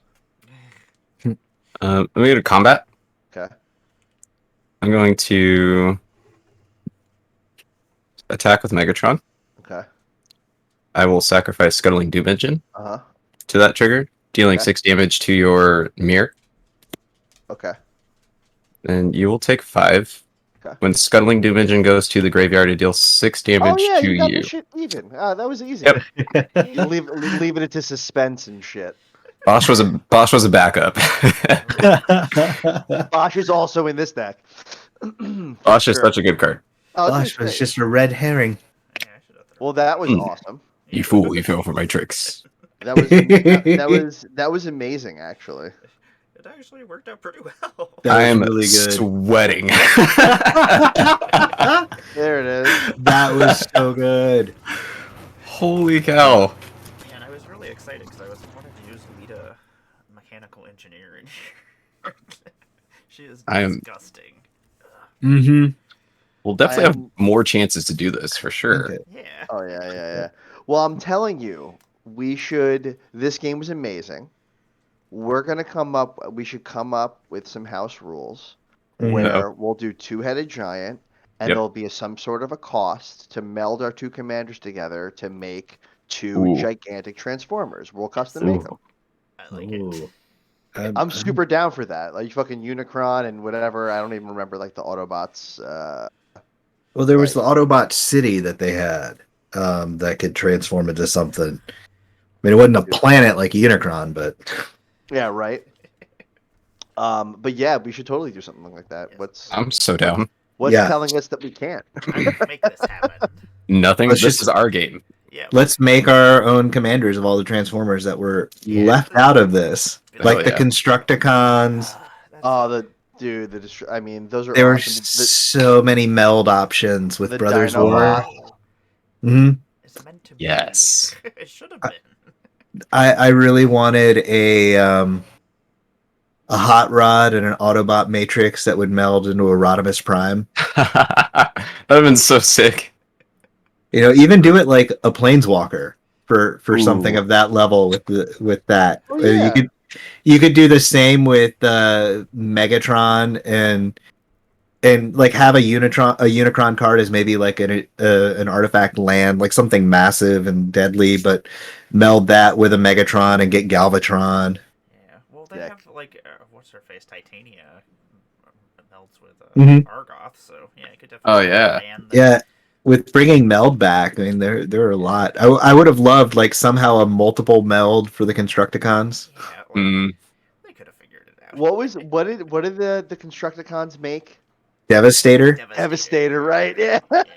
I'm gonna go to combat. Okay. I'm going to attack with Megatron. Okay. I will sacrifice Scuttling Doom Engine Uh-huh. to that trigger. dealing Okay. 6 damage to your mirror, Okay. and you will take 5. Okay. When Scuttling Dimension goes to the graveyard, it deals 6 Oh damage yeah, to you got you. this shit even. That was easy. Yep. You leaving it to suspense and shit. Bosch was a backup. Bosch is also in this deck. For Bosch is sure. such a good card. Oh, Bosch dude, was great. just a red herring. Yeah, I should have thrown Well, that was Hmm. awesome. You fool! You fell for my tricks. That was that was amazing, actually. It actually worked out pretty well. That I was am really good. sweating. There it is. That was so good. Holy cow! Man, I was really excited because I wanted to use Lita mechanical engineer in here. She is I am- disgusting. Mm-hmm. We'll definitely I have am- more chances to do this for sure. Okay. Yeah. Oh yeah. Well, I'm telling you, we should. This game was amazing. We should come up with some house rules Mhm. where we'll do two-headed giant, and Yep. there'll be some sort of a cost to meld our two commanders together to make two Ooh. gigantic transformers. We'll custom make them. I like it. Ooh. I'm super down for that. Like fucking Unicron and whatever. I don't even remember like the Autobots. Well, there was like- the Autobot city that they had that could transform into something. I mean, it wasn't a planet like Unicron, but Yeah, right. But yeah, we should totally do something like that. Yes. I'm so down. What's Yeah. telling us that we can't? I can make this happen. Nothing. Let's This just- is our game. Yeah. let's make our own commanders of all the Transformers that were Yeah. left out of this, Hell like the yeah. Constructicons. That's- Oh, I mean, those are There were awesome. so many meld options with The Brothers Dino War. Bot. hmm It's meant to be. Yes. It should have been. I really wanted a hot rod and an Autobot Matrix that would meld into a Rodimus Prime. That would have been so sick. You know, even do it like a Planeswalker for something Ooh. of that level with that. Oh, yeah. You could do the same with Megatron and like have a Unicron card as maybe like an artifact land, like something massive and deadly, but meld that with a Megatron and get Galvatron. Yeah. Well, they Yeah. have like what's her face, Titania melts with Mhm. Argoth, so yeah, it could Oh, definitely. yeah. ban them. Yeah, with bringing meld back, I mean there are a lot. I would have loved like somehow a multiple meld for the Constructicons. Yeah. Like, Mm. they could have figured it out. What did the Constructicons make? Devastator. Devastator, right? Yeah. Yep.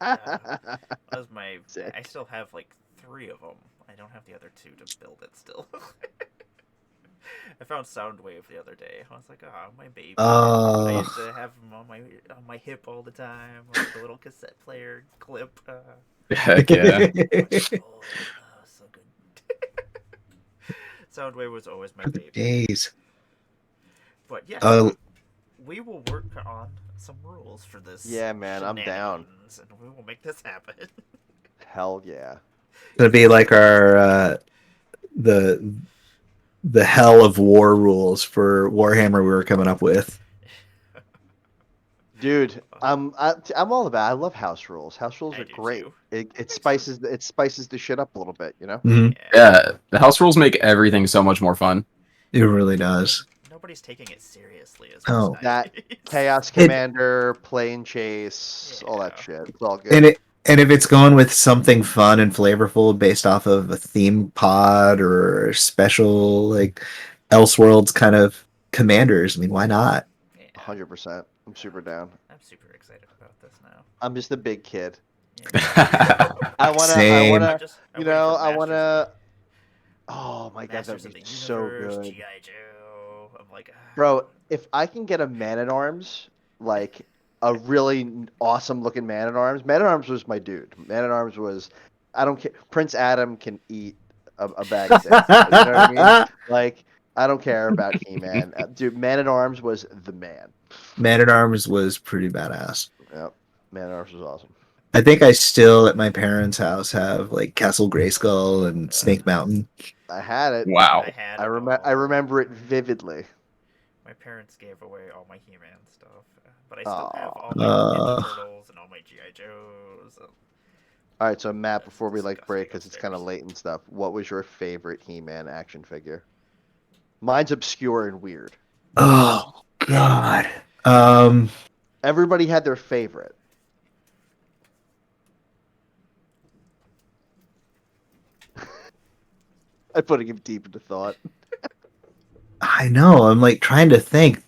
That was my. Sick. I still have like 3 of them. I don't have the other 2 to build it still. I found Soundwave the other day. I was like, oh, my baby. I used to have him on my hip all the time, like the little cassette player clip. Heck yeah. Oh, so good. Soundwave was always my baby. Days. But yeah, Oh. we will work on some rules for this. Yeah, man, I'm down. shenanigans, and we will make this happen. Hell yeah. It'll be like our the hell of war rules for Warhammer we were coming up with. Dude, I'm all about. I love house rules. House rules I are do great. too. It spices the shit up a little bit, you know. Mhm. Yeah, the house rules make everything so much more fun. It really does. Nobody's taking it seriously as Oh. much. That Chaos Commander, Plane Chase, all that Yeah. shit. It's all good. And if it's going with something fun and flavorful based off of a theme pod or special like Elseworlds kind of commanders, I mean, why not? Yeah, 100%. I'm super down. I'm super excited about this now. I'm just a big kid. Yeah. I wanna. Same. I wanna. I'm You waiting know. for I Masters wanna. Oh my god, Masters that of would the be so Universe, good, G.I. Joe. I'm like, bro. If I can get a Man at Arms, like a really awesome looking Man at Arms. Man at Arms was my dude. Man at Arms was. I don't care. Prince Adam can eat a bag of dicks. You know what I mean? Like I don't care about He-Man. Dude, Man at Arms was the man. Man at Arms was pretty badass. Yep. Man at Arms was awesome. I think I still at my parents' house have like Castle Grayskull and Snake Mountain. I had it. Wow. I had. I it remember. I all. remember it vividly. My parents gave away all my He-Man stuff, but I still have all my Aw. Ninja Turtles and all my G.I. Joes. All right, so Matt, before we like break, Disgusting because it's kind of upstairs. late and stuff, what was your favorite He-Man action figure? Mine's obscure and weird. Oh God. Um. Everybody had their favorite. I'm putting him deep into thought. I know. I'm like trying to think.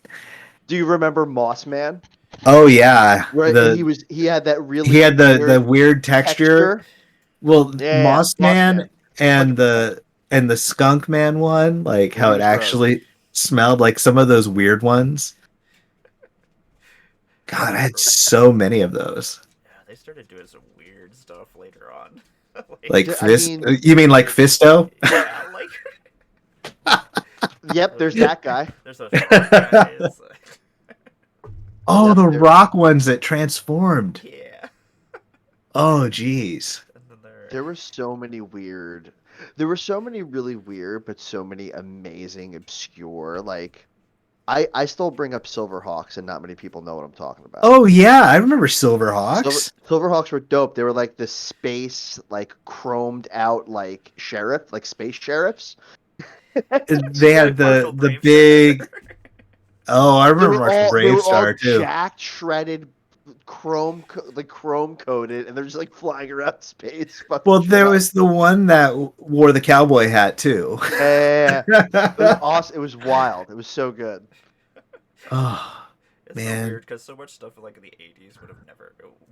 Do you remember Moss Man? Oh yeah. Right, and he had that really He had the weird weird texture. texture. Well, Yeah, Moss Moss Man Man. and 100%. the Skunk Man one, like Yeah, he how it was gross. actually smelled like some of those weird ones. I God, I had remember. so many of those. Yeah, they started doing some weird stuff later on. Like I Fist. mean, You mean like Fisto? Yeah, like yep, there's that guy. there's those shark guys. Oh, Yep, the there. rock ones that transformed. Yeah, Oh, geez. and then there. There were so many weird. There were so many really weird, but so many amazing, obscure. Like, I still bring up Silverhawks, and not many people know what I'm talking about. Oh yeah, I remember Silverhawks. Silverhawks were dope. They were like the space, like chromed out, like sheriff, like space sheriffs. They had Marshall the Bravestar. big. Oh, I remember Marshall They were all Bravestar too. jacked, shredded, chrome coated, and they're just like flying around space. Fucking Well, shit there up. was the one that wore the cowboy hat too. Yeah, it was awesome. It was wild. It was so good. Oh It's so man, weird because so much stuff in like in the '80s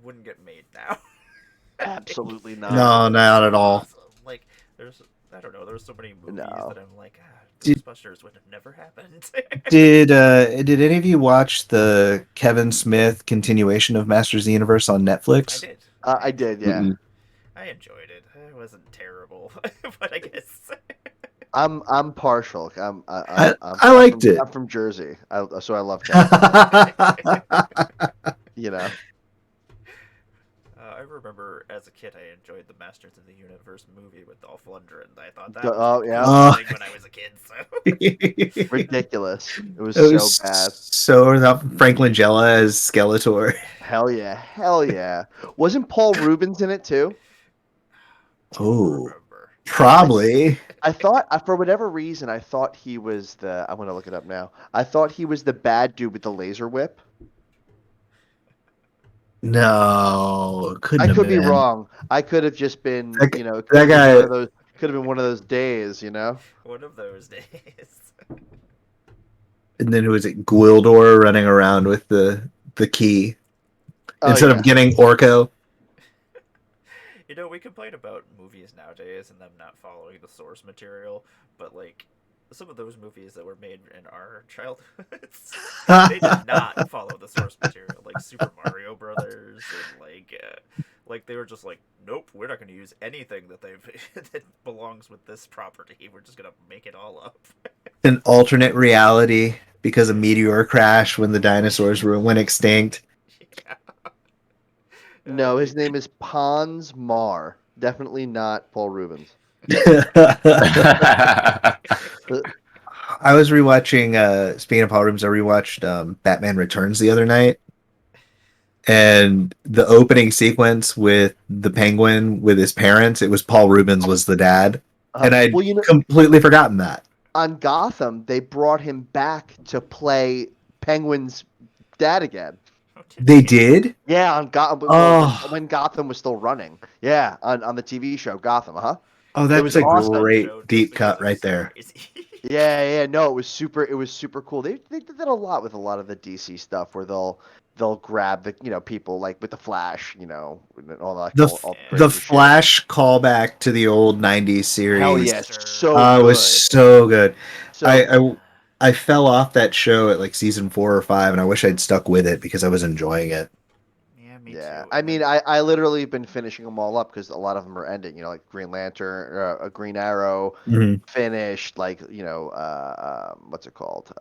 wouldn't get made now. Absolutely not. no, not at all. Awesome. Like there's I don't know. There's so many movies No. that I'm like, Did- Ghostbusters would have never happened. Did any of you watch the Kevin Smith continuation of Masters of the Universe on I Netflix? did. I did, yeah. Mm-mm. I enjoyed it. It wasn't terrible, but I guess. I'm partial. I liked it. I'm from Jersey, so I love Kevin. You know. I remember as a kid I enjoyed the Masters of the Universe movie with Dolph Lundgren. I thought that Oh, was the yeah. coolest thing when I was a kid. So Ridiculous. It was It was so bad. so without Franklin Jella as Skeletor. Hell yeah. Hell yeah. Wasn't Paul Rubens in it too? Oh, remember. probably. I thought, for whatever reason, I thought he was I'm going to look it up now. I thought he was the bad dude with the laser whip. No, couldn't I have could be been. wrong. I could have just been, That- you know, it that guy- could have been one of those days, you know? One of those days. And then who was it? Gwildor running around with the key Oh, instead yeah. of getting Orko. You know, we complain about movies nowadays and them not following the source material, but like some of those movies that were made in our childhoods, they did not follow the source material, like Super Mario Brothers, and like they were just like, nope, we're not going to use anything that that belongs with this property. We're just going to make it all up. An alternate reality because a meteor crash when the dinosaurs went extinct. Yeah. No, his name is Pons Mar. Definitely not Paul Rubens. I was rewatching. Speaking of Paul Rubens, I rewatched Batman Returns the other night, and the opening sequence with the Penguin with his parents. It was Paul Rubens was the dad, and I'd Well, you know, completely forgotten that. on Gotham, they brought him back to play Penguin's dad again. They did. Yeah, on Gotham Oh. when Gotham was still running. Yeah, on the TV show Gotham, Oh, It that's was a awesome. great Show just deep because cut it right was so there. crazy. Yeah. No, it was super cool. They did that a lot with a lot of the DC stuff where they'll grab the people like with the Flash, and all that. all The crazy shit. Flash callback to the old '90s series. Hell yes, so it good. was so good. So I fell off that show at like season 4 or 5, and I wish I'd stuck with it because I was enjoying it. Yeah, me yeah, too. I mean, I literally have been finishing them all up because a lot of them are ending. Like Green Lantern, Green Arrow, finished. Like what's it called?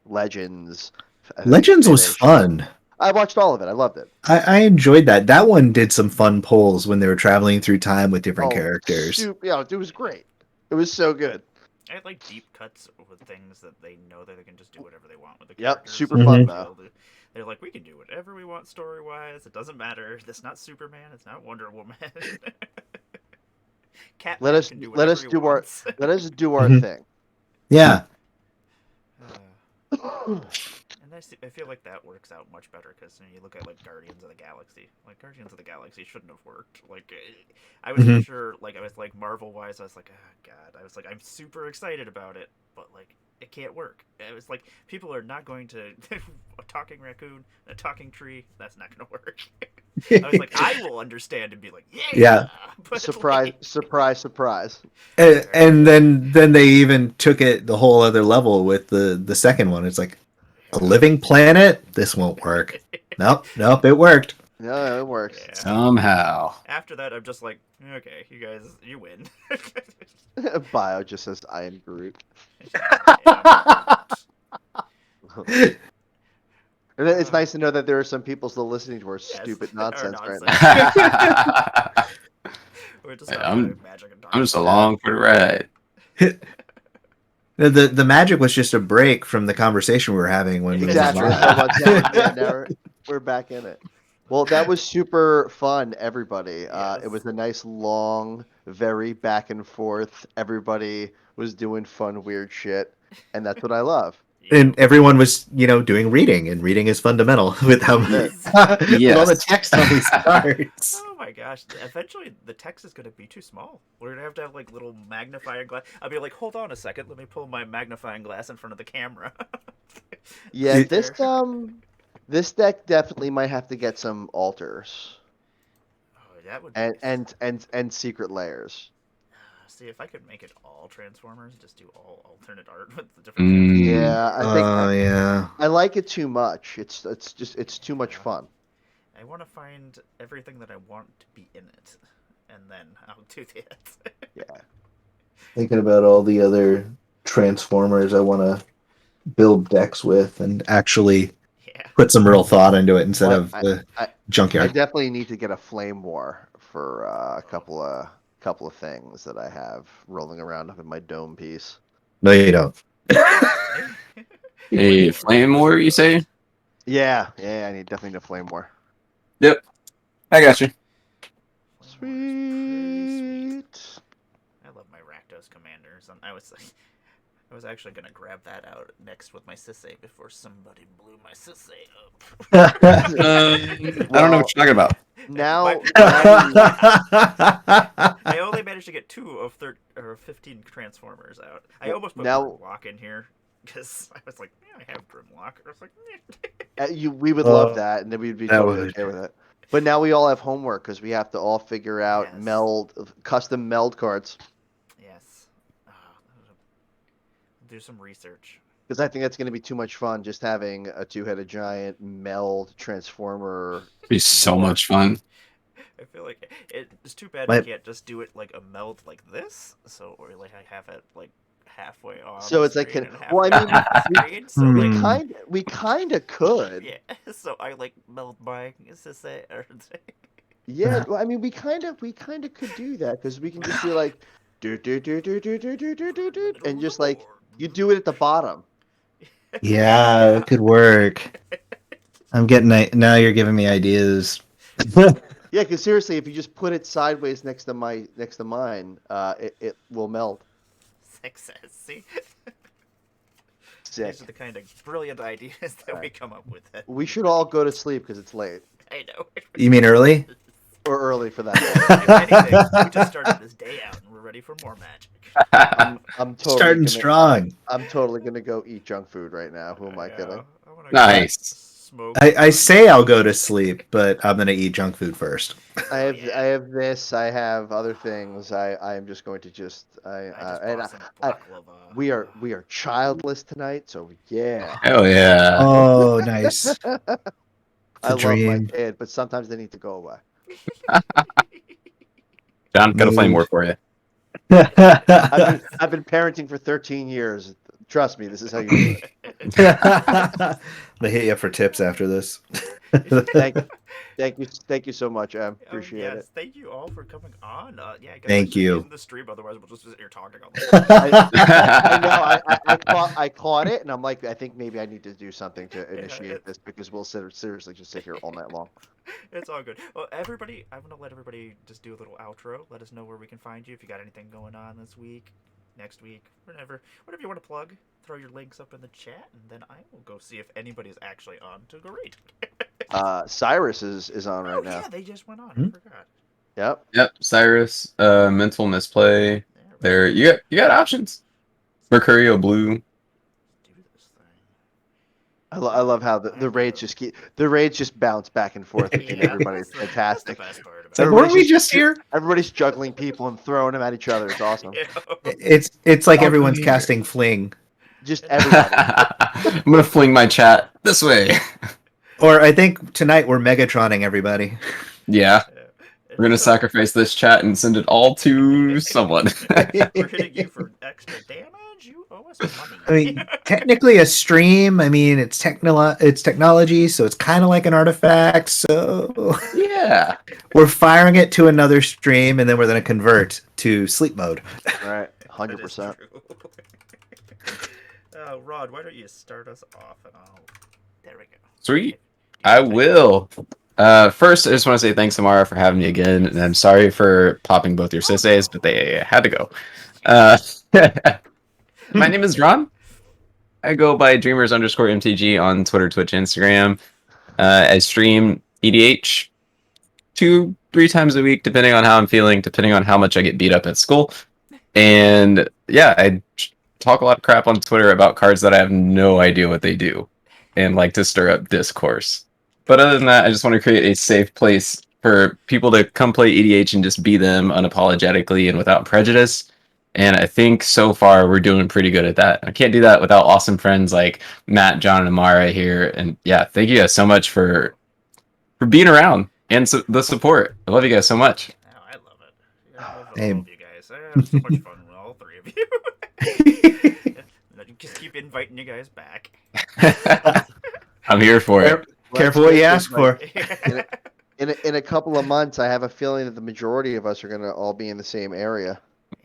Legends. I think Legends was finished. fun. I watched all of it. I loved it. I enjoyed that. That one did some fun pulls when they were traveling through time with different characters. It was great. It was so good. I like deep cuts with things that they know that they can just do whatever they want with the Yep, characters. super fun, though. They're like, we can do whatever we want story wise. It doesn't matter. It's not Superman. It's not Wonder Woman. Let Catman us can do let whatever us he do wants. let us do our Mhm. thing. Yeah. And I feel like that works out much better because you look at like Guardians of the Galaxy. Like Guardians of the Galaxy shouldn't have worked. Like I was Mhm. sure, like I was like Marvel wise, I was like, oh god, I was like, I'm super excited about it, but like it can't work. It was like people are not going to a talking raccoon, a talking tree. That's not going to work. I was like, I will understand and be like, yeah, Yeah. but Surprise, like, surprise, surprise. And then they even took it the whole other level with the second one. It's like a living planet. This won't work. Nope, it worked. No, it works. Yeah. Somehow. After that, I'm just like, okay, you guys, you win. Bio just says, "I am Groot." And it's nice to know that there are some people still listening to our stupid nonsense right now. We're just Hey, talking about magic and I'm just dinosaurs. along for the ride. The magic was just a break from the conversation we were having when we went Exactly. live. So much. Yeah, now we're back in it. Well, that was super fun, everybody. It was a nice, long, very back and forth. Everybody was doing fun, weird shit, and that's what I love. And everyone was, doing reading, and reading is fundamental with how Yes. with all the Yes. text on these cards. Oh my gosh! Eventually, the text is gonna be too small. We're gonna have like little magnifying glass. I'll be like, hold on a second, let me pull my magnifying glass in front of the camera. Yeah, It- this deck definitely might have to get some altars Oh, that would be. and secret layers. See if I could make it all Transformers. Just do all alternate art with the different. characters. Yeah, I think Oh yeah. I like it too much. It's too much fun. I want to find everything that I want to be in it, and then I'll do that. Yeah. Thinking about all the other Transformers I want to build decks with and actually Yeah. put some real thought into it instead Well, of the I junkyard. definitely need to get a flame war for a couple of things that I have rolling around up in my dome piece. No, you don't. A flame war, you say? Yeah, I need definitely a flame war. Yep. I got you. Sweet. I love my Rakdos commanders. I was actually gonna grab that out next with my Sisei before somebody blew my Sisei up. I don't know what you're talking about. Now, I only managed to get 2 of 15 Transformers out. I almost put now- Grimlock in here because I was like, yeah, I have Grimlock. I was like, we would love that, and then we'd be that totally would- okay with it. But now we all have homework because we have to all figure out Yes. custom meld cards. yes. Do some research. Because I think that's going to be too much fun just having a two-headed giant meld transformer. It'd be so much fun. I feel like it's too bad My- we can't just do it like a meld like this. So, or like I have it like halfway on. So the it's like, screen and well, I mean, halfway off the screen, so Hmm. like, we kind of could. yeah. So I like meld my Sisei or Yeah, well, I mean, we kind of could do that because we can just be like, do do do do do do do do do do, and just like you do it at the bottom. Yeah, it could work. I'm getting now. You're giving me ideas. Yeah, because seriously, if you just put it sideways next to mine, it will melt. Success. See, Sick. these are the kind of brilliant ideas that we come up with. We should all go to sleep because it's late I know. You mean early? or early for that. If anything, we just started this day out and we're ready for more magic. I'm totally Starting gonna, strong. I'm totally gonna go eat junk food right now. Who am I kidding? I wanna Nice. Smoke. I say I'll go to sleep, but I'm gonna eat junk food first. I have this. I have other things. I am just going to just I just and bought some I- baklava. we are childless tonight, so yeah. Hell yeah. Oh, nice. I love my dream. kid, but sometimes they need to go away. John, got a flame war for you. I've been parenting for 13 years. Trust me, this is how you do it. They hit you up for tips after this. Thank you so much, Em. Oh, Appreciate yes, it. thank you all for coming on. Yeah, I guess Thank we're you. using the stream, otherwise we'll just sit here talking all the I know. I caught it, and I'm like, I think maybe I need to do something to initiate this because we'll seriously just sit here all night long. It's all good. Well, everybody, I'm gonna let everybody just do a little outro. Let us know where we can find you if you got anything going on this week, next week, whatever you want to plug. Throw your links up in the chat, and then I will go see if anybody's actually on to go read. Cyrus is on right Oh now. yeah, they just went on. Hmm? I forgot. Yep. Yep, Cyrus, mental misplay. There we There, you got options. Mercurio Blue. do this thing. I love how the raids just bounce back and forth between Yeah, everybody. It's that's fantastic. the best part It's about like, it. weren't we just here? Everybody's juggling people and throwing them at each other. It's awesome. You know? It's like I'll everyone's be here. casting Fling. Just everybody. I'm gonna fling my chat this way. Or I think tonight we're Megatroning everybody. Yeah, Yeah. And we're gonna just so- sacrifice this chat and send it all to someone. We're hitting you for extra damage. You owe us money. I mean, technically a stream. I mean, it's technology, so it's kind of like an artifact. So Yeah. we're firing it to another stream, and then we're going to convert to sleep mode. Right. That is 100%. true. Rod, why don't you start us off and I'll. There we go. Sweet. I will. First, I just want to say thanks, Emmara, for having me again, and I'm sorry for popping both your sisses, but they had to go. My name is Ron. I go by Dreamers_MTG on Twitter, Twitch, Instagram. I stream EDH 2-3 times a week, depending on how I'm feeling, depending on how much I get beat up at school. And yeah, I talk a lot of crap on Twitter about cards that I have no idea what they do and like to stir up discourse. But other than that, I just want to create a safe place for people to come play EDH and just be them unapologetically and without prejudice. And I think so far we're doing pretty good at that. I can't do that without awesome friends like Matt, John, and Emmara here. And yeah, thank you guys so much for being around and the support. I love you guys so much. Oh, I love it. Yeah, I love Hey. all of you guys. I have so much fun with all three of you. Just keep inviting you guys back. I'm here for it. Careful what you ask for. In a couple of months, I have a feeling that the majority of us are going to all be in the same area.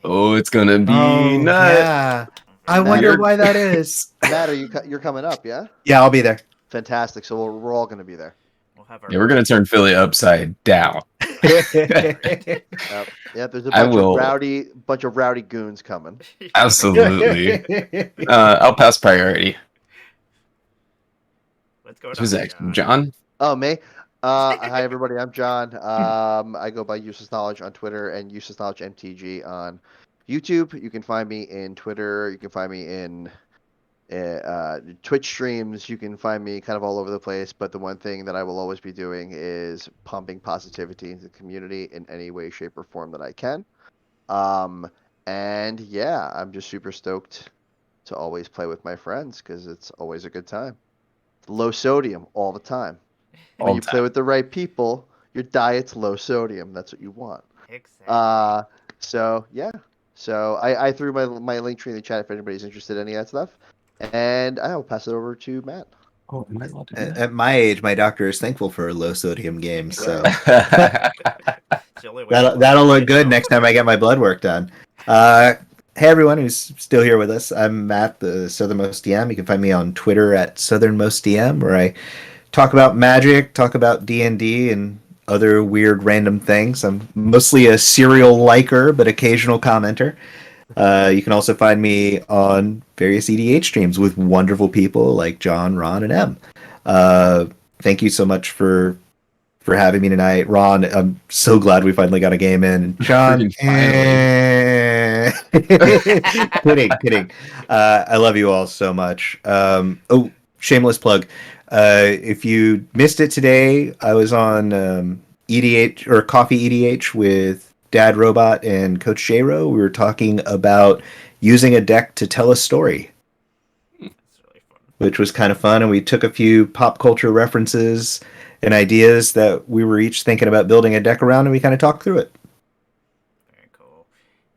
Oh, it's gonna be Oh, nuts. yeah. I Matt, wonder you're- why that is. Matt, you're coming up, yeah? Yeah, I'll be there. Fantastic. So we're all going to be there. We'll have our Yeah, we're gonna turn Philly upside down. Yep. Yeah, there's a I bunch will- of rowdy goons coming. Absolutely. I'll pass priority. What's going Who's on, next? John? John? Oh, me? Hi everybody. I'm John. I go by Useless Knowledge on Twitter and Useless Knowledge MTG on YouTube. You can find me in Twitter. You can find me in Twitch streams. You can find me kind of all over the place. But the one thing that I will always be doing is pumping positivity into the community in any way, shape, or form that I can. And yeah, I'm just super stoked to always play with my friends because it's always a good time. Low sodium all the time. When you play with the right people, your diet's low sodium. That's what you want. Exactly. So yeah. So I threw my link tree in the chat if anybody's interested in any of that stuff. And I will pass it over to Matt. Oh, am I allowed to do that? At my age, my doctor is thankful for low sodium games, so It's the only way to that'll play look it, good though. next time I get my blood work done. Hey everyone who's still here with us. I'm Matt, the Southernmost DM. You can find me on Twitter at Southernmost DM, where I talk about Magic, talk about D&D, and other weird random things. I'm mostly a serial liker, but occasional commenter. You can also find me on various EDH streams with wonderful people like John, Ron, and Em. Thank you so much for having me tonight. Ron, I'm so glad we finally got a game in. And John, kidding. I love you all so much. Oh, shameless plug. If you missed it today, I was on EDH or Coffee EDH with Dad Robot and Coach J-Ro. We were talking about using a deck to tell a story, It's really fun. which was kind of fun. And we took a few pop culture references and ideas that we were each thinking about building a deck around, and we kind of talked through it. Very cool.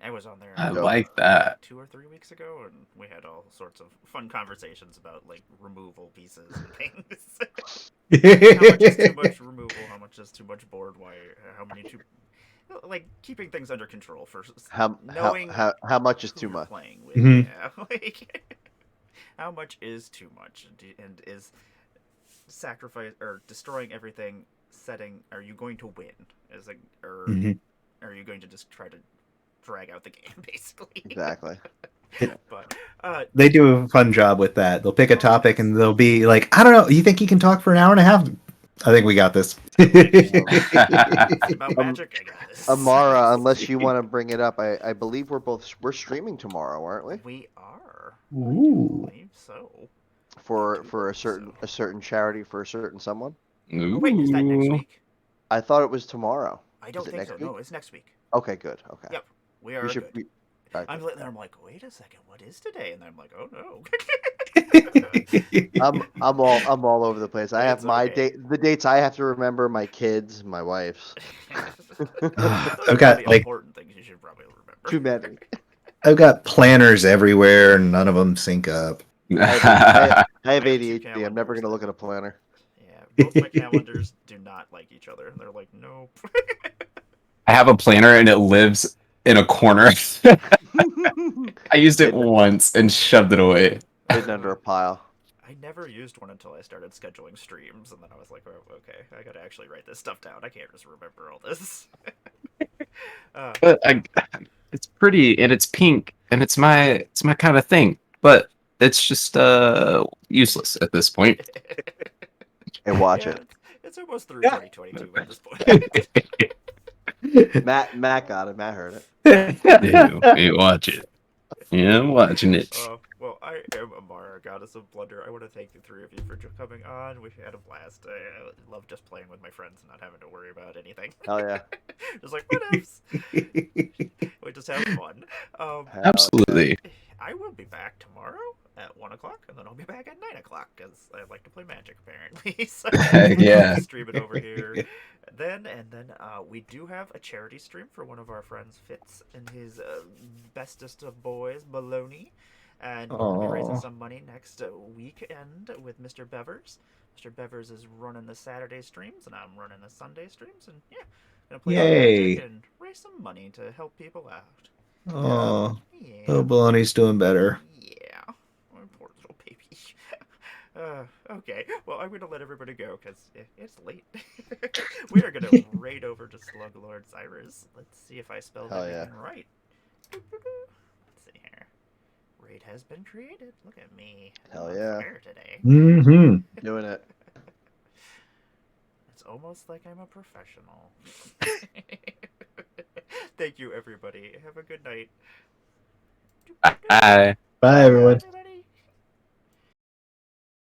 I was on there. I Dope. like that. 2 or 3 weeks ago, and we had all sorts of fun conversations about like removal pieces and things. How much is too much removal? How much is too much board? Why? How many too? Like keeping things under control for knowing How much is who too you're much? playing with. Mhm. Yeah, like how much is too much, and is sacrifice or destroying everything setting? Are you going to win? Is like or Mhm. are you going to just try to drag out the game basically? Exactly. But They do a fun job with that. They'll pick a Oh, topic yes. and they'll be like, I don't know, you think you can talk for an hour and a half? I think we got this. it's about magic. I got this. Amara, unless you want to bring it up, I believe we're streaming tomorrow, aren't we? We are. I do Ooh. believe so. For believe a certain charity for a certain someone. Oh, wait, is that next Ooh. week? I thought it was tomorrow. I don't Is it think so. next week? No, it's next week. Okay, good. Okay. Yep, we are We should. good. All right, I'm good. laying there. I'm like, wait a second, what is today? And then I'm like, oh no. I'm all over the place. I have It's my okay. the dates I have to remember, my kids, my wife's. Those are I've all got the like important things you should probably remember. Too many. I've got planners everywhere and none of them sync up. I have I have 2 ADHD. I'm never calendars gonna look that- at a planner. Yeah, both my calendars do not like each other. They're like, nope. I have a planner and it lives in a corner. I used it once and shoved it away. Hidden under a pile. I never used one until I started scheduling streams, and then I was like, oh, okay, I gotta actually write this stuff down. I can't just remember all this. But it's pretty and it's pink and it's my kind of thing. But it's just useless at this point. Hey, watch Yeah, it. it's almost through Yeah. 2022 at this point. Matt got it. Matt heard it. Hey, watch it. Yeah, I'm watching it. Well, I am Emmara, Goddess of Blunder. I want to thank the 3 of you for coming on. We had a blast. I love just playing with my friends and not having to worry about anything. Hell yeah. Just like, what ifs? We just have fun. Hell Absolutely. I will be back tomorrow at 1 o'clock, and then I'll be back at 9 o'clock, because I like to play Magic, apparently. So Yeah. stream it over here. Then we do have a charity stream for one of our friends, Fitz, and his bestest of boys, Baloney. And we're going to be raising Aw. some money next weekend with Mr. Bevers. Mr. Bevers is running the Saturday streams, and I'm running the Sunday streams, and yeah, gonna play some Yay. Magic and raise some money to help people out. Oh, Yeah. oh, Baloney's doing better. Yeah. My poor little baby. Okay. Well, I'm going to let everybody go because it's late. We are going to raid over to Slug Lord Cyrus. Let's see if I spelled Hell everything yeah. right. Let's see here. Raid has been created. Look at me. I'm Hell on yeah. fire today. Mm-hmm. Doing it. It's almost like I'm a professional. Thank you, everybody. Have a good night. Bye. Bye, everyone. Bye.